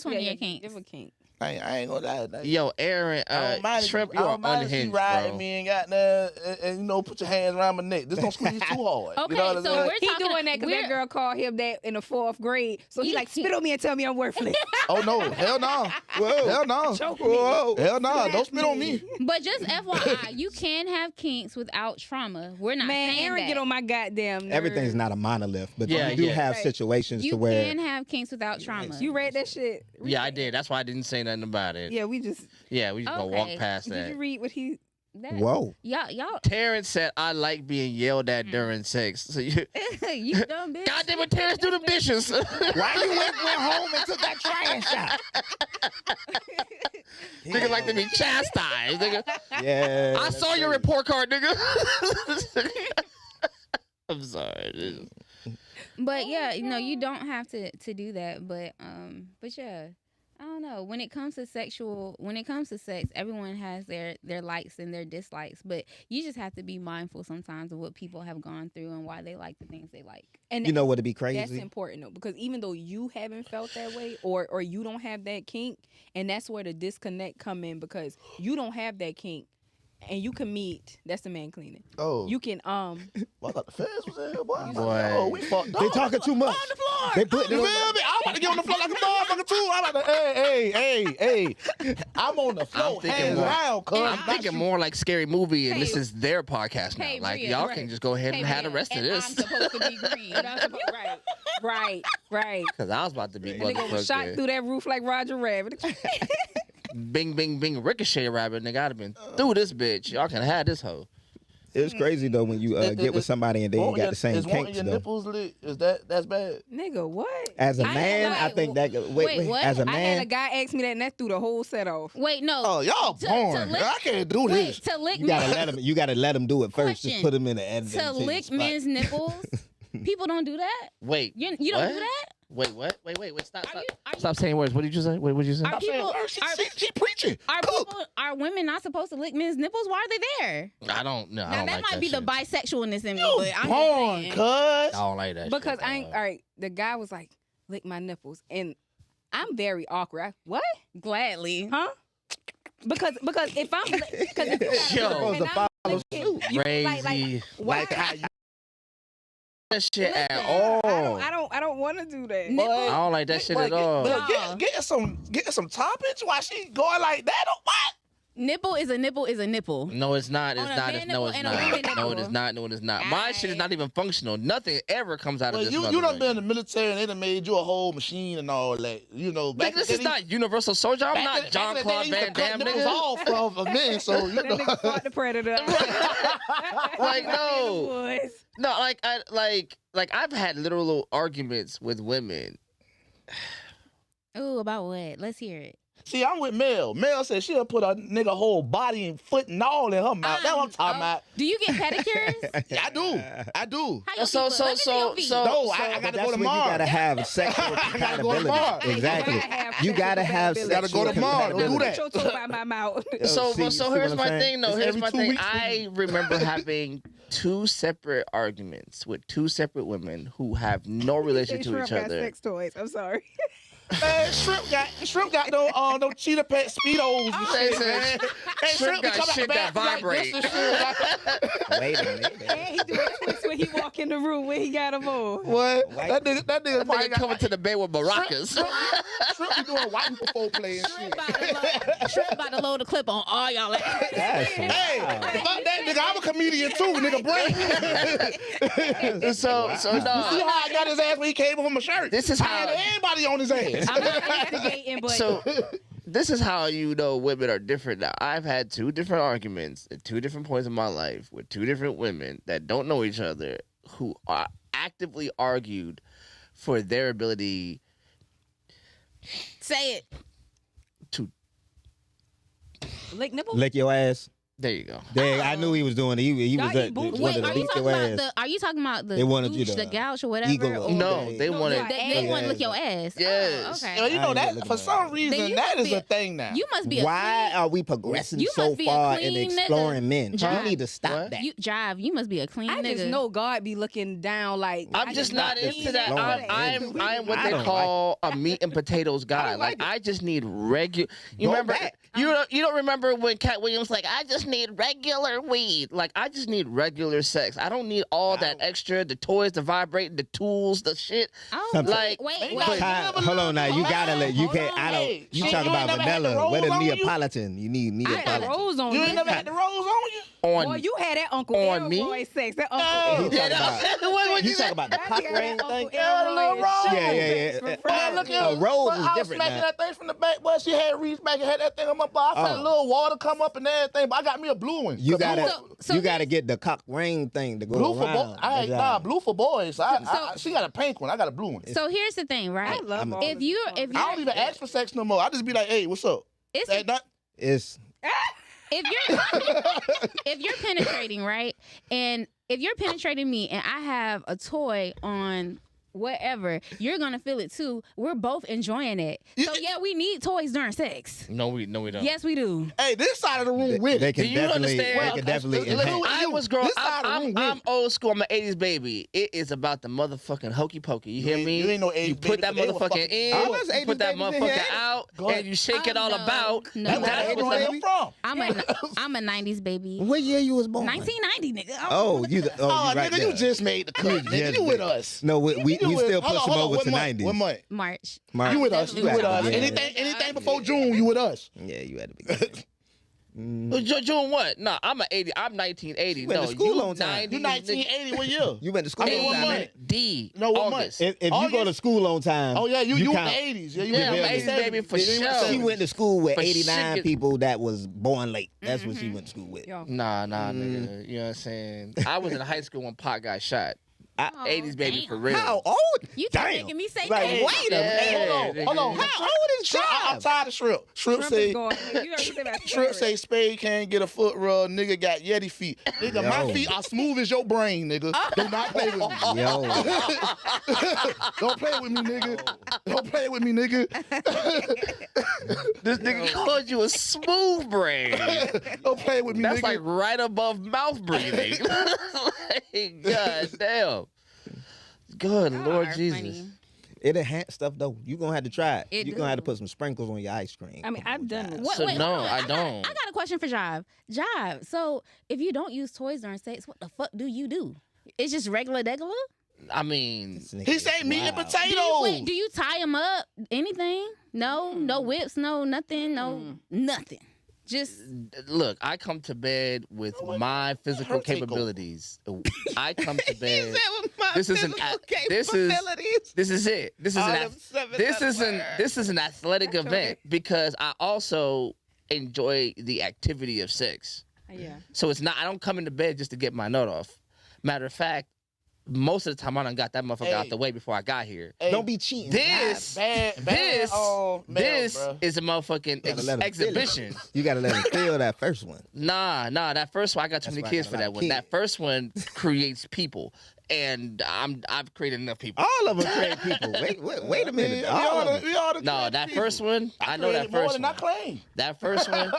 one of your kinks? Different kink. I ain't gonna lie. Like, Yo, Aaron, I don't mind Shrimp, if, I you are don't mind if you unhinged, riding bro. me and got there and put your hands around my neck. This don't squeeze too hard. Okay, you know what so I mean? we're He talking. doing that because that girl called him that in the 4th grade. So he like spit on me and tell me I'm worthless. Oh no, hell no, Whoa. hell no, Choke me. Whoa. hell no, don't spit on me. But just FYI, you can have kinks without trauma. We're not Man, saying Aaron that. get on my goddamn nerves. Everything's not a monolith, but Yeah, you do yeah. have Right. situations You to where can have kinks without trauma. You read that shit? Yeah, I did. That's why I didn't say nothing about it. Yeah, we just. Yeah, we just gonna walk Okay. past Did you that. read what he? That- whoa. y'all, Terrence said, "I like being yelled at during sex." So you, you dumb bitch. God damn it, Terrence, do the dishes. Why you went home and took that trash out? Nigga like to be chastised. Nigga, Yeah. I saw your report card, nigga. I'm sorry. But yeah, you don't have to do that. But yeah, I don't know. When it comes to sex, everyone has their likes and their dislikes. But you just have to be mindful sometimes of what people have gone through and why they like the things they like. And You know what'd be that's crazy? important though, because even though you haven't felt that way, or you don't have that kink, and that's where the disconnect come in, because you don't have that kink, and you can meet. That's the man cleaning. Oh, You can well, I thought the feds was in here, boy. Boy. Oh, we fucked up. They talking too much. On the floor. They put You it feel on. me? I'm about to get on the floor like a motherfucker too. I'm about to, hey. I'm on the floor, hands down, cuz. I'm thinking more like Scary Movie, and this Hey. is their podcast now. Hey, Like Bria, y'all right. can just go ahead and have the rest of and this. I'm supposed to be green. right. Cause I was about to be The nigga was shot motherfucking through that roof like Roger Rabbit. bing, bing, bing, ricochet rabbit. Nigga, I'd have been through this bitch. Y'all can have this hoe. It's crazy though when you get with somebody and they ain't got the same Is wanting kinks your though. nipples lit? That's bad? Nigga, what? As a I man, like- I think that. wait, what? As a I had a man, guy ask me that, and that threw the whole set off. Wait, no. Oh, y'all To born. lick- I can't do Wait, this. to lick you gotta let him. You gotta let him do it first. Just Question. put him in the end. to lick men's nipples. People don't do that. Wait, You don't what? do that. Wait, what? Wait, stop. Are you? Stop saying words. What did you say? What did you say? Are people? She preaching. Are women not supposed to lick men's nipples? Why are they there? I don't know. I Now don't that like might that be the shit. bisexualness in me, You but I'm born, just cuz. I don't like that. Because shit, I ain't. dog. All right, the guy was like, lick my nipples, and I'm very awkward. What? gladly. Huh? Because if I'm because if Yo. Supposed to follow suit. Crazy. Why? Like how you That shit at Listen, all. I don't want to do that. Nipple- I don't like that shit But at all. No. Get some toppings while she going like that. What? Nipple is a nipple is a nipple. No, it's not. It's On a not. man It's, no, nipple it's and a woman not. No, it nipple. is not. No, it is not. My shit is not even functional. Nothing ever comes out of Well, this. you done motherfucker. been in the military and they done made you a whole machine and all that. You know, Nigga, back this in is the not Universal Soldier. I'm not John Claude Van Damme, Nipples nigga. off from a man, so you That know. nigga fought the predator. Like, no. Boys. No, like I've had literal arguments with women. Ooh, about what? Let's hear it. See, I'm with Mel. Mel said she'll put a nigga whole body and foot and all in her mouth. That's what I'm talking about. Do you get pedicures? Yeah, I do. How your So- feet look? Let me see your feet. No, I But gotta that's go to where you Mars. gotta have sexual gotta go to compatibility. Mars. Exactly. You gotta have You gotta have sexual Gotta go to sexual Mars. Don't do compatibility. that. Put your toe by my mouth. So, see- so see here's what my I'm saying? thing, though. It's Here's every my 2 thing. weeks. I remember having 2 separate arguments with 2 separate women who have no relation to each other. Sex toys. I'm sorry. Man, shrimp got no cheetah pet speedos and They shit, said man. Hey, shrimp got come out the shit that bathroom like vibrate. this and shit, like- Wait a minute. And he do a twist when he walk in the room when he got them on. What? White- That nigga That probably nigga coming to the bed with maracas. Shrimp be doing white before play and shit. Shrimp about to load a clip on all y'all. That's Hey, wild. fuck that nigga. I'm a comedian too, nigga. Break. So You see no. how I got his ass when he came from my shirt? This is I how- had everybody on his ass. I'm not Instigating, but So this is how you know women are different now. I've had 2 different arguments at 2 different points in my life with 2 different women that don't know each other who are actively argued for their ability say it. to. lick nipple. Lick your ass. There you go. Dang, I knew he was doing it. He Y'all was eat booty. wanted Wait, to are you lick talking your about ass. the? Are you talking about the? They wanted you douche, to the gouge or whatever. eagle or- or- No, they No, wanted. no, They want to lick Yeah. your ass. Yes. Oh, You okay. know I ain't that looking for at some that. reason Then you that must is be a thing now. You must be a Why clean. are we progressing You so must be a far in clean nigga. exploring men? You Jive. need to stop What? that. You Jive. You must be a clean I nigga. just know God be looking down like. I'm I just got not this into that. flowing. I'm what I they don't call a meat and potatoes guy. don't Like like it. I just need regular. You Go remember? back. You don't remember when Cat Williams like I just need regular weed. Like I just need regular sex. I don't need all that extra, the toys, the vibrating, the tools, the shit. Oh, Sometimes- Like, wait, they wait. got- Ty, hold on now. You gotta let. You Hold can't. on, I don't. hey. You Shit, talk you about ain't never had the vanilla. What is rolls on you? Neapolitan? You need I had Neapolitan. rose on You you. ain't never had the rolls on you? On Boy, you had that Uncle On me? Elroy sex. That Oh. Uncle He Elroy. talking about. What You you talk about the That cock nigga ring had Uncle thing. Yeah, the little Elroy rose. sex Yeah, yeah, sex yeah. for Man, friends. look A at rose but is I was different smacking now. that thing from the back, but she had reached back and had that thing on my butt. I felt a Oh. little water come up and everything, but I got me a blue one. You 'Cause gotta. So You gotta get the cock ring thing to go blue for around. boys. I ain't That's blue for boys. She got a pink one. I got a blue one. So here's the thing, I right? love all If this you conversation. if I don't you even ask for sex no more. I just be like, hey, what's up? it's Hey, not, It's if you're if you're penetrating, right? And if you're penetrating me and I have a toy on whatever, you're gonna feel it too. We're both enjoying it. So yeah, we need toys during sex. No, we don't. Yes, we do. hey, this side of the room with they it. can Do you definitely. understand? They can definitely Look, enhance. look, I was growing. This side of the room I'm with old school. I'm an '80s baby. It is about the motherfucking hokey pokey. You hear ain't- me? you ain't no 80s You put baby, that but they were motherfucker fucking- in. I was You 80s put that babies in here. motherfucker out, Go ahead. and you shake it all No. about. No. That's That's where what's they up. came from. I'm a '90s baby. What year you was born? 1990, nigga. Oh, you. Oh, you right nigga, there. you just made the cut. You Nigga, just you with did. us. No, we You with- still hold push on, them hold on. over What to month? 90s. What month? March. Mark. You with us. You with us. Yeah. Anything before June, you with us. Yeah, you had to be. June what? No, I'm an 80. I'm 1980. You went No, to school you on time. 90s, You 1980, what year? You went to school I mean, on what time. month? innit? D. No, what August. month? If you go to school on time, Oh, yeah, you in the count. 80s. Yeah, you Yeah, in I'm the 80s baby for sure. She went to school with For 89 shit. people that was born late. That's what she went to school with. Yo, Nah, nigga. You know what I'm saying? I was in high school when Pot got shot. I- 80s baby damn. for real. How old? You keep Damn. making me say Like, that. wait a Yeah, minute. Hold nigga. on. How old is Shrimp, I'm Tribe? tired of Shrimp. Shrimp Trump say, is going. You heard me say about Shrimp Spade. say Spade can't get a foot rub. Nigga got Yeti feet. Nigga, my Yo. feet are smooth as your brain, nigga. Do not play with me. Yo, Don't play with me, nigga. Don't play with me, nigga. This nigga called you a smooth brain. Don't play with me, That's nigga. like right above mouth breathing. Like, God damn. Good Y'all Lord are Jesus. funny. it enhanced stuff though. You gonna have to try it. It You gonna have to do. put some sprinkles on your ice cream. I mean, I've done it. What, So wait, no, hold on. I don't. I got a question for Jive. Jive, so if you don't use toys during sex, what the fuck do you do? It's just regular degular? I mean, This nigga He is say meat and wild. potatoes. Do you tie them up? Anything? No? No whips? No nothing? No nothing. Just look, I come to bed with my physical Her takeover. capabilities. I come to He bed. said with my This is an physical this is capabilities. this is it. This is All an them seven this letter is an words. this is an athletic event because I also enjoy the activity of sex. Yeah. So it's not I don't come into bed just to get my nut off. Matter of fact, most of the time I done got that motherfucker out Hey. the way before I got here. Hey, Don't be cheating. This, bad, this, male, this bro. is a motherfucking Gotta let 'em feel it. exhibition. You gotta let him feel that first one. Nah, that first one I got too That's many why I kids got for a that lot of one. That kids. first one creates people, and I've created enough people. All of them create people. Wait a minute. All of them. We all the No, creative that people. first one, I know that created more first than one. I claim. That first one,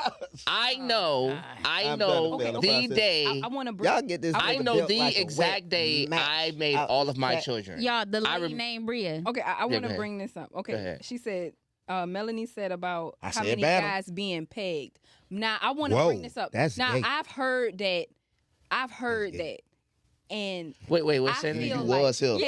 I know I'm the trying to feel the day. I want to Y'all get this. I nigga know built the like a exact wet day match I made out all of my that- children. Y'all, the I lady rem- named Bria. Okay, I go want to ahead. bring this up. Go Okay, ahead. she said, Melanie said about I how said many battle. guys being pegged. Now I want to Whoa, bring this up. that's Now gay. I've heard that, gay. and Wait, I what's that? feel You like was him.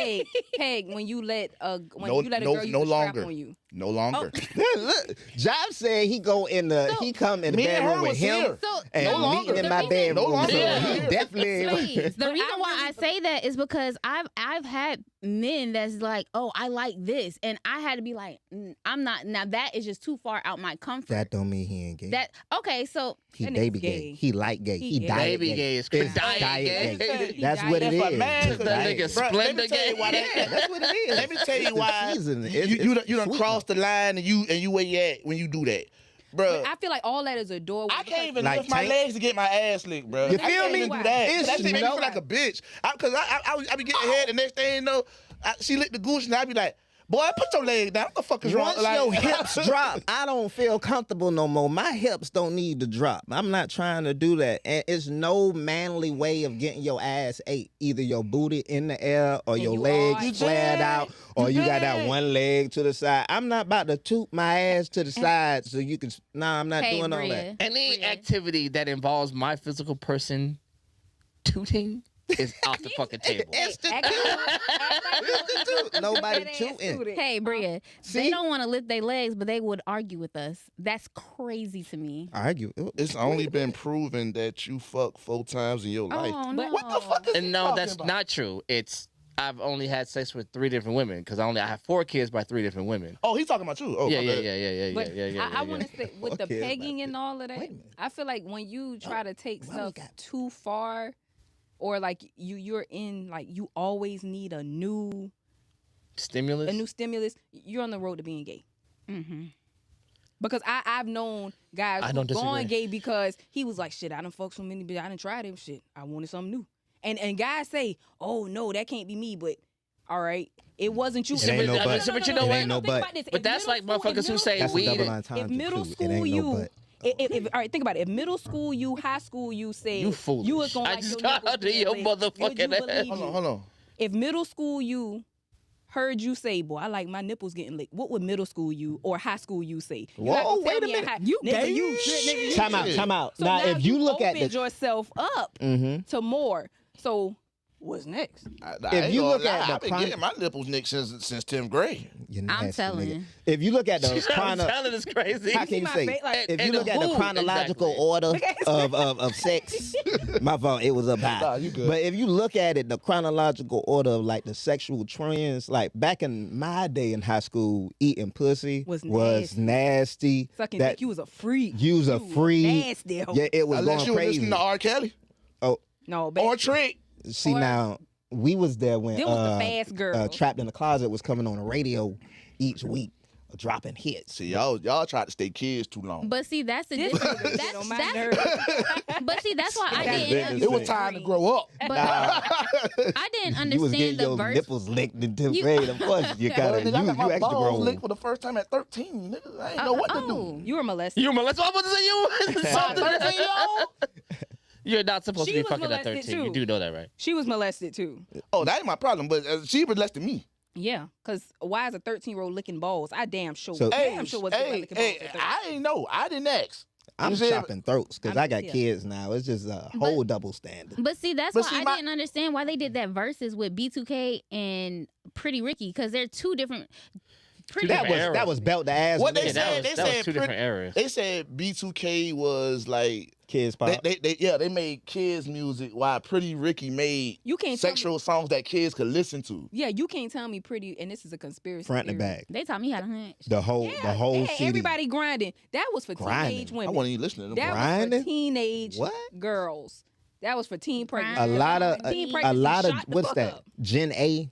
peg when you let a No- you let a no- girl use no a strap longer. on you. No longer. Look, Job said he go in the he come in the Me and her bedroom with was him here. So and No meeting longer. in The my reason- bedroom. No longer. So Yeah. he definitely. Please. The But reason I why I really say that is because I've had men that's like, oh, I like this, and I had to be like, I'm not. Now that is just too far out my comfort. That don't mean he ain't gay. That okay, so he that nigga's baby gay. gay. He like gay. He He gay. diet Baby gay. gay is It's crazy. Diet diet gay. He That's diet what it gay. is. But man, It's that diet nigga gay. Bruh, let me Splenda tell you gay. why Yeah, that's what it is. Let me tell you It's the why season. you done sweet crossed the line and you where you at when you do that, bro. But I feel like all that is a doorway. I can't even Like lift my Tank- legs to get my ass licked, bro. You I feel can't me? even do that. It's That shit make me no- feel like a bitch. Cause I be getting head, the next thing you know, she licked the goose and I be like, boy, put your leg down. What the fuck is wrong? Once your hips drop, I don't feel comfortable no more. My hips don't need to drop. I'm not trying to do that. And it's no manly way of getting your ass ate. Either your booty in the air or And your you legs are- flared out or you got that bad. one leg to the side. I'm not about to toot my ass to the side so you can. Nah, I'm not hey, doing all Bria, that. Any Bria. activity that involves my physical person tooting is off the fucking table. Nobody tooting. Hey, Bria, See? they don't want to lift their legs, but they would argue with us. That's crazy to me. Argue. It's only been proven that you fuck 4 times in your life. Oh, But no. What the fuck is he And no, talking that's about? not true. I've only had sex with 3 different women because I have 4 kids by 3 different women. Oh, he's talking about you. Oh, Yeah, my yeah, bad. yeah. But I want to say with the Okay, pegging about and all of that, Wait a minute. I feel like when you try to take why we stuff got- too far, or like you're in like you always need a new Stimulus. stimulus, you're on the road to being gay. Mm-hmm. Because I've known guys I who've don't gone disagree. gay because he was like, shit, I done fucked so many bitches, I done tried them shit. I wanted something new. And guys say, oh no, that can't be me, but all right, it wasn't you. It ain't no but- but. but you know It what? ain't no Think but. about this. But If that's middle like school- if motherfuckers who middle say That's a weed. double entendre. if middle too. It school ain't no you, but. if all right, think about it. If middle school you, high school you said You foolish. was gonna I like just your nipples called you being your lit, would you motherfucking ass. believe Hold you? on, hold on. If middle school you heard you say, boy, I like my nipples getting licked, what would middle school you or high school you say? You Whoa, not gonna tell wait a me in minute. high- You nigga, gay? you trick, nigga, you Time out, trick. time out. So now, if you look at opened the. yourself up Mhm. to more. So what's next? If you look at the I've been chron- getting my nipples nicked since 10th grade. You're I'm nasty, telling. nigga. If you look at the I'm chrono, telling it's crazy. how can you my say? face, like- If And you look the at the who, chronological exactly. order of sex, my fault, it was up high. Nah, you good. But if you look at it, the chronological order of like the sexual trends, like back in my day in high school, eating pussy Was nasty. Sucking That dick, you was a freak. you was a You freak. Nasty. hoe. Yeah, it was Unless going you were crazy. listening to R. Kelly No, baby. or Trick. See Or- now, we was there when Them was the fast girls. Trapped in the Closet was coming on the radio each week, dropping hits. See, y'all tried to stay kids too long. But see, that's the This difference. nigga get on my That's nerves. but see, that's why I That's didn't. business. It was time to grow up. But I didn't You was understand getting the your verse. nipples licked in 10th You- grade. Of course, you gotta, Nigga, I got my you extra balls grown. licked for the first time at 13. Nigga, I ain't know what to do. Oh. You were molested. You molested. I'm about to say you. Something. 13-year-old? You're not supposed She to be was fucking at molested 13. You too. do know that, right? She was molested too. Oh, that ain't my problem. But she was less than me. Yeah, because why is a 13-year-old licking balls? I damn sure. So- damn sure wasn't hey, licking balls. hey, at 13. I ain't know. I didn't ask. I'm You see, chopping throats because I got yeah. kids now. It's just a whole double standard. But see, that's But why see, I my- didn't understand why they did that versus with B2K and Pretty Ricky because they're two different. Pretty That different was eras. belt to ass. What with they it. said- that was two pretty- different eras. They said B2K was like Kids pop. they made kids music while Pretty Ricky made You can't tell me- sexual songs that kids could listen to. Yeah, you can't tell me pretty, and this is a conspiracy. front and theory. back. They taught me how to hunch. The whole Yeah, CD. everybody grinding. That was for Grinding. teenage I women. wasn't even listening to them. That was Grinding? for teenage What? girls. That was for teen pregnancy. A lot of Teen a pregnancy lot of shot the what's fuck that? up. Gen A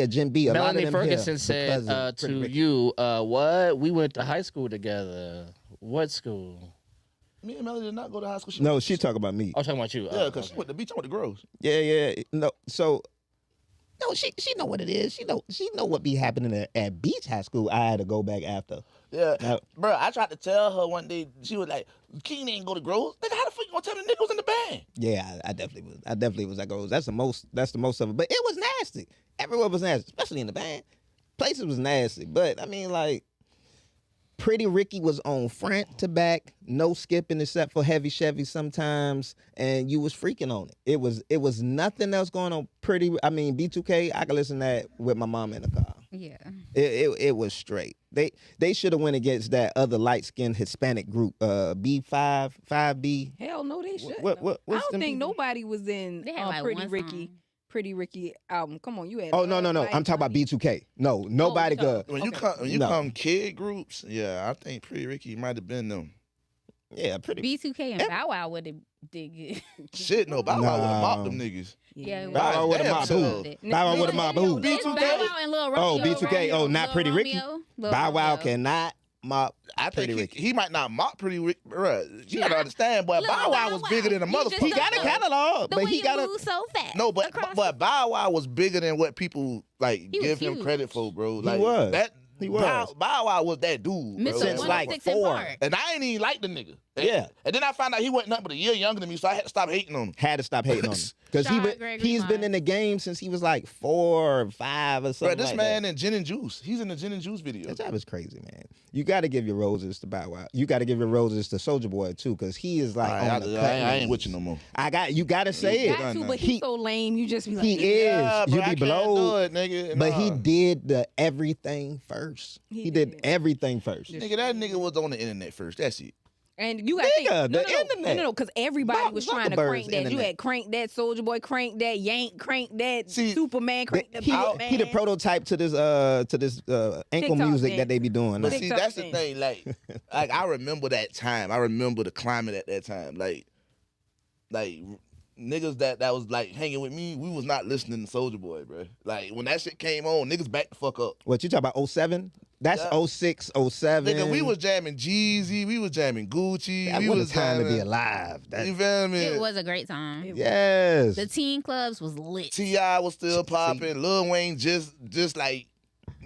or Gen B. A lot Melanie of them Ferguson here said because of Pretty to Ricky. you, "What? We went to high school together. What school? Me and Melody did not go to high school. No, she talking about me. I was talking about you. Yeah, Oh, because she okay. went to beach. I went to Groves. Yeah. No, so no, she know what it is. She know what be happening at Beach High School. I had to go back after. Yeah, Now- bro. I tried to tell her one day. She was like, "King ain't go to Groves. Nigga, how the fuck you gonna tell me the nigga was in the band?" Yeah, I definitely was at Groves. That's the most of it. But it was nasty. Everywhere was nasty, especially in the band. Places was nasty. But I mean, like, Pretty Ricky was on front to back, no skipping except for Heavy Chevy sometimes, and you was freaking on it. It was nothing else going on. B2K. I could listen to that with my mom in the car. Yeah. It was straight. They should have went against that other light skinned Hispanic group, B5B. Hell no, they should. What- I what's don't them think people? nobody was in They had like Pretty one Ricky. song. Pretty Ricky album. Come on, you had. Oh no. I'm talking about B2K. No, nobody so- good. When you Okay. come, No. kid groups. Yeah, I think Pretty Ricky might have been them. Yeah, pretty. B2K and Bow Wow would have did good. Shit, no, Bow Wow would have mopped them niggas. Yeah, Bow Wow with a Damn, mob so- who? Bow Wow with a mob who? That's Bow Wow and Lil Romeo. Oh, B2K. Oh, not Lil Pretty Ricky. Romeo, Lil Bow Wow Romeo. cannot mop I Pretty think Ricky. he might not mop Pretty Ricky. Bruh, you gotta understand, boy. Lil Bow Wow was Bow bigger than a Wow. You just motherfucker. He got a don't- catalog, The but way he you got a. move so fast. No, but across Bow Wow was bigger than what people like He was give him huge. credit for, bro. He Like was. that. He was. Bow Wow was that dude, bro. Mr. Since like 106 in 4. Park. And I ain't even like the nigga. Yeah. And then I found out he wasn't nothing but a year younger than me, so I had to stop hating on him. Had to stop hating on him because Sean Gregory he's been Miles. in the game since he was like 4 or 5 or Bro, something. this like man that. in Gin and Juice. He's in the Gin and Juice video. That job is crazy, man. You got to give your roses to Bow Wow. You got to give your roses to Soulja Boy too, because he is like I on the cut. ain't with you no more. You got to say You it. Got to, but He- he's so lame. You just be like, He Yeah, is. bro, You I be can't do blowed. it, nigga. But he Nah. did the everything first. He He did did. everything first. Nigga, that nigga was on the internet first. That's it. And you got to think, Nigga, the internet. No, because everybody Mark was trying to Zuckerberg's crank that. You internet. had crank that Soldier Boy, crank that Yank, crank that See, Superman, crank the He Batman. the prototype to this ankle TikTok music dance. that they be doing. But now. see, TikTok that's the thing. thing. Like I remember that time. I remember the climate at that time. Like niggas that was like hanging with me, we was not listening to Soulja Boy, bro. Like when that shit came on, niggas back the fuck up. What you talking about? 07? That's Yeah. 06, 07. Nigga, we was jamming Jeezy, we was jamming Gucci. That we was was a time to be jamming- alive. You feel me? It was a great time. Yes. The teen clubs was lit. T.I. was still popping. Lil Wayne just like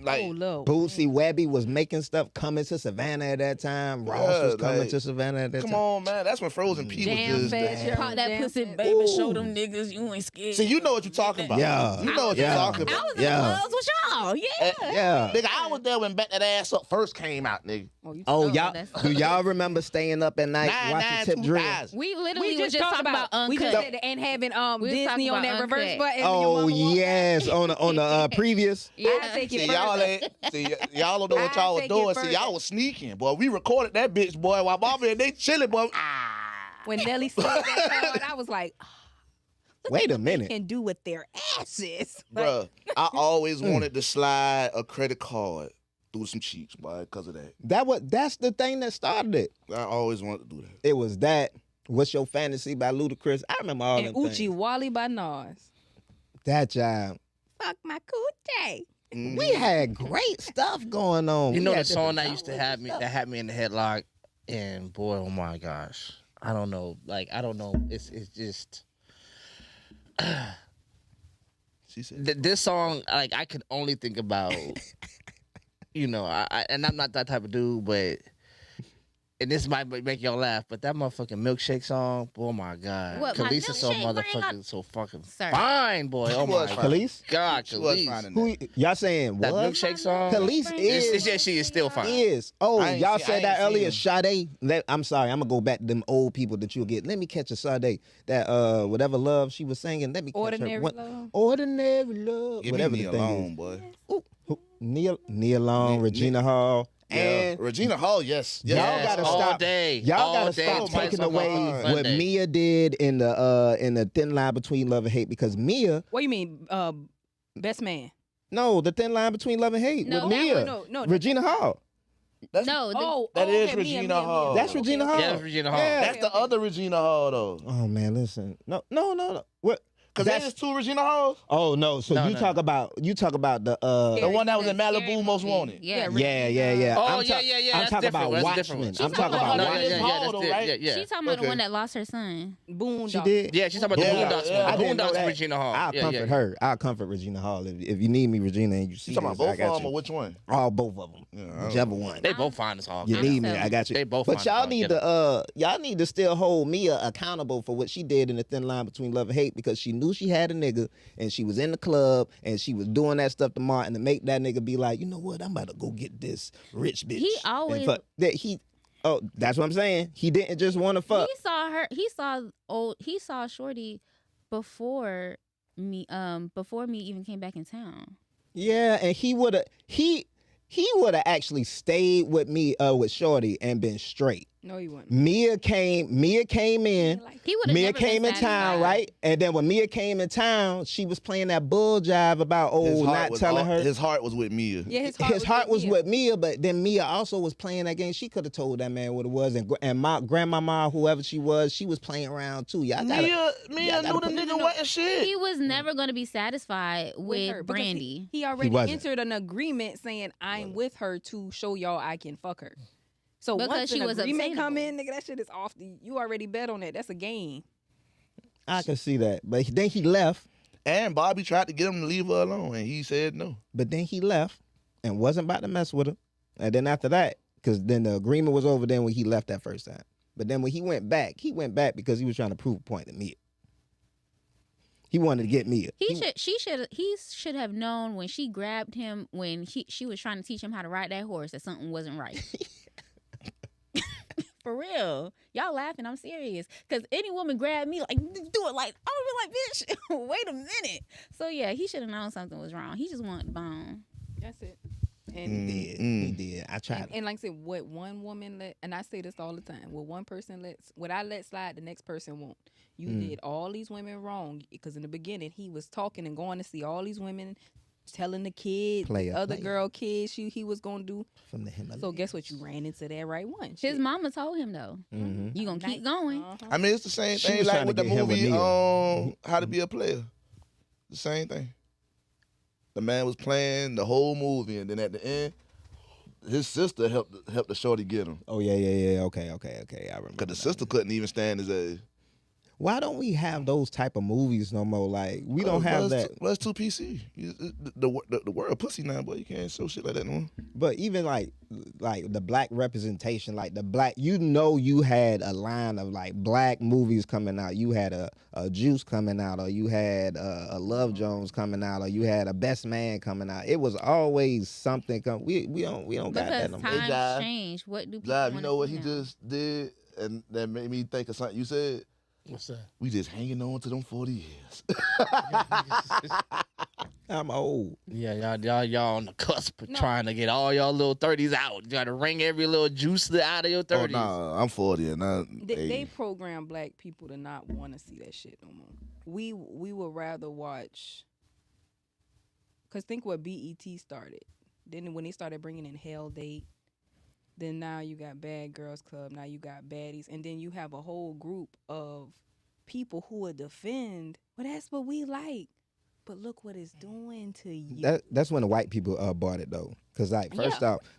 Oh, low. Bootsy Webby was making stuff coming to Savannah at that time. Ross Yeah, was coming like, to Savannah at that come time. on, man. That's when Frozen P was Jam just. Fest, Damn. Pop that Damn pussy, fast. baby. Show Ooh. them niggas you ain't scared. See, you know what you're talking about. Yeah. You know what you're Yeah. talking I about. was in Yeah. the clubs with y'all. Yeah. Yeah. Nigga, I was there when Back That Ass Up first came out, nigga. Oh, Oh, y'all, that's- do y'all remember staying up at night watching Tip Drill? 992 We literally We was just talking about we Uncut. just said that, and having We was Disney talking on about that reverse Uncut. button. when your Oh mama walked yes, on the previous. Yeah. I'll take it See, further. y'all ain't. See, y'all don't know what I y'all was take it doing. See, further. y'all was sneaking, boy. We recorded that bitch, boy, while mama and they chilling, boy. When Nelly said that part, I was like, Wait a they minute. can do with their asses. Like, Bruh, I always wanted to slide a credit card through some cheeks, boy, because of that. That's the thing that started it. I always wanted to do that. It was that. What's Your Fantasy by Ludacris? I remember all and them Uchi things. Wally by Nas. That job. Fuck my coochie. Mhm. We had great stuff going on. You We know had the song different that used to genres have and me stuff. that had me in the headlock, and boy, oh my gosh, I don't know. Like I don't know. It's just She said, this song. Like I can only think about, you know, I and I'm not that type of dude, but. And this might make y'all laugh, but that motherfucking milkshake song, oh my god, What, my Khalees is so milkshake? Bring motherfucking up- so fucking Sir. fine, boy. Oh She my was fine. Khalees? god, she was Khalees. fine in Who that. y'all saying That what? milkshake song. Khalees It's just she is still fine. Is. Oh, I ain't y'all see- I said ain't that seen earlier. him. Sade. I'm sorry. I'm gonna go back to them old people that you'll get. Let me catch a Sade. That whatever love she was singing. Let me catch Ordinary her. What- love. Ordinary love. Give whatever me the me thing alone, is. boy. Nia Long, Regina Hall, Yeah, and Regina Hall, yes. y'all Yes, gotta all stop. day. Y'all all gotta day, stop twice taking on away Sunday. what Mia did in the thin line between love and hate, because Mia. What you mean, best man? No, the thin line between love and hate No, with Mia. no, Regina Hall. That's, No, that is okay, Regina Hall. That's Regina Hall. Yeah, that's Regina Hall. Yeah. That's the other Regina Hall though. Oh man, listen. No. What? Cause there's two Regina Halls. Oh no. So No, you no, talk no. about the The one that was in Scary Malibu Most movie. Wanted. Yeah. Yeah. Oh, I'm yeah. I'm That's talking different. about That's Watchmen. different. I'm talking about No, Watchmen. yeah, that's Hall, it. right? Yeah. She talking about the Okay. one that lost her son. Boondocks. She did. Yeah, she's talking about the Yeah, Boondocks. yeah. I didn't know Boondocks that. Regina Hall. I'll comfort her. I'll comfort Regina Hall if you need me, Regina, and you see You talking this, about I both got of them you. or which one? Oh, both of them. Yeah, I don't Whichever one. They both fine as hell. You need me, so. I got you. They both but fine y'all as need hell. to y'all need to still hold Mia accountable for what she did in the thin line between love and hate, because she knew she had a nigga and she was in the club and she was doing that stuff to Martin to make that nigga be like, you know what, I'm about to go get this rich bitch. He And always- fuck. That's what I'm saying. He didn't just want to fuck. He saw her. He saw Shorty before me. Before me even came back in town. Yeah, and he would have actually stayed with me with Shorty and been straight. No, he wasn't. Mia came in. He would have. Mia never came been in town, satisfied. right? And then when Mia came in town, she was playing that bull jive about not telling her. His heart was with Mia. Yeah, His heart was Mia. with Mia, but then Mia also was playing that game. She could have told that man what it was, and my grandmama, whoever she was playing around too. Y'all gotta, Mia y'all knew gotta the put- nigga wasn't shit. He was never going to be satisfied with her, because Brandy. He already wasn't. entered an agreement saying I'm with her to show y'all I can fuck her. So Because once she an was agreement come obtainable. in, nigga, that shit is off. You already bet on that. That's a game. I can see that, but then he left. And Bobby tried to get him to leave her alone, and he said no. But then he left and wasn't about to mess with her. And then after that, because then the agreement was over then when he left that first time. But then when he went back because he was trying to prove a point to Mia. He wanted to get Mia. He should have known when she grabbed him when she was trying to teach him how to ride that horse that something wasn't right. For real. Y'all laughing, I'm serious. Because any woman grab me, like, do it like, I would be like, bitch, wait a minute. So, yeah, he should have known something was wrong. He just wanted the bone. That's it. And He did. I tried. and like I said, what one woman let, and I say this all the time, what I let slide, the next person won't. You did all these women wrong, because in the beginning he was talking and going to see all these women, telling the kid, Player. girl kids, he was gonna do. From the Himalayas. So guess what? You ran into that right one. His Shit. mama told him, though, Mhm. you going to keep going. Uh-huh. I mean, it's the same She thing was like trying with to the get him with movie Mia. How to Be a Player. The same thing. The man was playing the whole movie, and then at the end, his sister helped the shorty get him. Oh, yeah. Okay. I remember. Because the sister couldn't even stand his age. Why don't we have those type of movies no more? Like, we don't have that. Well, it's too PC. The world pussy now, boy. You can't show shit like that no more. But even like the black representation, like the black, you had a line of like black movies coming out. You had a Juice coming out, or you had a Love Jones coming out, or you had a Best Man coming out. It was always something. We don't got that Because no more. Hey, times Jive. change. What do people Jive, you wanna know what see he now? just did, and that made me think of something you said. What's that? We just hanging on to them 40 years. I'm old. Yeah, y'all on the cusp of trying to get all y'all little 30s out. You got to wring every little juice out of your 30s. Oh, nah, I'm 40 and I. They program black people to not want to see that shit no more. We would rather watch. Cause think what BET started. Then when they started bringing in Hell Date, then now you got Bad Girls Club. Now you got Baddies, and then you have a whole group of people who would defend. Well, that's what we like. But look what it's doing to you. That's when the white people bought it though. Cause like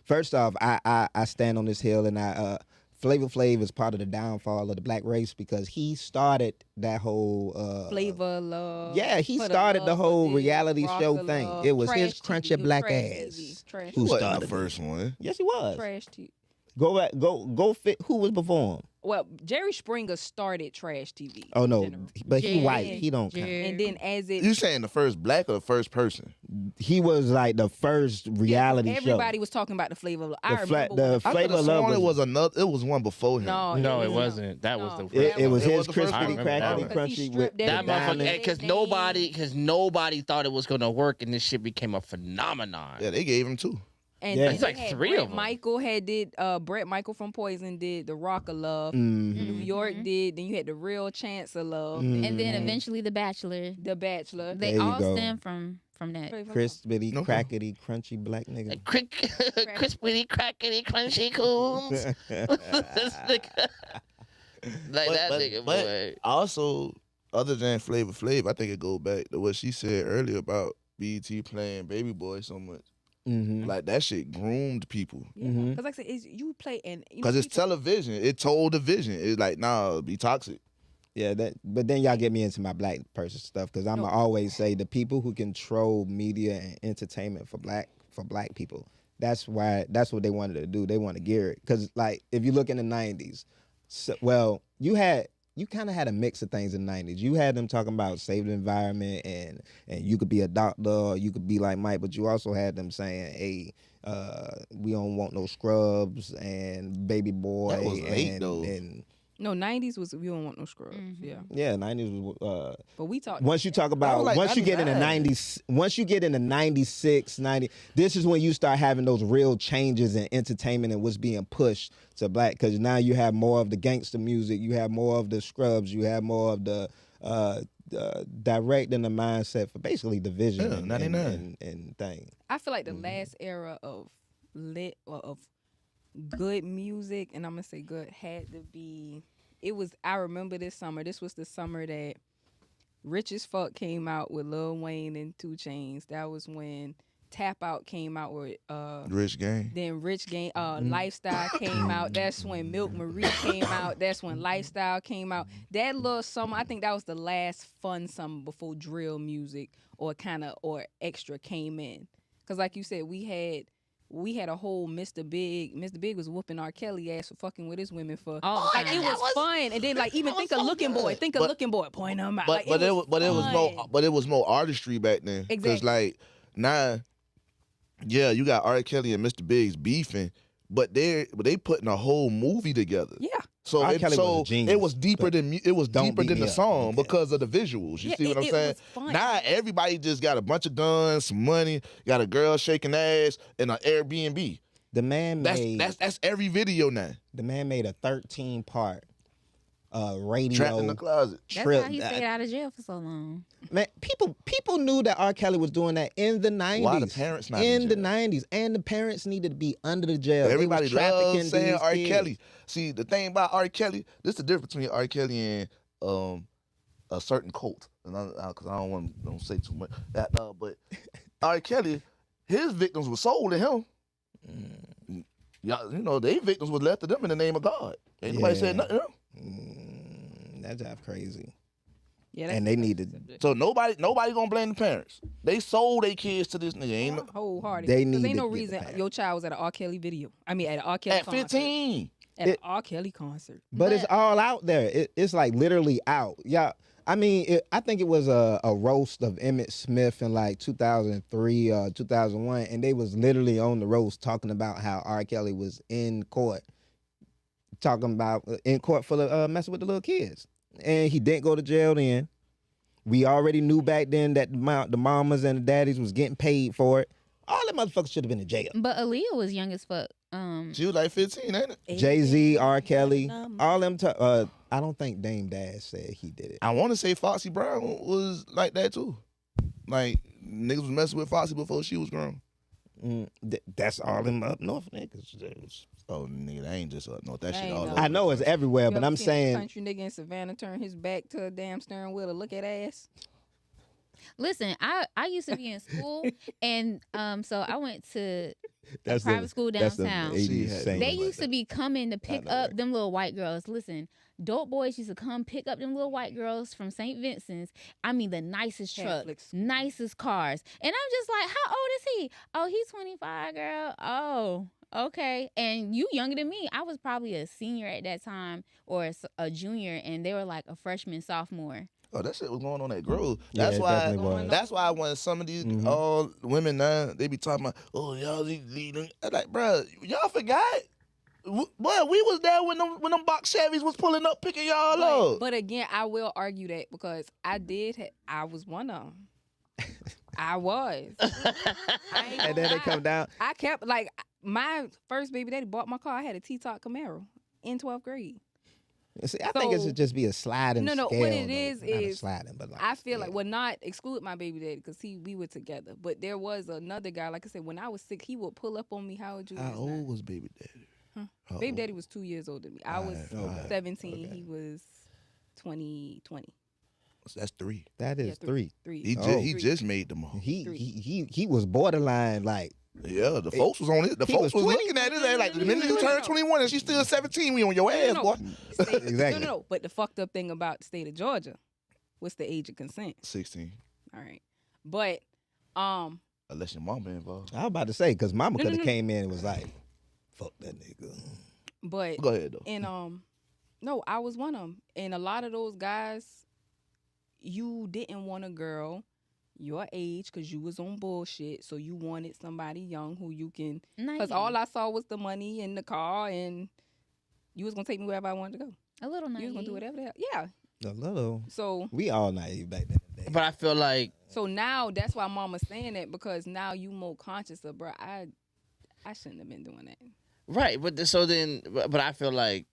first off, I stand on this hill, and Flavor Flav is part of the downfall of the black race because he started that whole Flavor Love. Yeah, he For started the Love, whole for reality Rock show the thing. Love, It was Trash his TV, crunchy black Trash ass TV, Trash who He wasn't started the it. first one. Yes, he was. Trash TV. Go back, go fit. Who was before him? Well, Jerry Springer started Trash TV. Oh in no, general. but he Jerry- white. He don't count. And then as it You saying the first black or the first person? He was like the first reality everybody show. was talking about the Flavor of Love. The I fla- remember the when I Flavor could have Love sworn was- it was another. It was one before him. No, it was wasn't. That was the No. first. It was It his was the first crispy, one. crackly, Because he crunchy with stripped with That diamond. motherfucker, because nobody thought it was gonna work, and this shit became a phenomenon. Yeah, they gave him two. And Yeah. then It's they like had 3 Brett of 'em. Michael did Brett Michael from Poison did the Rock of Love. Mhm. New York did. Then you had the Real Chance of Love. Mhm. And then eventually The Bachelor. The Bachelor. They There you all go. stem from from that. Crispity, Okay. crackety, crunchy black nigga. Crispity, crackety, crunchy coons. Like that nigga, boy. Also, other than Flavor Flav, I think it go back to what she said earlier about BET playing Baby Boy so much. Mm-hmm. Like that shit groomed people. Yeah, Mhm. because like I said, you play and Cause it's television. It told the vision. It's like, nah, be toxic. Yeah, but then y'all get me into my black person stuff because I'ma always say the people who control media and entertainment for black people. That's what they wanted to do. They want to gear it because like if you look in the '90s, you kind of had a mix of things in the '90s. You had them talking about save the environment and you could be a doctor or you could be like Mike, but you also had them saying, hey, we don't want no scrubs and baby boy. That was late though. And no 90s was we don't want no scrubs. Yeah, 90s was but we talked. once you talk about like once you get in the 99. 90s, once you get into 96, 90, this is when you start having those real changes in entertainment and what's being pushed to black because now you have more of the gangster music, you have more of the scrubs, you have more of the directing the mindset for basically the vision Yeah, 99. and thing. I feel like the last era of lit or of good music, and I'm gonna say good, had to be. It was. I remember this summer. This was the summer that Rich as Fuck came out with Lil Wayne and 2 Chainz. That was when Tap Out came out with Rich Gang. Then Rich Gang Lifestyle came out. That's when Milk Marie came out. That's when Lifestyle came out. That little summer, I think that was the last fun summer before drill music or extra came in. Cause like you said, we had a whole Mr. Big. Mr. Big was whooping R. Kelly ass for fucking with his women for. Like it was fun, and then like even think of Looking Boy. Think of Looking Boy. Point them out. But it was more artistry back then. Exactly. Because like now, yeah, you got R. Kelly and Mr. Biggs beefing, but they putting a whole movie together. Yeah. So R. Kelly was a genius, it was deeper than don't beat me the up. song Okay. because of the visuals. You Yeah, see what I'm it saying? was fun. Now everybody just got a bunch of guns, some money, got a girl shaking ass, and an Airbnb. The man made That's every video now. the man made a 13-part radio Trapped in the closet. That's trip. how he stayed out of jail for so long. Man, people knew that R. Kelly was doing that in the 90s. Why the parents not in in the jail? 90s, and the parents needed to be under the jail. They was Everybody trafficking loves saying these R. kids. Kelly. See, the thing about R. Kelly, this is the difference between R. Kelly and a certain cult. And because I don't say too much that, but R. Kelly, his victims were sold to him. Yeah, they victims was left to them in the name of God. Ain't nobody said nothing to them. That's half crazy. Yeah, And they needed. So nobody gonna blame the parents. They sold their kids to this nigga. Ain't no, wholehearted. They Because need ain't to no get the reason pass. your child was at an R. Kelly video. I mean, at an R. Kelly at concert. 15. At an R. Kelly concert. But it's all out there. It's like literally out. Yeah. I mean, I think it was a roast of Emmett Smith in like 2003 or 2001, and they was literally on the roast talking about how R. Kelly was in court, talking about in court for the messing with the little kids, and he didn't go to jail then. We already knew back then that the mamas and the daddies was getting paid for it. All them motherfuckers should have been in jail. But Aaliyah was young as fuck. She was like 15, ain't it? Jay-Z, R. Kelly, all them. I don't think Dame Dash said he did it. I want to say Foxy Brown was like that too. Like niggas was messing with Foxy before she was grown. That's all them up north niggas. Oh nigga, that ain't just up north. That shit Ain't all no- over. I know it's everywhere, You but ever I'm seen a saying country nigga in Savannah turn his back to a damn steering wheel to look at ass. Listen, I used to be in school, and so I went to that's private school that's the downtown. 80s They saying They like used to that. be coming to pick know, up right? them little white girls. Listen, dope boys used to come pick up them little white girls from St. Vincent's. I mean, the nicest truck, Catholics. nicest cars. And I'm just like, how old is he? Oh, he's 25, girl. Oh, okay. And you younger than me. I was probably a senior at that time or a junior, and they were like a freshman, sophomore. Oh, that shit was going on at Grove. Yeah, That's it why. definitely was. That's why when some of these women now they be talking about, oh y'all leading. I'm like, bruh, y'all forgot. Boy, we was there when them box Chevys was pulling up, picking y'all up. But again, I will argue that because I was one of them. I was. I ain't And then gonna they lie. come down. I kept like my first baby daddy bought my car. I had a T-Top Camaro in 12th grade. See, I think it should just be a sliding No, scale. what it though. is Not a is sliding, but like, I feel like, well, not exclude my baby daddy because we were together. But there was another guy, like I said, when I was 6, he would pull up on me. How old you? How was old now? was baby daddy? Huh? Baby daddy was 2 years older than me. I was Alright, 17. okay. He was 20. So that's 3. that is Yeah, 3. He Three. just made them all. He was borderline like. Yeah, the folks was on it. The He folks was was 20? looking at it like the minute you turn 21 and she's still 17, we on your ass, No. boy. Exactly. No. But the fucked up thing about the state of Georgia, what's the age of consent? 16, All right. But unless your mama involved. I was about to say because Mama No, could have no. came in and was like, "Fuck that nigga." but Go ahead though. and no, I was one of them. And a lot of those guys, you didn't want a girl your age because you was on bullshit. So you wanted somebody young who you can. Because all I saw was the money and the car, and you was gonna take me wherever I wanted to go. A little naive. You was gonna do whatever the hell. Yeah. A little. So We all naive back then. But I feel like now that's why Mama's saying that because now you more conscious of, bro. I shouldn't have been doing that. right, but I feel like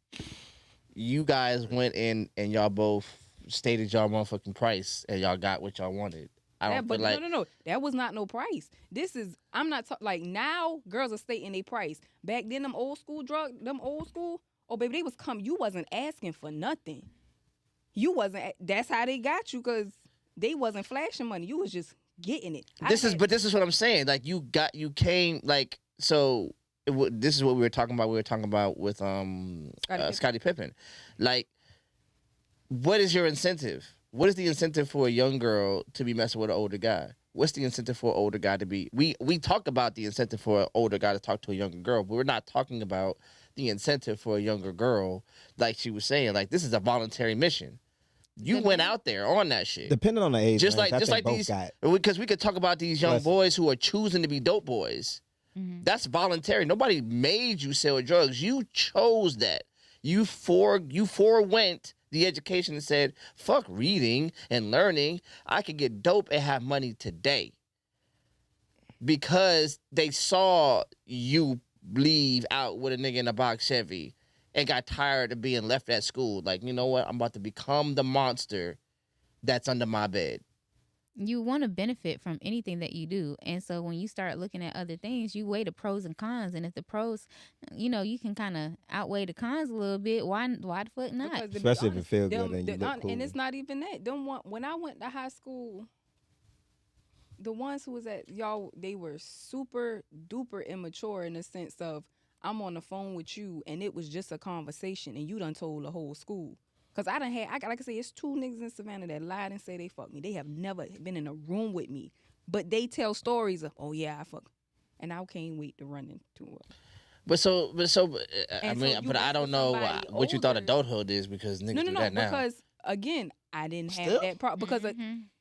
you guys went in and y'all both stated y'all motherfucking price and y'all got what y'all wanted. I don't But feel like no. That was not no price. This is I'm not like now girls are stating their price. Back then them old school. Oh baby, they was you wasn't asking for nothing. You wasn't. That's how they got you because they wasn't flashing money. You was just getting it. this is what I'm saying. Like you came like so. This is what we were talking about. We were talking about with Scottie Pippen. Like, what is your incentive? What is the incentive for a young girl to be messing with an older guy? What's the incentive for an older guy to be? We talk about the incentive for an older guy to talk to a younger girl, but we're not talking about the incentive for a younger girl. Like she was saying, like this is a voluntary mission. You went out there on that shit. Depending on the age, Just range, like both these, got- because we could talk about these young Listen. boys who are choosing to be dope boys. That's voluntary. Nobody made you sell drugs. You chose that. You forewent the education and said, "Fuck reading and learning. I could get dope and have money today." Because they saw you leave out with a nigga in a box Chevy and got tired of being left at school. Like, you know what? I'm about to become the monster that's under my bed. You want to benefit from anything that you do. And so when you start looking at other things, you weigh the pros and cons. And if the pros, you can kind of outweigh the cons a little bit, why the fuck not? Because to be Especially if it honest, feels good and you look cool. And it's not even that. When I went to high school, the ones who was at y'all, they were super duper immature in the sense of I'm on the phone with you and it was just a conversation and you done told the whole school. Cause like I say, it's 2 niggas in Savannah that lied and say they fucked me. They have never been in a room with me, but they tell stories of, oh yeah, I fuck, and I can't wait to run into her. I don't know what you thought adulthood is because niggas do that now. Because again, I didn't have Still? that problem because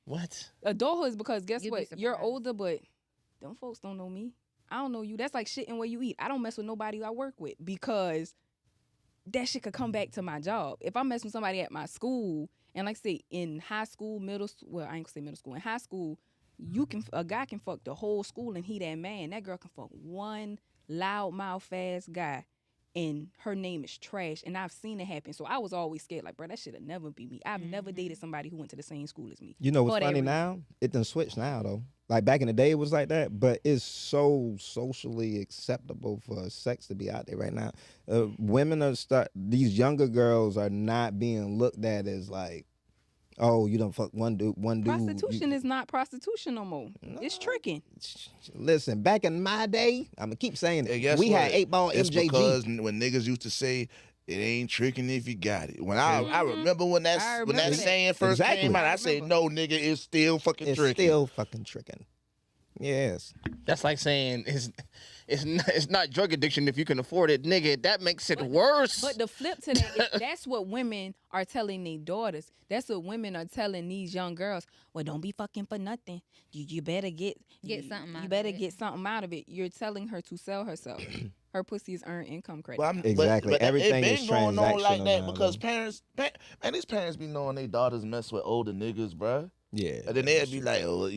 What? adulthood is because guess You'd be what? You're surprised. older, but them folks don't know me. I don't know you. That's like shitting where you eat. I don't mess with nobody I work with because that shit could come back to my job. If I mess with somebody at my school, and like I say, in high school, I ain't gonna say middle school. In high school, a guy can fuck the whole school and he that man. That girl can fuck one loudmouth ass guy and her name is trash. And I've seen it happen. So I was always scared, like, bro, that shit'll never be me. I've never dated somebody who went to the same school as me. You know what's For that funny reason. now? It done switched now though. Like back in the day, it was like that, but it's so socially acceptable for sex to be out there right now. These younger girls are not being looked at as like, oh, you done fuck one dude. Prostitution is not prostitution no more. It's tricking. Listen, back in my day, I'm gonna keep saying And it. guess We what? had 8-ball It's MJG. because when niggas used to say it ain't tricking if you got it. When I remember when that saying first Exactly. came out, I said no, nigga, it's still fucking It's tricking. still fucking tricking. Yes. That's like saying it's not drug addiction if you can afford it, nigga. That makes it worse. But the flip to that is that's what women are telling their daughters. That's what women are telling these young girls. Well, don't be fucking for nothing. You better get something out You of better it. get something out of it. You're telling her to sell herself. Her pussy is earned income credit. Exactly. Everything it is been going on like transactional that now, because though. these parents be knowing their daughters mess with older niggas, bruh. Yeah. And then they'd be like, "Oh,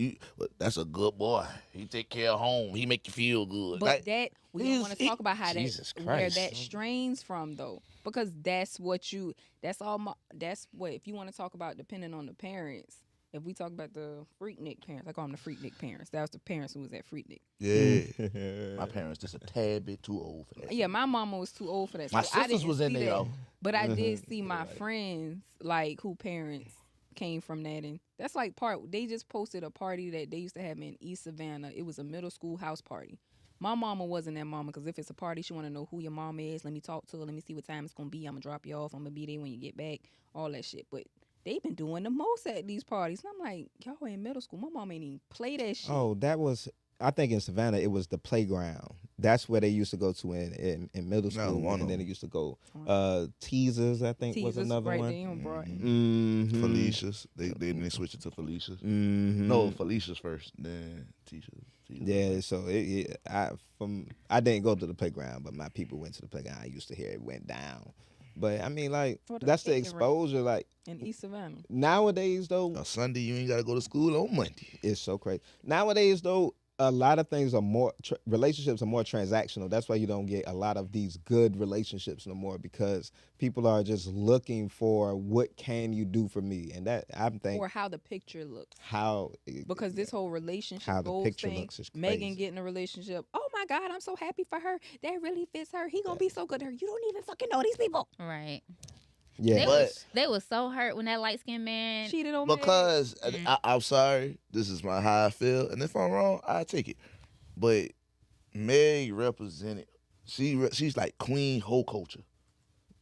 that's a good boy. He take care of home. He make you feel good." But Like, that we don't want to talk about how Jesus that where Christ. that strains from though, because that's what if you want to talk about depending on the parents. If we talk about the Freaknik parents, I call them the Freaknik parents. That was the parents who was at Freaknik. yeah, my parents just a tad bit too old for that. Yeah, my mama was too old for that. My so I sisters didn't was in see there that. though. But I did see my friends like who parents came from that, and that's like they just posted a party that they used to have in East Savannah. It was a middle school house party. My mama wasn't that mama, because if it's a party, she want to know who your mama is. Let me talk to her. Let me see what time it's gonna be. I'm gonna drop you off. I'm gonna be there when you get back. All that shit. But they been doing the most at these parties, and I'm like, y'all in middle school. My mama ain't even play that shit. Oh, that was. I think in Savannah it was the playground. That's where they used to go to in middle school, and then it used to go Teasers. I think was another right one. there on Broadway. Mm-hmm. Felicia's. They switched it to Felicia's. Mm-hmm. No, Felicia's first, then Tisha's. Yeah, so I didn't go to the playground, but my people went to the playground. I used to hear it went down. But I mean, like, that's the exposure. Like in East Savannah. Nowadays, though, On Sunday you ain't gotta go to school on Monday. it's so crazy. Nowadays, though, a lot of things are more relationships are more transactional. That's why you don't get a lot of these good relationships no more, because people are just looking for what can you do for me, and that I'm thinking Or how the picture looks. how Because this whole relationship how the goals picture thing, looks is Megan crazy. getting a relationship. Oh my God, I'm so happy for her. That really fits her. He gonna be so good to her. You don't even fucking know these people. Right. Yeah, They was so hurt when that light skinned man. Cheated on me. Because I'm sorry, this is how I feel, and if I'm wrong, I take it. But Meg represented. She's like queen whole culture,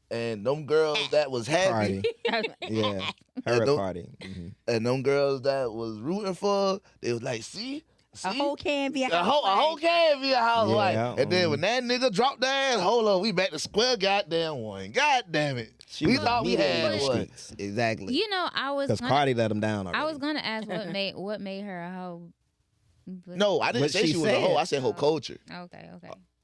and them girls that was happy, party. Yeah, her don't- party. Mm-hmm. and them girls that was rooting for, they was like, see. a whole can be a A whole can be a housewife. Yeah, And then when that nigga dropped that ass, hold on, we back to square goddamn one. God damn it. We thought we had one. Exactly. You know, I was Because gonna, Cardi let him down already. I was gonna ask what made her a hoe. But- No, I didn't What say she she was a hoe. said. I said whole culture. Okay.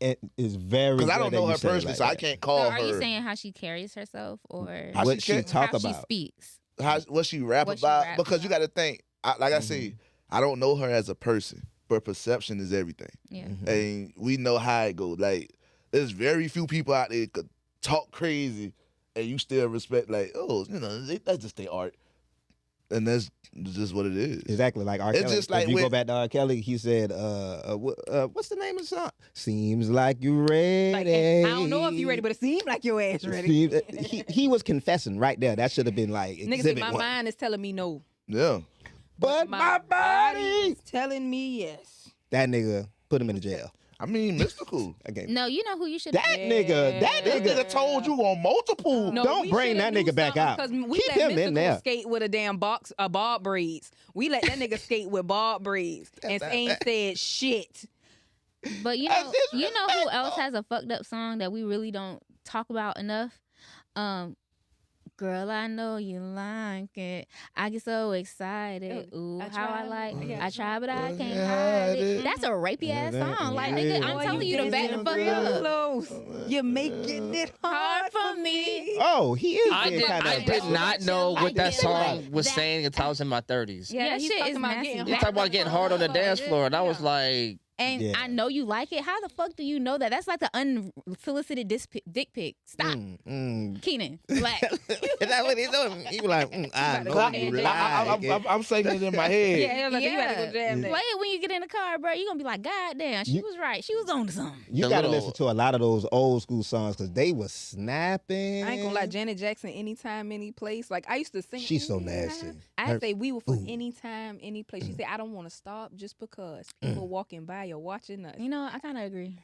It is very Because I good don't that know you her said it personally, like so I that. can't So call are you her saying how she carries herself or How What she she talk how she about. speaks? what she rap What she about. rap Because you got about. to think, like I say, I don't know her as a person, but perception is everything. Yeah. And we know how it goes. Like, there's very few people out there could talk crazy and you still respect, like, oh, that's just their art. And that's just what it is. Exactly, like R. It's Kelly. just like if you go when- back to R. Kelly, he said, what's the name of the song? Seems like you ready. Like, I don't know if you ready, but it seems like your ass ready. He was confessing right there. That should have been like Nigga said exhibit my one. mind is telling me no. Yeah. But my body. is telling me yes. That nigga put him in the jail. I mean, mystical. Okay. No, you know who you should. That nigga. That nigga told you on multiple. No, Don't we bring shoulda that do nigga back something, out. 'cause we Keep let him in Mystical there. skate with a damn bob braids. We let that nigga skate with bob braids and ain't said shit. But you know who else has a fucked up song that we really don't talk about enough? Girl, I know you like it. I get so excited. Ooh, I how I try, like. yeah. I try, but I can't hide it. That's a rapey ass song. Like, nigga, I'm telling you to back the fuck up. Close. You're making it hard for me. Oh, he is I being did, kind of I did not know what that song was That- saying until I was in my 30s. Yeah, that he's shit talking is about nasty. getting You talk about getting hard on the dance floor, and I was like, And Yeah. I know you like it. How the fuck do you know that? That's like the unsolicited dick pic. Stop, Keenan. Like, Is that what he's doing? He was like, I know go you ahead, like it. I'm saying it in my head. Yeah, like, you gotta go jam play that. it when you get in the car, bro. You gonna be like, God damn, she was right. She was on to something. You The got to little- listen to a lot of those old school songs because they was snapping. I ain't gonna lie, Janet Jackson, anytime, any place. Like I used to sing. She's so anytime. nasty. I Her- say we were for anytime, any place. She said, I don't want to stop just because people walking by or watching us. You know, I kind of agree.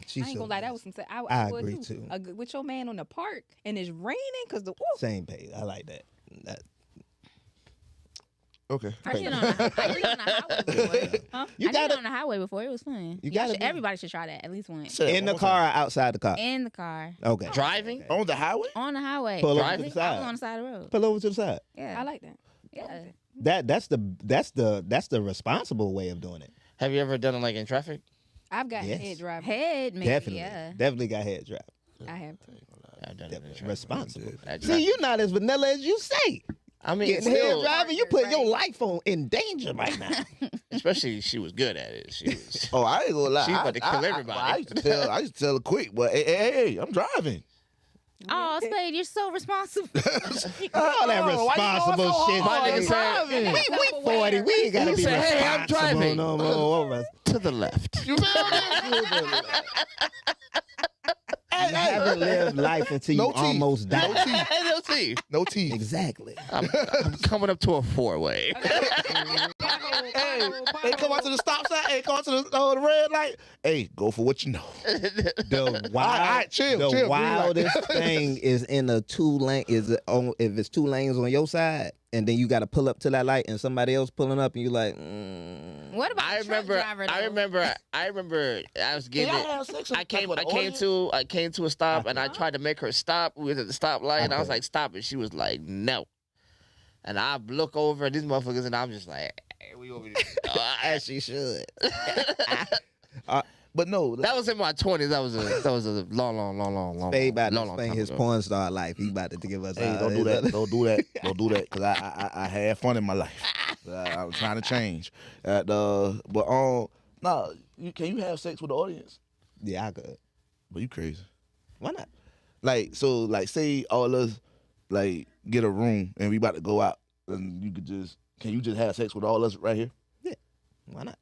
She's I ain't so gonna lie, that was nasty. some. I would agree, too. too. With your man on the park and it's raining because the Same page. I like that. Okay. I did on the highway before. Huh? You I did gotta- it on the highway before. It was fun. You Y'all gotta should- be- everybody should try that at least once. Say that In one the more car time. or outside the car? In the car. Okay. driving? On the highway? On the highway. Pull over I to the was on side. the side of the road. Pull over to the side. Yeah. I like that. Yeah. That's the responsible way of doing it. Have you ever done it like in traffic? I've got Yes. head driving. Head, maybe. Definitely. Yeah. Definitely got head driving. I have to. I've done it in traffic. Responsible. At See, traffic. you're not as vanilla as you say. I mean, Getting hair still, driving, you put your Right. life in danger right now. especially she was good at it. She was. Oh, I ain't gonna lie. She about to kill I everybody. used to tell her quick, but hey, I'm driving. Oh, Spade, you're so responsible. All that Oh, why you going responsible so shit. hard? My nigga I'm said- driving. We 40. We ain't gotta He be said, "Hey, I'm responsible driving." no more. To the left. You feel me? You haven't lived life until you No teeth. almost No die. teeth. No teeth. No teeth. Exactly. I'm coming up to a 4-way. Hey, they come out to the stop sign. Hey, come out to the red light. Hey, go for what you know. The right, chill, the chill, green light. wildest thing is in a 2-lane. If it's 2 lanes on your side, and then you got to pull up to that light, and somebody else pulling up, and you like, What about I a truck remember. driver? I though? remember. I was getting it. have sex I came to a stop and I tried to make her stop. We was at the stoplight and I was like, stop it. She was like, no. And I look over at these motherfuckers and I'm just like, hey, we over there. as she should. But no, That was in my 20s. That was a long. Spade about to long spend time his ago. porn star life. He about to give us. hey, don't do that. Don't do that. Don't do that. Cause I had fun in my life. I'm trying to change. No, can you have sex with the audience? Yeah, I could. But you crazy. Why not? Like say all us like get a room and we about to go out and can you just have sex with all us right here? Why not?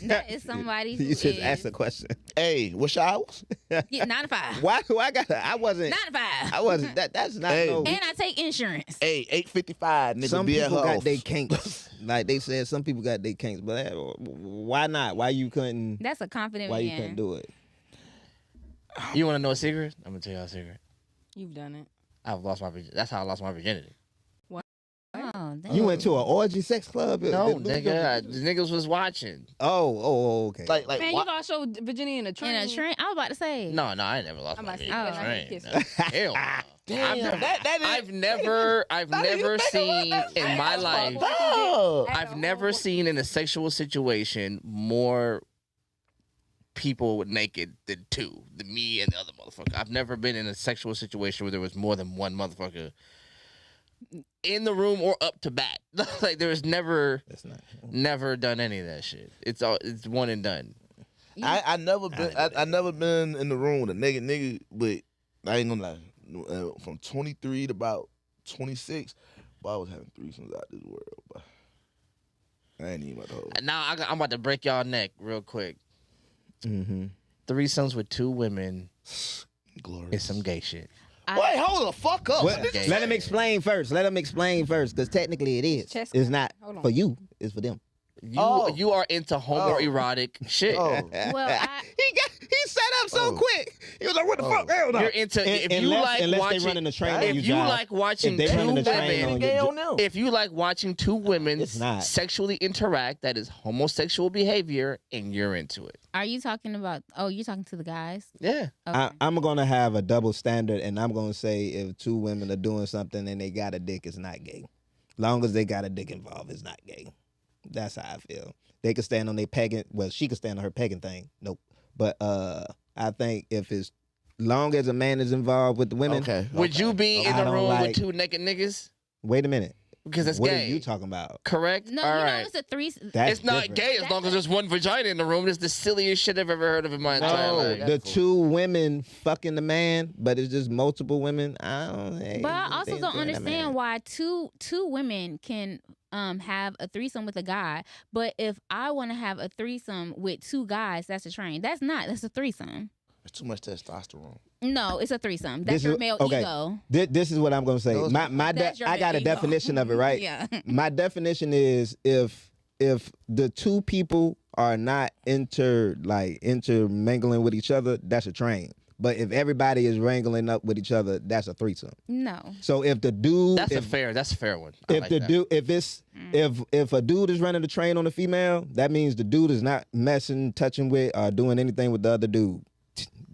That is somebody who You just is ask a question. Hey, what's your hours? yeah, 9 to 5. Why do I got? I 9 wasn't. to 5. I wasn't. That's not Hey. no. And I take insurance. Hey, 8:55, nigga. Some be at people her got their office. kinks. Like they said, some people got their kinks. But why not? Why you couldn't? That's a confident Why man. you couldn't do it? You want to know a secret? I'm going to tell y'all a secret. You've done it. I've lost my virginity. That's how I lost my virginity. Oh, damn. You went to an orgy sex club? No, nigga. The niggas was watching. Oh, okay. Like Man, you what? gotta show Virginia in a train. In a train? I was about to say. No, I ain't never lost I'm my about to virginity. say, on a oh. train. kiss her. Hell no. Damn, I've never seen in my life. I've never seen in a sexual situation more people naked than two, than me and the other motherfucker. I've never been in a sexual situation where there was more than one motherfucker in the room or up to bat. Like there was never done any of that shit. It's one and done. I never been in the room with a naked nigga, but I ain't gonna lie. From 23 to about 26, but I was having threesomes out this world. But I ain't even about to hold. Now I'm about to break y'all neck real quick. Mm-hmm. Threesomes with two women Glorious. is some gay shit. Wait, hold the fuck up. Well, Okay. let him explain first. Because technically it is. Chest It's not Hold on. for you. It's for them. You are into homoerotic shit. Oh. Well, He set up so quick. He was like, "What the fuck? Hell no." You're into if you unless, like unless watching they running the train on if you, you Josh. like watching If they two running the train women on Gay you, on them. if you like watching two women It's not. sexually interact, that is homosexual behavior, and you're into it. are you talking about? Oh, you're talking to the guys? Yeah. Okay. I'm gonna have a double standard, and I'm gonna say if two women are doing something and they got a dick, it's not gay. Long as they got a dick involved, it's not gay. That's how I feel. They could stand on their pegging. Well, she could stand on her pegging thing. Nope. But I think if it's long as a man is involved with the women. Okay. Would you be in I the don't room like- with two naked niggas? Wait a minute. Because that's what gay. are you talking about? Correct? no, All you right. know it's a threesome. That's It's not different. gay as long as there's one vagina in the room. It's the silliest shit I've ever heard of in my entire No, life. the two women fucking the man, but it's just multiple women. I don't. But I also don't understand why two women can have a threesome with a guy, but if I want to have a threesome with two guys, that's a train. That's a threesome. It's too much testosterone. No, it's a threesome. That's This your is- male okay. ego. This is what I'm gonna say. Those- That's your I got a ego. definition of it, right? Yeah. My definition is if the two people are not intermingling with each other, that's a train. But if everybody is wrangling up with each other, that's a threesome. No. So if the dude, That's if, a fair one. I if like the that. dude, if a dude is running the train on a female, that means the dude is not messing, touching with, or doing anything with the other dude.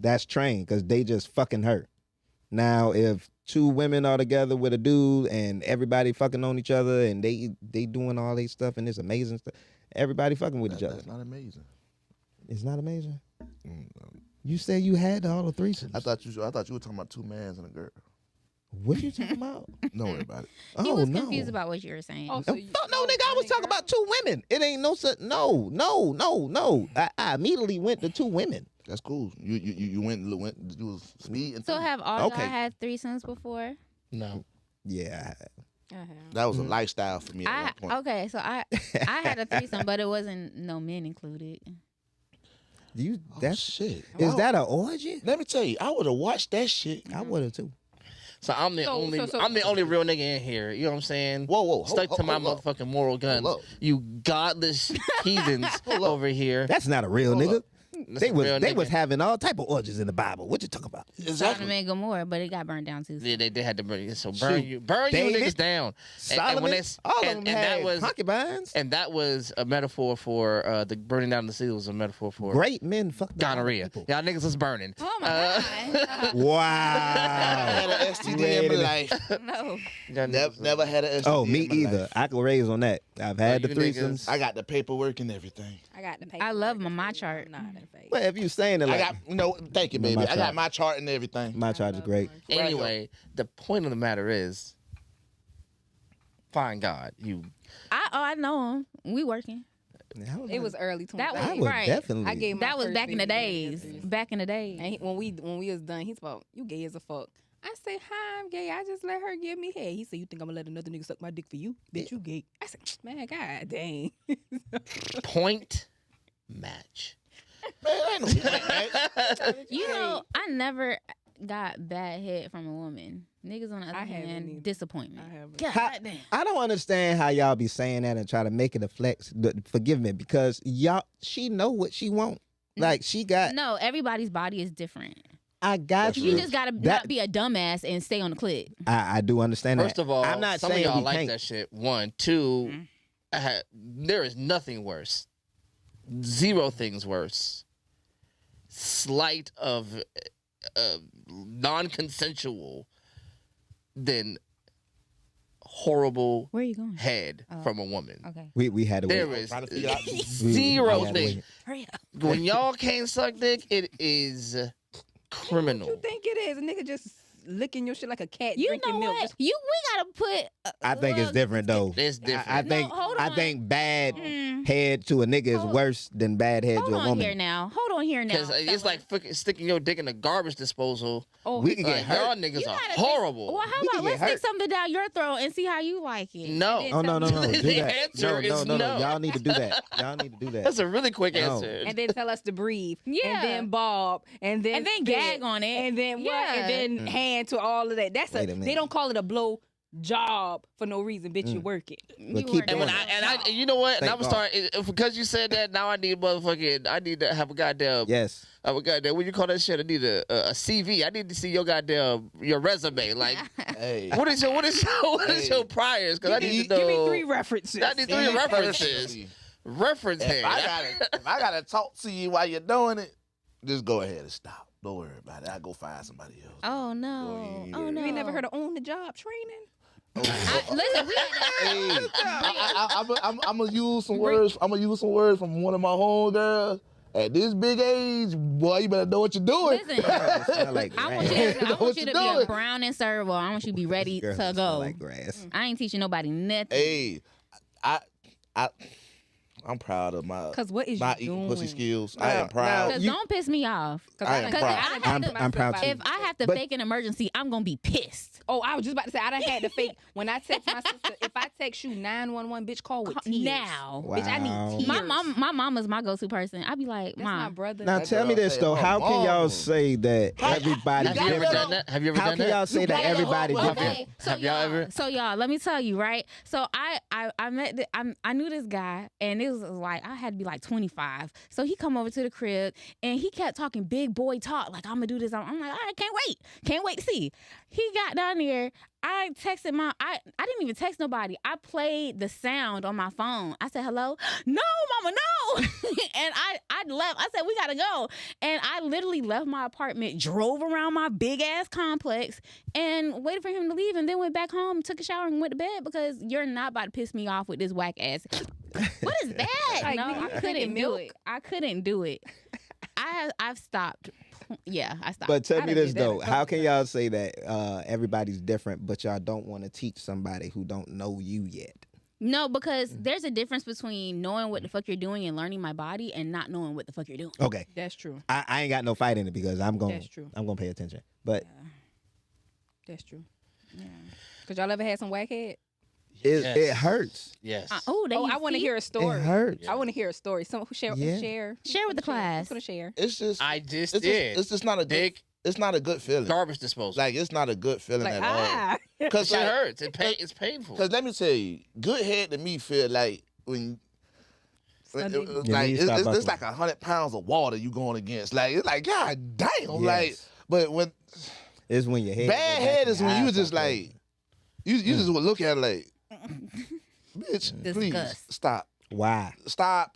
That's train because they just fucking her. Now, if two women are together with a dude and everybody fucking on each other and they doing all this stuff and it's amazing stuff, everybody fucking with each other. That's not amazing. It's not amazing. Mm, You said you had all the threesomes. I thought you were talking about two mans and a girl. What you talking about? Don't worry about it. He Oh, was no. confused about what you were saying. Oh, No, so you- no, nigga, I was talking about 2 women. It ain't no such. No. I immediately went to 2 women. That's cool. You went you was speeding. So too. have all Okay. y'all had threesomes before? No. Yeah. That was a lifestyle for me at one point. Okay, so I had a threesome, but it wasn't no men included. You. Oh, That's. shit. Is Wow. that an orgy? Let me tell you, I would have watched that shit. I would have too. So I'm the only real nigga in here. You know what I'm saying? Whoa. Stuck to my hold up. motherfucking moral guns. Hold up. You godless heathens Hold up. over here. That's not a real Hold nigga. up. That's They a was real they nigga. was having all type of orgies in the Bible. What you talking about? Sodom and Gomorrah, but it got burned down too. Yeah, they had to burn. So Shoot. you David, niggas down. Solomon, when they, all of and them had that was concubines. and that was a metaphor for the burning down the sea was a metaphor for Great men fucked up gonorrhea. people. Y'all niggas was burning. Oh my god! Wow. I had an STD in my life. No. Y'all niggas was- Never had an STD. Oh, me in my either. life. I can raise on that. I've had the you niggas- threesomes. I got the paperwork and everything. I got the paper. I love my chart. Not in face. Well, if you saying it I like got thank you, No, baby. my I got chart. my chart and everything. my charge is great. Anyway, the point of the matter is, find God. You I know him. We working. It was early 20. That I was would right. definitely. I gave my That was first back in the video days. yesterday. Back in the days. And when we was done, he's about, you gay as a fuck. I say, hi, I'm gay. I just let her give me head. He said, you think I'm gonna let another nigga suck my dick for you? Bitch, you gay. I said, man, god dang. point match. Man, I ain't no point, man. You know, I never got bad head from a woman. Niggas on the other I haven't hand, either. disappointment. I haven't. God How- damn. I don't understand how y'all be saying that and try to make it a flex. Forgive me, because she know what she want. Like she got. No, everybody's body is different. I got That's you. You just gotta That- not be a dumbass and stay on the clip. I do understand First that. of all, I'm not some saying of y'all he like can't. that shit. 1, 2, there is nothing worse. 0 things worse. Slight of non-consensual than horrible Where are you going? head Oh. from a woman. Okay. We had to There wait. is Trying to figure out- We 0 had to things. wait. Hurry up. When y'all can't suck dick, it is criminal. What you think it is? A nigga just licking your shit like a cat You drinking know milk. what? Just- We gotta put. I think it's different though. It's different. I think hold I on. think bad Mm. head to a nigga is Hold- worse than bad head Hold to a on here woman. now. Hold on here now. Because it's like fucking sticking your dick in a garbage disposal. oh, We his- can get Like, hurt. y'all niggas You are gotta horrible. Well, how We about can let's get stick hurt. something down your throat and see how you like it. No. And Oh no then no no! tell Do me- The that. answer No. is no. Y'all need to do that. Y'all need to do that. That's a really quick No. answer. and then tell us to breathe. Yeah. And then bob. And then And then spit, gag on it. And then what? Yeah. And then hand to all of that. That's Wait a they minute. don't call it a blow job for no reason. Bitch, you work it. But You keep were- And when doing I, you know what? And Thank I'm God. starting because you said that. Now I need I need to have a goddamn. Yes. Have a goddamn. What you call that shit? I need a CV. I need to see your goddamn your resume. Like, Hey. what is your priors? Because I need to know. Give me 3 references. I need 3 references. Reference If head. I gotta talk to you while you're doing it, just go ahead and stop. Don't worry about it. I'll go find somebody else. Oh no! yeah. Oh no! You ain't never heard of on the job training? Listen, we had to, I'm gonna use some words. I'm gonna use some words from one of my homegirls. At this big age, boy, you better know what you're doing. listen. Smell like I grass. want you to, I Know want what you you to be a doing. brown and servable. I want you to be ready Girl, to smell go. like grass. I ain't teaching nobody nothing. Hey, I'm proud of my 'Cause what is my you eating pussy doing? skills. I am proud. Cause you- don't piss me off. I am Cause proud. I had to- I'm proud too. If I have to But- fake an emergency, I'm gonna be pissed. Oh, I was just about to say I done had to fake when I text my sister. If I text you 911, bitch, call with tears. Now. Bitch, I Wow. need tears. My mama's my go-to person. I'd be like, That's my Mom, brother. Now That tell me girl this said, though. "Oh, How can y'all mama." say that everybody Have you ever different? done that? Have you ever How done can y'all that? say that everybody Okay, different? so Have y'all ever- So y'all, let me tell you, right? So I met I knew this guy, and it was like I had to be like 25. So he come over to the crib, and he kept talking big boy talk, like I'm gonna do this. I'm like, all right, can't wait to see. He got down there. I texted I didn't even text nobody. I played the sound on my phone. I said, hello? No, mama, no. And I left. I said, we gotta go. And I literally left my apartment, drove around my big ass complex, and waited for him to leave, and then went back home, took a shower, and went to bed because you're not about to piss me off with this whack ass. What is that? Like, No, nigga, I you couldn't drinking do milk? it. I couldn't do it. I've stopped Yeah, I stopped. But tell I me done this did that a though, couple how can y'all say that everybody's different, but y'all don't want to teach somebody who don't know you yet? No, because there's a difference between knowing what the fuck you're doing and learning my body and not knowing what the fuck you're doing. Okay, That's true. I ain't got no fight in it because I'm going. That's true. I'm gonna pay attention. But That's true. Yeah. Cause y'all ever had some whackhead? it hurts. Yes. Oh, I want to hear a story. It hurts. I want to hear a story. Some who share. Yeah. Share with the class. Who's gonna share? It's just I just it's did. Just, it's just not a good. Dick, It's not a good feeling. garbage disposal. Like it's not a good feeling Like at all. ah. Cause It like, hurts. It's painful. Cause let me tell you, good head to me feel like when Sunday. Your like knees start it's buckling. like 100 pounds of water you going against. Like it's like God damn. Yes. Like but when It's when your head. bad go back head and is your when you eyes just start like closing. you just would look at it like bitch, please Disgust. stop. Why? Stop.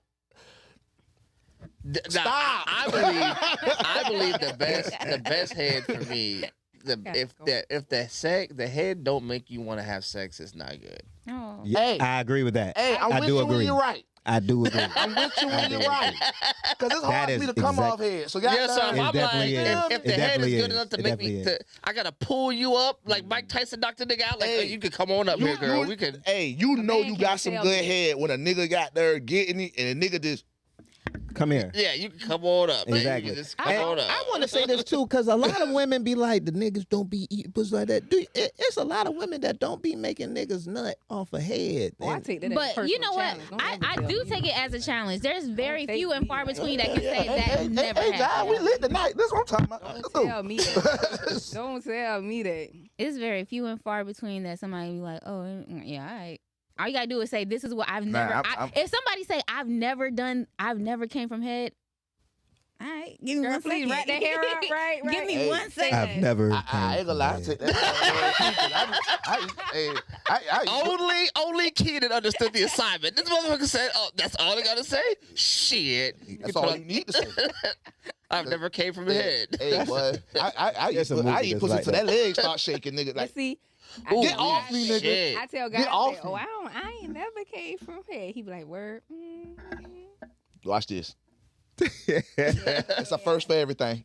Stop. Stop. I believe the best head for me. If the head don't make you want to have sex, it's not good. Oh. Yeah, Hey. I agree with that. Hey, I'm I with do you agree. when you're right. I do agree. I'm with you when you're right. Because it's hard That for me is to come exact- off head. So y'all Yeah, so if It I'm like, definitely is. if It the head is definitely good is. enough to It make me, definitely is. I gotta pull you up like Mike Tyson knocked the nigga out. Like, Hey, you can come on up here, girl. We can. Hey, you know man you can't got some tell good me. head when a nigga got there getting it and a nigga just Come here. Yeah, you can come on up. man. Exactly. You can just come And on up. I want to say this too, because a lot of women be like, the niggas don't be eating pussy like that. It's a lot of women that don't be making niggas nut off a head. Oh, I And- take that as a But you personal know what? challenge. Don't I ever tell do me. take it as a challenge. There's very take few and me far like between that. that can say that never hey, happened. John, we lit tonight. That's what I'm talking about. Don't Let's go. tell me that. Don't tell me that. It's very few and far between that somebody be like, oh, yeah, all right. All you gotta do is say, this is what I've never. I'm- if somebody say, I've never came from head. All right, give me Girl, one please second. write that hair out. Right. Give me Hey, 1 second. I've never. I ain't gonna lie. I take that. Only Keenan understood the assignment. This motherfucker said, "Oh, that's all I gotta say." Shit, That's all you need to say. I've never came from head. Hey, boy, I There's a movie eat that's pussy like till that. that leg start shaking, nigga. But Like, see, Ooh, get off me, nigga. shit. I tell Get guys, off like, oh, me. I ain't never came from head. He be like, word. watch this. It's a first for everything.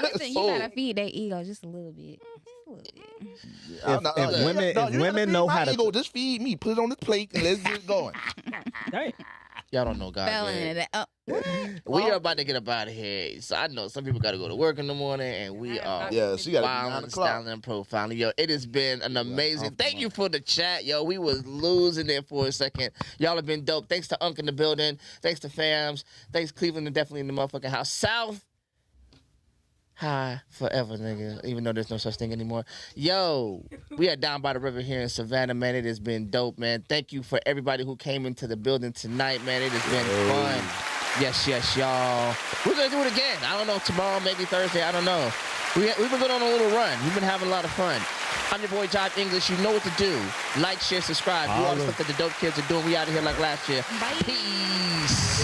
Listen, you gotta feed that ego just a little bit. Just a little bit. If women know how to- ego, just feed me. Put it on the plate and let's get it going. Y'all don't know God. Fell man. into that. We are about to get up out of here. So I know some people got to go to work in the morning, and we are Yeah, she got to be 9 wilding, o'clock. styling, and profiling. Yo, it has been an amazing. Thank you for the chat, yo. We was losing it for a second. Y'all have been dope. Thanks to Unk in the building. Thanks to Fams. Thanks Cleveland and definitely in the motherfucking house. South. High forever, nigga. Even though there's no such thing anymore. Yo, we are down by the river here in Savannah, man. It has been dope, man. Thank you for everybody who came into the building tonight, man. It has been fun. Yes, y'all. We're gonna do it again. I don't know, tomorrow, maybe Thursday. I don't know. We've been going on a little run. We've been having a lot of fun. I'm your boy, Job English. You know what to do. Like, share, subscribe. Do all the stuff that the dope kids are doing. We out of here like last year. Bye. Peace.